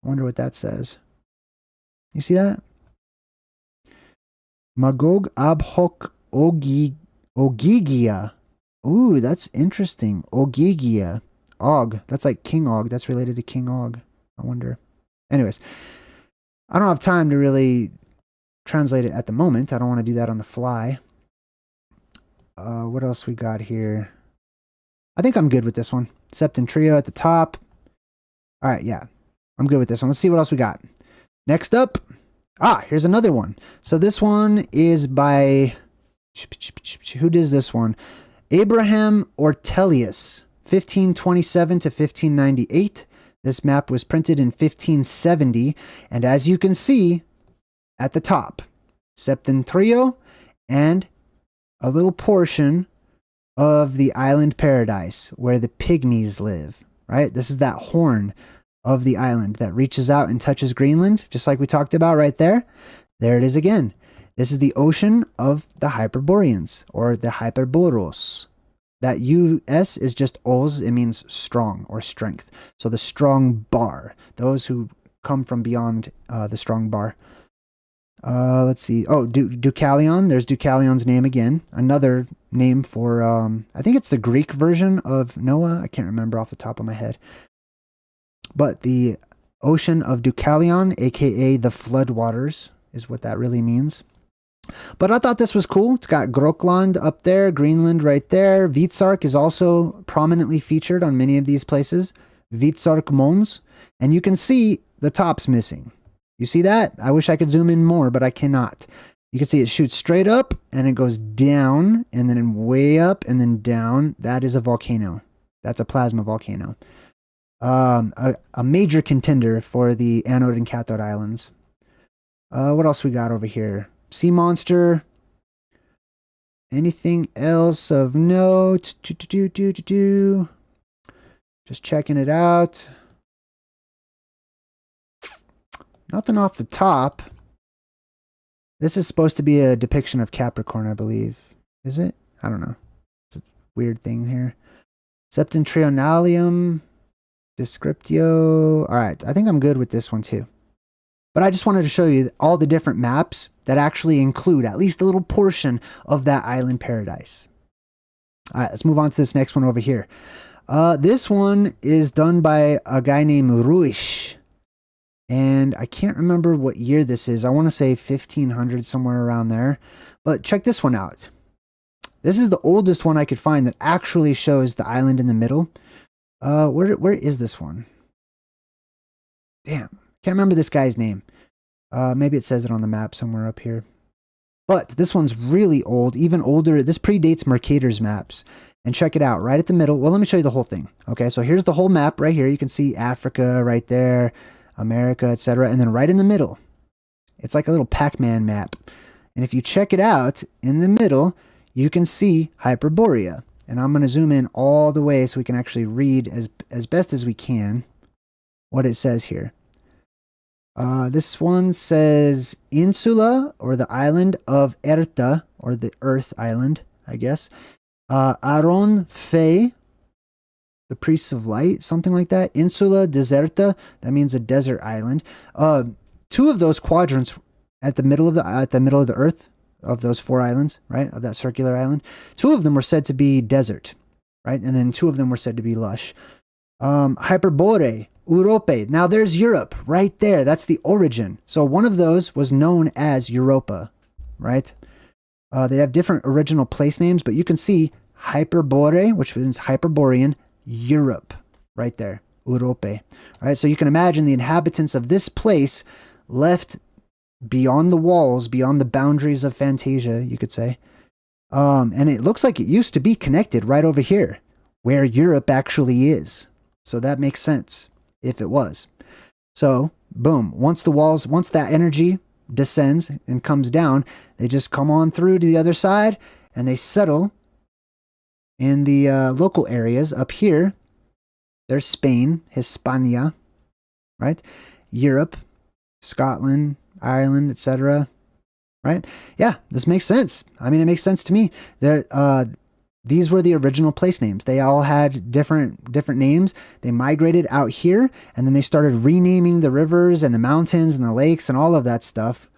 I wonder what that says. You see that? Magog Abhok Ogigia. Ooh, that's interesting. Ogigia. Og. That's like King Og. That's related to King Og. I wonder. Anyways, I don't have time to really translate it at the moment. I don't want to do that on the fly. What else we got here? I think I'm good with this one. Septentrio at the top. All right, yeah. I'm good with this one. Let's see what else we got. Next up. Here's another one. So this one is by... Who does this one? Abraham Ortelius. 1527 to 1598. This map was printed in 1570. And as you can see, at the top, Septentrio and a little portion of the island paradise where the pygmies live, right? This is that horn of the island that reaches out and touches Greenland, just like we talked about right there. There it is again. This is the ocean of the Hyperboreans, or the Hyperboros. That US is just Oz, it means strong or strength. So the strong bar, those who come from beyond the strong bar. Let's see. Oh, Deucalion. There's Deucalion's name again. Another name for, I think it's the Greek version of Noah. I can't remember off the top of my head. But the ocean of Deucalion, aka the floodwaters, is what that really means. But I thought this was cool. It's got Grokland up there, Greenland right there. Vitsark is also prominently featured on many of these places. Vitsark Mons. And you can see the top's missing. You see that? I wish I could zoom in more, but I cannot. You can see it shoots straight up, and it goes down, and then way up, and then down. That is a volcano. That's a plasma volcano. A major contender for the Anode and Cathode Islands. What else we got over here? Sea monster. Anything else of note? Just checking it out. Nothing off the top. This is supposed to be a depiction of Capricorn, I believe. Is it? I don't know. It's a weird thing here. Septentrionalium. Descriptio. Alright, I think I'm good with this one too. But I just wanted to show you all the different maps that actually include at least a little portion of that island paradise. Alright, let's move on to this next one over here. This one is done by a guy named Ruish. And I can't remember what year this is. I want to say 1500, somewhere around there. But check this one out. This is the oldest one I could find that actually shows the island in the middle. Where is this one? Damn. Can't remember this guy's name. Maybe it says it on the map somewhere up here. But this one's really old, even older. This predates Mercator's maps. And check it out, right at the middle. Well, let me show you the whole thing. Okay, so here's the whole map right here. You can see Africa right there, America, etc. And then right in the middle, it's like a little Pac-Man map. And if you check it out, in the middle, you can see Hyperborea. And I'm going to zoom in all the way so we can actually read as best as we can what it says here. This one says Insula, or the island of Erta, or the Earth Island, I guess. Aron Fe, the priests of light, something like that. Insula Deserta, that means a desert island. two of those quadrants at the middle of the Earth, of those 4 islands, right, of that circular island, 2 of them were said to be desert, right, and then 2 of them were said to be lush. Hyperborea, Europe. Now there's Europe right there. That's the origin. So one of those was known as Europa, right? They have different original place names, but you can see Hyperborea, which means Hyperborean, Europe, right there, Europe, right? So you can imagine the inhabitants of this place left beyond the walls, beyond the boundaries of Fantasia, you could say. And it looks like it used to be connected right over here, where Europe actually is. So that makes sense, if it was. So, boom, once that energy descends and comes down, they just come on through to the other side, and they settle in the local areas up here. There's Spain, Hispania, right? Europe, Scotland, Ireland, etc. Right? Yeah, this makes sense. I mean, it makes sense to me. These were the original place names. They all had different names. They migrated out here, and then they started renaming the rivers and the mountains and the lakes and all of that stuff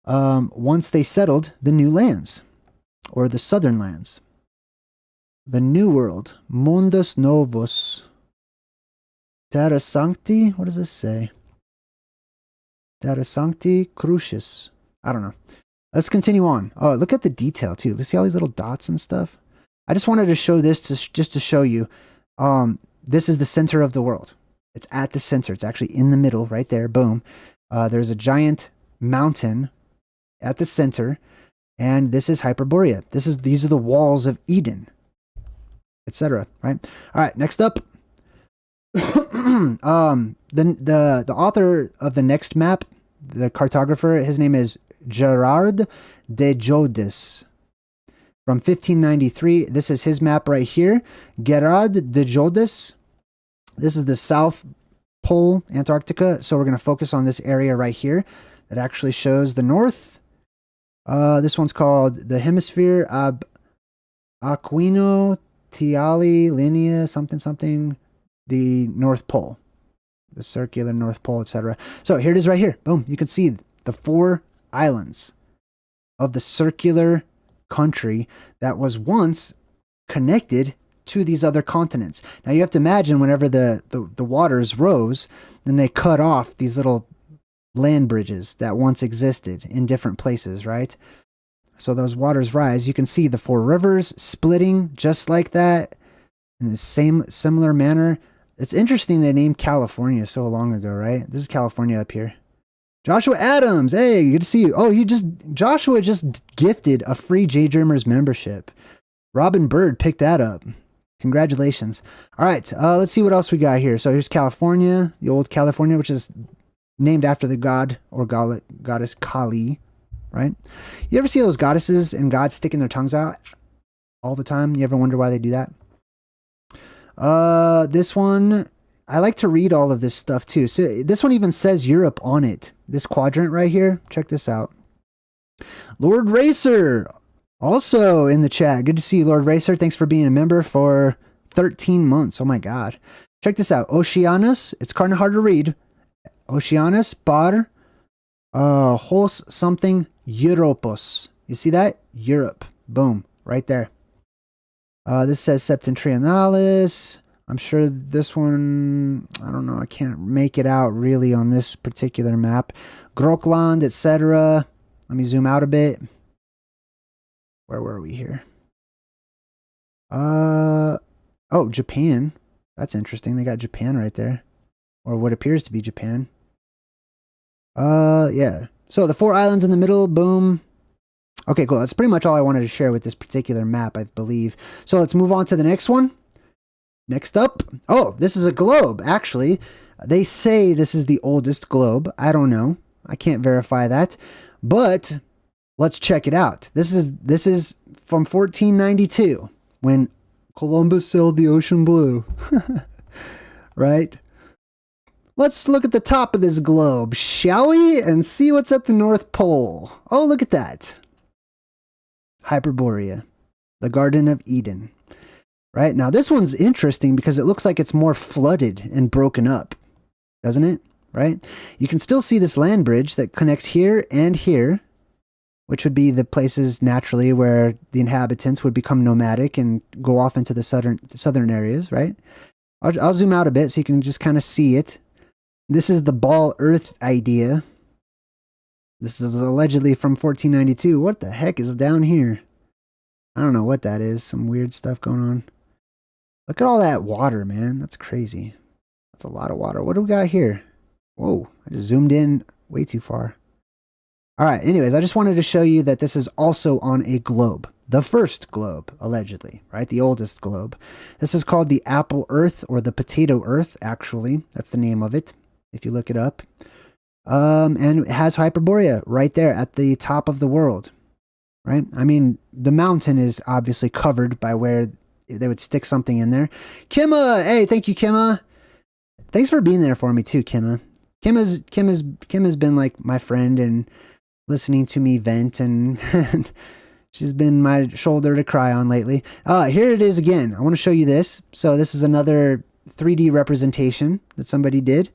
once they settled the new lands, or the southern lands. The New World, Mundus Novus, Terra Sancti, what does this say? Terra Sancti Crucis. I don't know. Let's continue on. Oh, look at the detail too. Let's see all these little dots and stuff. I just wanted to show this just to show you. This is the center of the world. It's at the center. It's actually in the middle right there. Boom. There's a giant mountain at the center, and this is Hyperborea. These are the walls of Eden, etc. Right? All right, next up. The author of the next map, the cartographer, his name is Gerard de Jodis. From 1593, this is his map right here. Gerard de Jodis. This is the South Pole, Antarctica. So we're going to focus on this area right here that actually shows the north. This one's called the hemisphere Aquino Tiali Linea something, the North Pole, the circular North Pole, etc. So here it is right here. Boom. You can see the 4 islands of the circular country that was once connected to these other continents. Now you have to imagine whenever the waters rose, then they cut off these little land bridges that once existed in different places, right? So those waters rise. You can see the 4 rivers splitting just like that in the similar manner. It's interesting they named California so long ago, right? This is California up here. Joshua Adams, hey, good to see you. Oh, Joshua just gifted a free JayDreamerZ membership. Robin Bird picked that up. Congratulations. All right, let's see what else we got here. So here's California, the old California, which is named after the god or goddess Kali, right? You ever see those goddesses and gods sticking their tongues out all the time? You ever wonder why they do that? This one, I like to read all of this stuff too. So this one even says Europe on it. This quadrant right here. Check this out. Lord Racer, also in the chat. Good to see you, Lord Racer. Thanks for being a member for 13 months. Oh my God. Check this out. Oceanus. It's kind of hard to read. Oceanus par hos something Europos. You see that? Europe. Boom. Right there. This says Septentrionalis. I'm sure this one, I don't know, I can't make it out really on this particular map. Grokland, etc. Let me zoom out a bit. Where were we here? Oh, Japan. That's interesting. They got Japan right there. Or what appears to be Japan. Yeah. So the 4 islands in the middle, boom. Okay, cool. That's pretty much all I wanted to share with this particular map, I believe. So let's move on to the next one. Next up. Oh, this is a globe, actually. They say this is the oldest globe. I don't know. I can't verify that. But let's check it out. This is from 1492, when Columbus sailed the ocean blue. Right? Let's look at the top of this globe, shall we? And see what's at the North Pole. Oh, look at that. Hyperborea, the Garden of Eden. Right? Now, this one's interesting because it looks like it's more flooded and broken up. Doesn't it? right? You can still see this land bridge that connects here and here, which would be the places naturally where the inhabitants would become nomadic and go off into the southern areas, right? I'll zoom out a bit so you can just kind of see it. This is the ball earth idea. This is allegedly from 1492. What the heck is down here? I don't know what that is. Some weird stuff going on. Look at all that water, man. That's crazy. That's a lot of water. What do we got here? Whoa, I just zoomed in way too far. All right, anyways, I just wanted to show you that this is also on a globe. The first globe, allegedly, right? The oldest globe. This is called the Apple Earth, or the Potato Earth, actually. That's the name of it, if you look it up. And it has Hyperborea right there at the top of the world, right? I mean, the mountain is obviously covered by where they would stick something in there. Kimma! Hey, thank you, Kimma. Thanks for being there for me, too, Kimma. Kim has been like my friend and listening to me vent, and she's been my shoulder to cry on lately. Here it is again. I want to show you this. So this is another 3D representation that somebody did.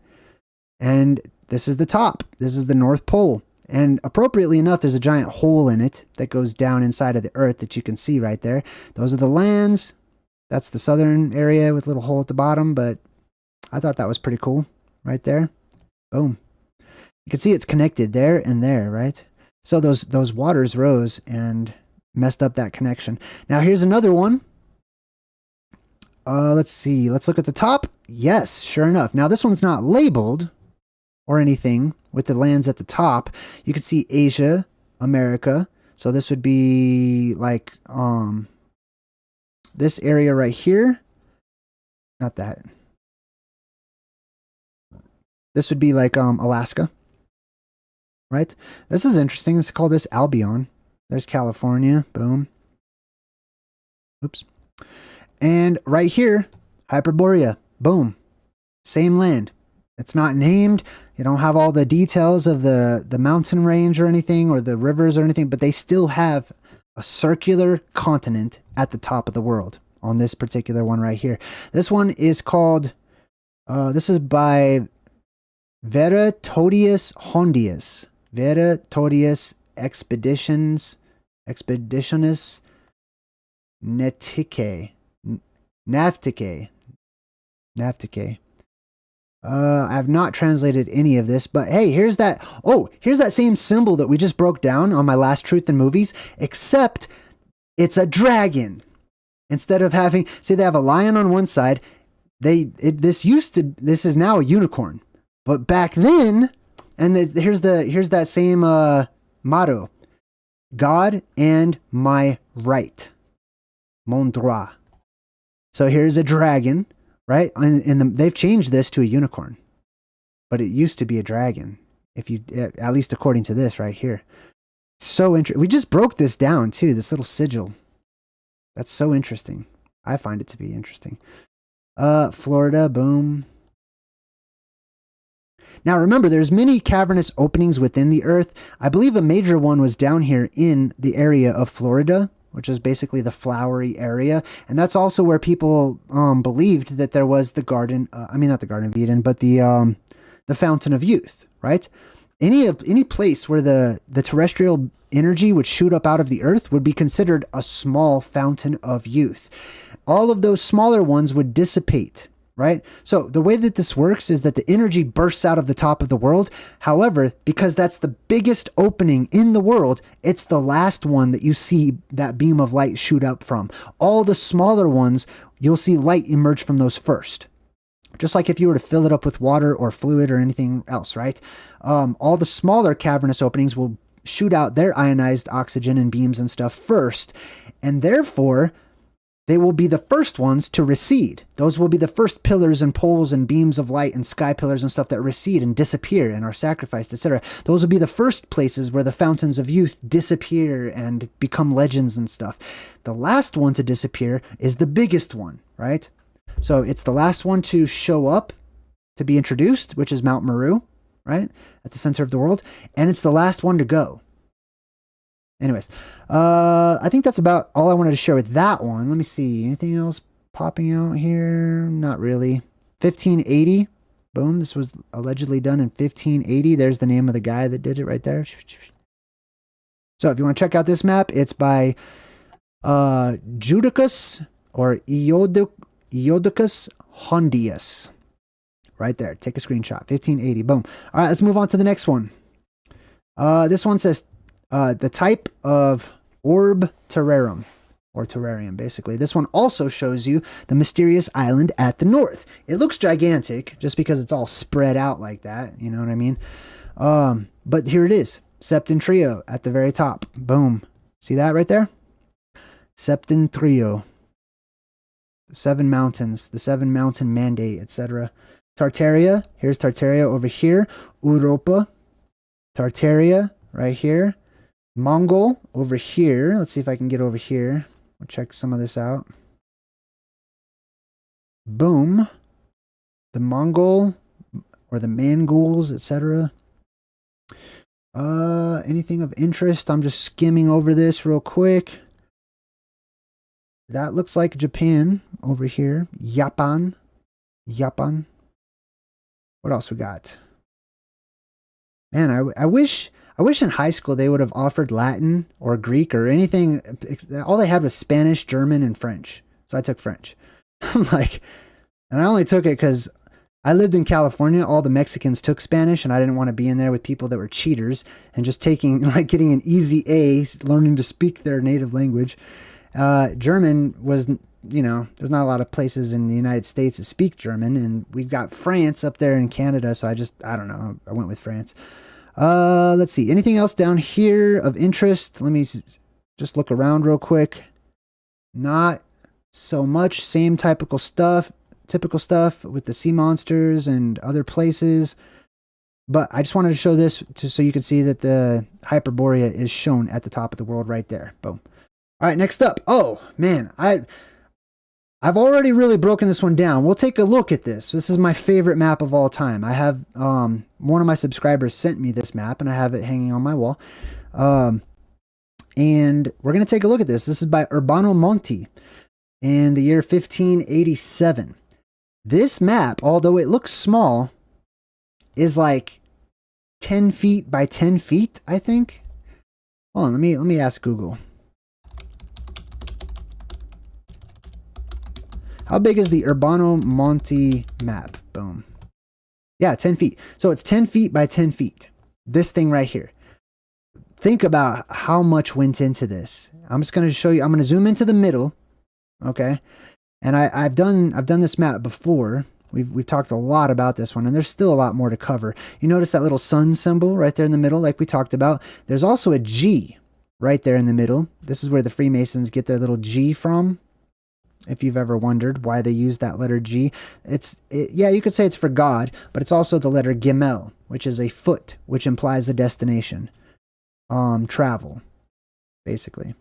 And this is the top. This is the North Pole. And appropriately enough, there's a giant hole in it that goes down inside of the Earth that you can see right there. Those are the lands. That's the southern area with a little hole at the bottom, but I thought that was pretty cool right there. Boom. You can see it's connected there and there, right? So those waters rose and messed up that connection. Now here's another one. Let's see. Let's look at the top. Yes, sure enough. Now this one's not labeled or anything with the lands at the top. You can see Asia, America. So this would be like this area right here. Not that. This would be like Alaska. Right? This is interesting. Let's call this Albion. There's California. Boom. Oops. And right here, Hyperborea. Boom. Same land. It's not named. You don't have all the details of the mountain range or anything, or the rivers or anything, but they still have a circular continent at the top of the world on this particular one right here. This one is called, this is by Vera Todius Hondius. Vera Todius Expeditionis Navticae. I have not translated any of this, but hey, here's that same symbol that we just broke down on my last Truth in Movies, except it's a dragon. Instead of having, see, they have a lion on one side, this is now a unicorn. But back then, and here's that same motto: God and my right, mon droit. So here's a dragon, right? And they've changed this to a unicorn, but it used to be a dragon. If you, at least according to this right here. So interesting. We just broke this down too. This little sigil. That's so interesting. I find it to be interesting. Florida, boom. Now remember, there's many cavernous openings within the Earth. I believe a major one was down here in the area of Florida, which is basically the flowery area. And that's also where people believed that there was the garden, not the Garden of Eden, but the Fountain of Youth, right? Any place where the terrestrial energy would shoot up out of the Earth would be considered a small fountain of youth. All of those smaller ones would dissipate. Right? So the way that this works is that the energy bursts out of the top of the world. However, because that's the biggest opening in the world, it's the last one that you see that beam of light shoot up from. All the smaller ones, you'll see light emerge from those first. Just like if you were to fill it up with water or fluid or anything else, right? All the smaller cavernous openings will shoot out their ionized oxygen and beams and stuff first. And therefore, they will be the first ones to recede. Those will be the first pillars and poles and beams of light and sky pillars and stuff that recede and disappear and are sacrificed, etc. Those will be the first places where the fountains of youth disappear and become legends and stuff. The last one to disappear is the biggest one, right? So it's the last one to show up, to be introduced, which is Mount Meru, right? At the center of the world. And it's the last one to go. Anyways, I think that's about all I wanted to share with that one. Let me see. Anything else popping out here? Not really. 1580. Boom. This was allegedly done in 1580. There's the name of the guy that did it right there. So if you want to check out this map, it's by Judicus or Iodicus Hondius. Right there. Take a screenshot. 1580. Boom. All right, let's move on to the next one. This one says the type of orb terrarum, or terrarium, basically. This one also shows you the mysterious island at the north. It looks gigantic just because it's all spread out like that. You know what I mean? But here it is. Septentrio at the very top. Boom. See that right there? Septentrio. 7 mountains. The 7 mountain mandate, etc. Tartaria. Here's Tartaria over here. Europa. Tartaria right here. Mongol over here. Let's see if I can get over here. We'll check some of this out. Boom. The Mongol or the Mongols, etc. Anything of interest? I'm just skimming over this real quick. That looks like Japan over here. Japan. Japan. What else we got? Man, I wish in high school they would have offered Latin or Greek or anything. All they had was Spanish, German, and French. So I took French. I'm like, and I only took it because I lived in California. All the Mexicans took Spanish, and I didn't want to be in there with people that were cheaters and just taking, like, getting an easy A, learning to speak their native language. German was, you know, there's not a lot of places in the United States that speak German, and we've got France up there in Canada, so I don't know, I went with France. Let's see, anything else down here of interest? Let me just look around real quick. Not so much, same typical stuff with the sea monsters and other places. But I just wanted to show this so you can see that the Hyperborea is shown at the top of the world right there. Boom. All right, next up. Oh, man, I've already really broken this one down. We'll take a look at this. This is my favorite map of all time. I have one of my subscribers sent me this map, and I have it hanging on my wall. And we're going to take a look at this. This is by Urbano Monte in the year 1587. This map, although it looks small, is like 10 feet by 10 feet, I think. Hold on, let me ask Google. How big is the Urbano Monte map? Boom. Yeah, 10 feet. So it's 10 feet by 10 feet. This thing right here. Think about how much went into this. I'm just going to show you. I'm going to zoom into the middle. Okay. And I've done this map before. We've talked a lot about this one, and there's still a lot more to cover. You notice that little sun symbol right there in the middle, like we talked about. There's also a G right there in the middle. This is where the Freemasons get their little G from. If you've ever wondered why they use that letter G, yeah, you could say it's for God, but it's also the letter Gimel, which is a foot, which implies a destination, travel, basically.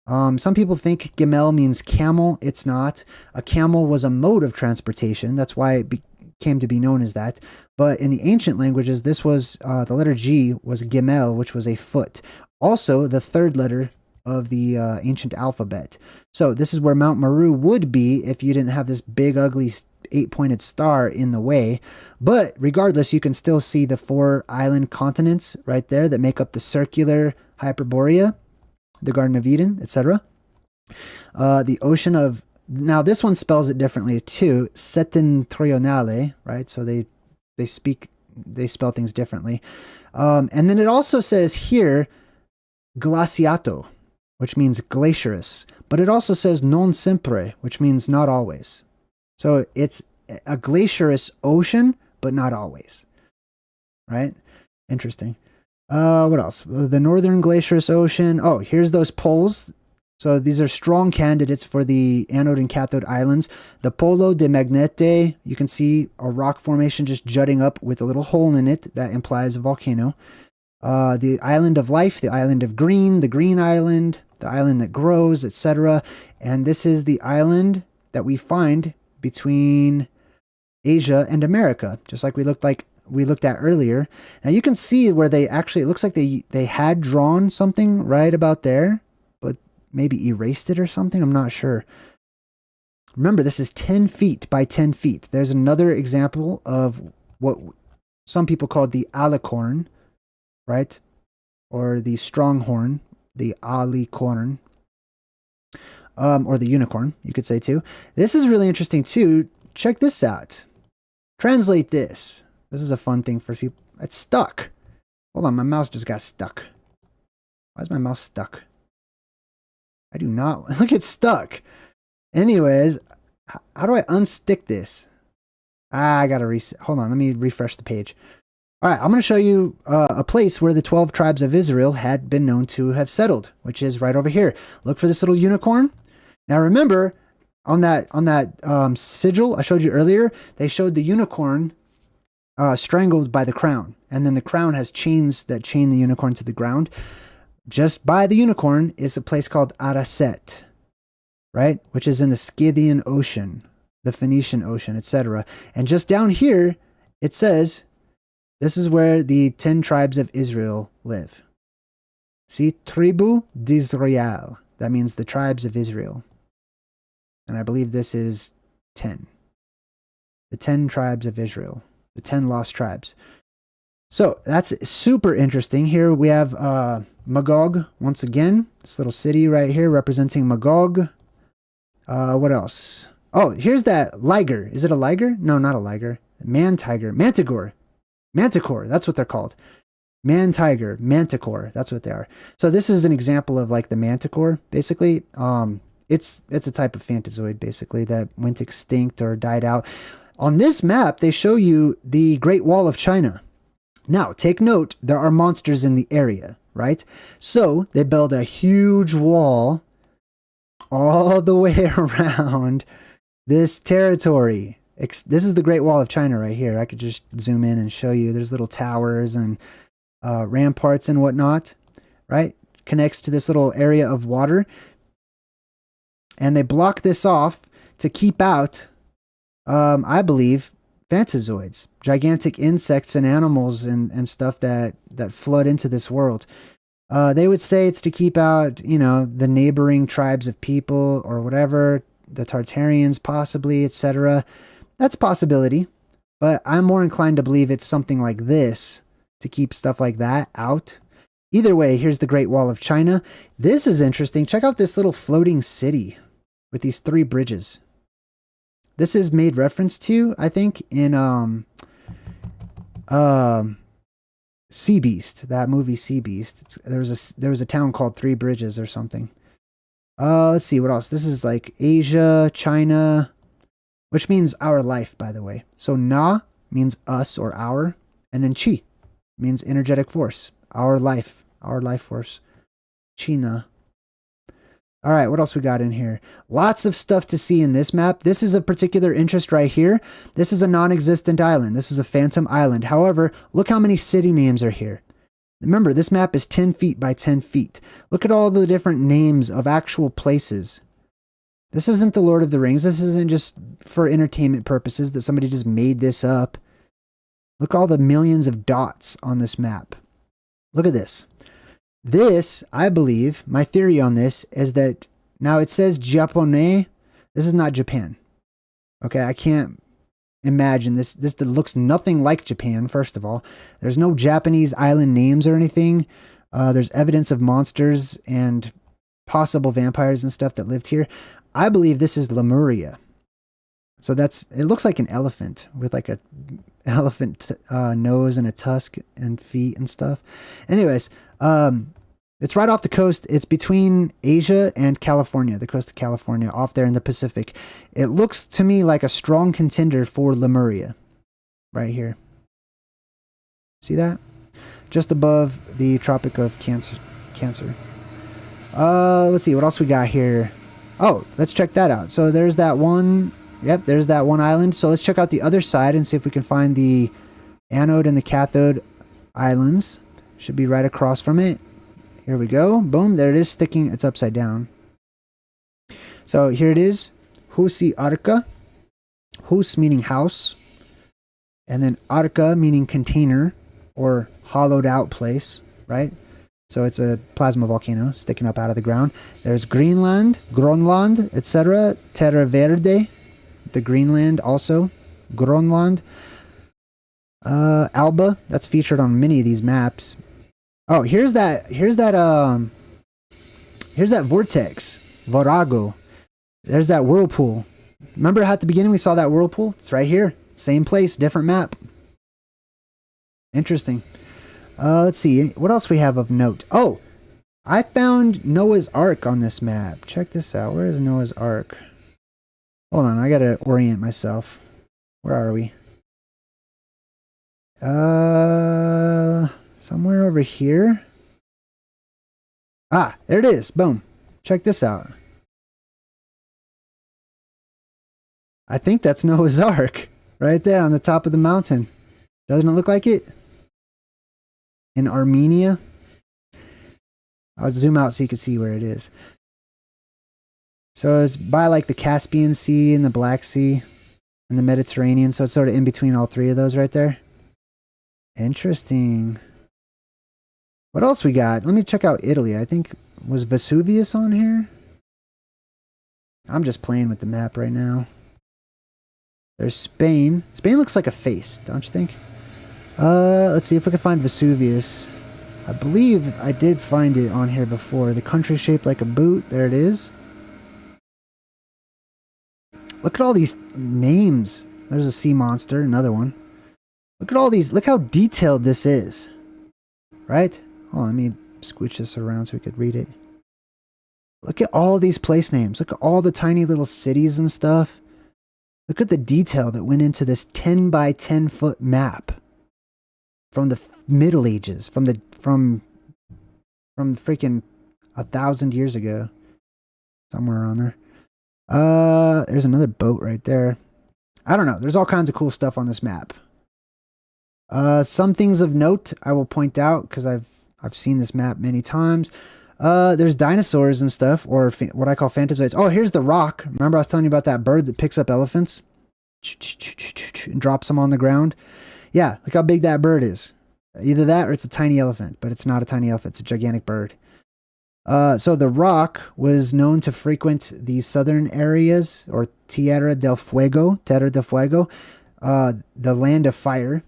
Some people think Gimel means camel. It's not. A camel was a mode of transportation. That's why it came to be known as that. But in the ancient languages, this was the letter G was Gimel, which was a foot. Also, the third letter of the ancient alphabet. So this is where Mount Meru would be if you didn't have this big, ugly 8-pointed star in the way. But regardless, you can still see the 4 island continents right there that make up the circular Hyperborea, the Garden of Eden, etc. The ocean of, now this one spells it differently too, settentrionale, right? So they spell things differently. And then it also says here, glaciato, which means glaciarous, but it also says non sempre, which means not always. So it's a glaciarous ocean, but not always, right? Interesting. What else? The Northern Glaciarous Ocean. Oh, here's those poles. So these are strong candidates for the anode and cathode islands. The Polo de Magnete, you can see a rock formation just jutting up with a little hole in it. That implies a volcano. The Island of Life, the Island of Green, the Green Island, the island that grows, etc. And this is the island that we find between Asia and America, just like we looked at earlier. Now you can see where they actually, it looks like they had drawn something right about there, but maybe erased it or something. I'm not sure. Remember, this is 10 feet by 10 feet. There's another example of what some people call the alicorn, right? Or the stronghorn, the alicorn, or the unicorn, you could say too. This is really interesting too. Check this out. Translate this. This is a fun thing for people. It's stuck. Hold on, my mouse just got stuck. Why is my mouse stuck? I do not. Look, it's stuck. Anyways, how do I unstick this? I gotta reset. Hold on, let me refresh the page. All right, I'm going to show you a place where the 12 tribes of Israel had been known to have settled, which is right over here. Look for this little unicorn. Now remember, on that sigil I showed you earlier, they showed the unicorn strangled by the crown, and then the crown has chains that chain the unicorn to the ground. Just by the unicorn is a place called Araset, right, which is in the Scythian Ocean, the Phoenician Ocean, etc. And just down here, it says, this is where the 10 tribes of Israel live. See, Tribu d'Israël. That means the tribes of Israel. And I believe this is 10. The 10 tribes of Israel. The 10 lost tribes. So that's super interesting. Here we have Magog once again. This little city right here representing Magog. What else? Oh, here's that liger. Is it a liger? No, not a liger. Man-tiger. Manticore. Manticore, that's what they're called. Man-tiger, manticore, that's what they are. So this is an example of like the manticore, basically. It's a type of phantazoid, basically, that went extinct or died out. On this map, they show you the Great Wall of China. Now, take note, there are monsters in the area, right? So they build a huge wall all the way around this territory. This is the Great Wall of China right here. I could just zoom in and show you. There's little towers and ramparts and whatnot, right? Connects to this little area of water. And they block this off to keep out, I believe, phantazoids, gigantic insects and animals and stuff that flood into this world. They would say it's to keep out, you know, the neighboring tribes of people or whatever, the Tartarians possibly, etc. That's a possibility, but I'm more inclined to believe it's something like this to keep stuff like that out. Either way, here's the Great Wall of China. This is interesting. Check out this little floating city with these 3 bridges. This is made reference to, I think, in Sea Beast, that movie Sea Beast. There was a town called 3 Bridges or something. Let's see what else. This is like Asia, China, which means our life, by the way. So Na means us or our, and then Chi means energetic force, our life force. China. All right, what else we got in here? Lots of stuff to see in this map. This is of particular interest right here. This is a non-existent island. This is a phantom island. However, look how many city names are here. Remember, this map is 10 feet by 10 feet. Look at all the different names of actual places. This isn't the Lord of the Rings. This isn't just for entertainment purposes that somebody just made this up. Look at all the millions of dots on this map. Look at this. This, I believe, my theory on this is that, now it says Japonais. This is not Japan. Okay, I can't imagine this. This looks nothing like Japan, first of all. There's no Japanese island names or anything. There's evidence of monsters and possible vampires and stuff that lived here. I believe this is Lemuria. So it looks like an elephant with like a elephant nose and a tusk and feet and stuff. Anyways, it's right off the coast. It's between Asia and California, the coast of California, off there in the Pacific. It looks to me like a strong contender for Lemuria right here. See that? Just above the Tropic of Cancer. Let's see, what else we got here? Oh, let's check that out. So there's that one. Yep, there's that one island. So let's check out the other side and see if we can find the anode and the cathode islands. Should be right across from it. Here we go. Boom, there it is sticking. It's upside down. So here it is. Husi Arca. Hus meaning house. And then Arca meaning container or hollowed out place, right? So it's a plasma volcano sticking up out of the ground. There's Greenland, Gronland, etc. Terra Verde, the Greenland also, Gronland. Alba, that's featured on many of these maps. Oh, here's that vortex, Virago. There's that whirlpool. Remember how at the beginning we saw that whirlpool? It's right here. Same place, different map. Interesting. Let's see. What else we have of note? Oh, I found Noah's Ark on this map. Check this out. Where is Noah's Ark? Hold on. I got to orient myself. Where are we? Somewhere over here. Ah, there it is. Boom. Check this out. I think that's Noah's Ark. Right there on the top of the mountain. Doesn't it look like it? In Armenia. I'll zoom out so you can see where it is. So it's by like the Caspian Sea and the Black Sea and the Mediterranean. So it's sort of in between all three of those right there. Interesting. What else we got? Let me check out Italy. I think, was Vesuvius on here? I'm just playing with the map right now. There's Spain. Spain looks like a face, don't you think? Let's see if we can find Vesuvius. I believe I did find it on here before. The country shaped like a boot. There it is. Look at all these names. There's a sea monster, another one. Look at all these. Look how detailed this is. Right? Hold on, let me squish this around so we could read it. Look at all these place names. Look at all the tiny little cities and stuff. Look at the detail that went into this 10 by 10 foot map from the Middle Ages, from freaking 1,000 years ago, somewhere around there. There's another boat right there. I don't know. There's all kinds of cool stuff on this map. Some things of note I will point out because I've seen this map many times. There's dinosaurs and stuff, or what I call phantazoids. Oh, here's the rock. Remember I was telling you about that bird that picks up elephants and drops them on the ground? Yeah, look how big that bird is. Either that or it's a tiny elephant, but it's not a tiny elephant. It's a gigantic bird. So the rock was known to frequent the southern areas, or Tierra del Fuego, the land of fire.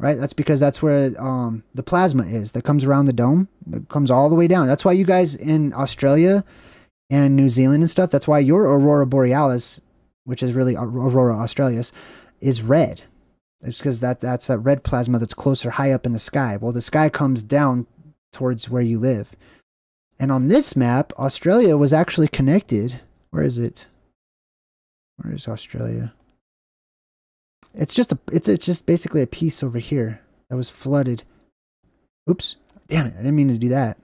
Right? That's because that's where the plasma is that comes around the dome. It comes all the way down. That's why you guys in Australia and New Zealand and stuff, that's why your Aurora Borealis, which is really Aurora Australis, is red. It's because that's that red plasma that's closer, high up in the sky. Well, the sky comes down towards where you live. And on this map, Australia was actually connected. Where is it? Where is Australia? It's just basically a piece over here that was flooded. Oops. Damn it. I didn't mean to do that.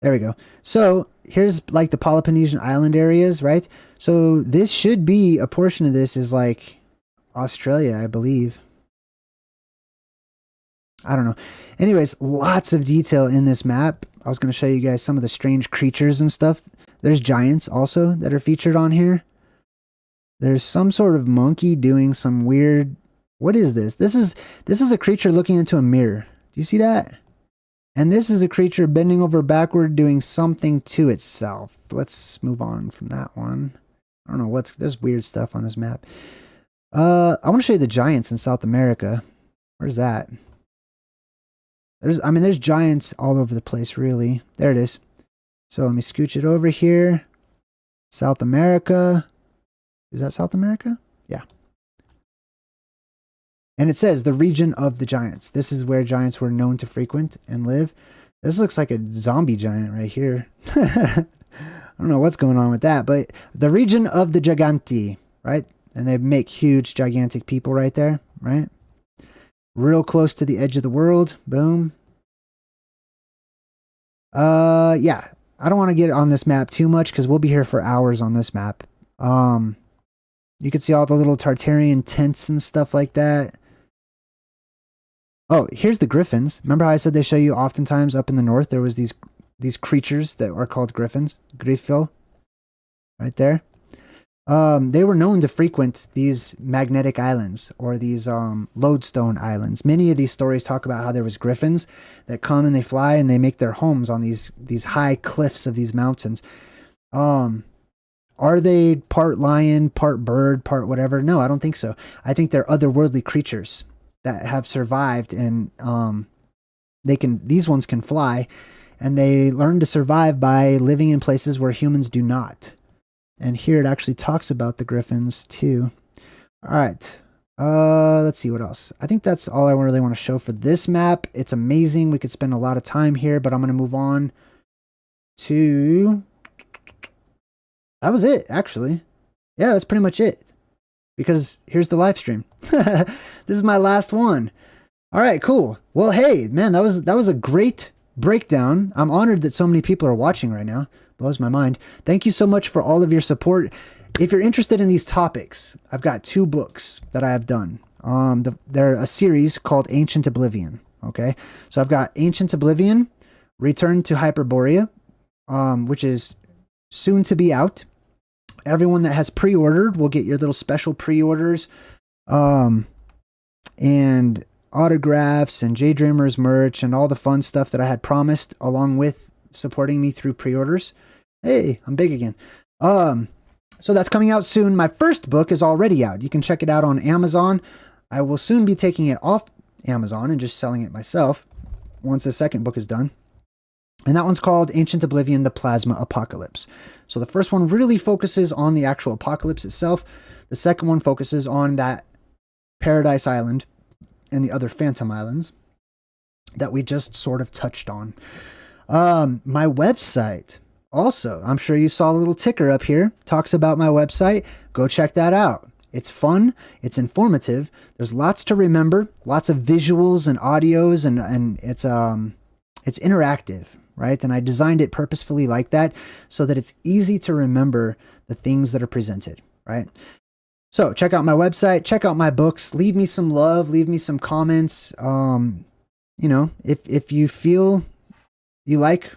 There we go. So here's like the Peloponnesian island areas, right? So this should be, a portion of this is like Australia, I believe. I don't know. Anyways, lots of detail in this map. I was going to show you guys some of the strange creatures and stuff. There's giants also that are featured on here. There's some sort of monkey doing some weird... What is this? This is a creature looking into a mirror. Do you see that? And this is a creature bending over backward doing something to itself. Let's move on from that one. I don't know there's weird stuff on this map. I want to show you the giants in South America. Where's that? There's giants all over the place, really. There it is. So let me scooch it over here. South America. Is that South America? Yeah. And it says the region of the giants. This is where giants were known to frequent and live. This looks like a zombie giant right here. I don't know what's going on with that, but the region of the giganti, right? And they make huge, gigantic people right there, right? Real close to the edge of the world. Boom. Yeah. I don't want to get on this map too much because we'll be here for hours on this map. You can see all the little Tartarian tents and stuff like that. Oh, here's the griffins. Remember how I said they show you oftentimes up in the north there was these creatures that are called griffins? Griffo. Right there. They were known to frequent these magnetic islands or these lodestone islands. Many of these stories talk about how there was griffins that come and they fly and they make their homes on these high cliffs of these mountains. Are they part lion, part bird, part whatever? No, I don't think so. I think they're otherworldly creatures. that have survived, and these ones can fly, and they learn to survive by living in places where humans do not. And here it actually talks about the griffins too. All right. Let's see what else. I think that's all I really want to show for this map. It's amazing. We could spend a lot of time here, but I'm going to move on to... That was it, actually. Yeah, that's pretty much it. Because here's the live stream. This is my last one. All right, cool. Well, hey, man, that was a great breakdown. I'm honored that so many people are watching right now. Blows my mind. Thank you so much for all of your support. If you're interested in these topics, I've got 2 books that I have done. They're a series called Ancient Oblivion. Okay, so I've got Ancient Oblivion, Return to Hyperborea, which is soon to be out. Everyone that has pre-ordered will get your little special pre-orders, and autographs and JayDreamerZ merch and all the fun stuff that I had promised, along with supporting me through pre-orders. Hey, I'm big again. So that's coming out soon. My first book is already out. You can check it out on Amazon. I will soon be taking it off Amazon and just selling it myself once the second book is done. And that one's called Ancient Oblivion, The Plasma Apocalypse. So the first one really focuses on the actual apocalypse itself. The second one focuses on that Paradise Island and the other Phantom Islands that we just sort of touched on. My website, also, I'm sure you saw a little ticker up here, talks about my website. Go check that out. It's fun. It's informative. There's lots to remember, lots of visuals and audios, and it's interactive, right? And I designed it purposefully like that so that it's easy to remember the things that are presented, right? So check out my website, check out my books, leave me some love, leave me some comments. You know, if you feel you like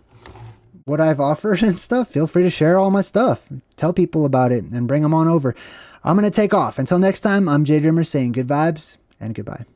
what I've offered and stuff, feel free to share all my stuff. Tell people about it and bring them on over. I'm going to take off. Until next time, I'm JayDreamerZ saying good vibes and goodbye.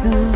Ooh.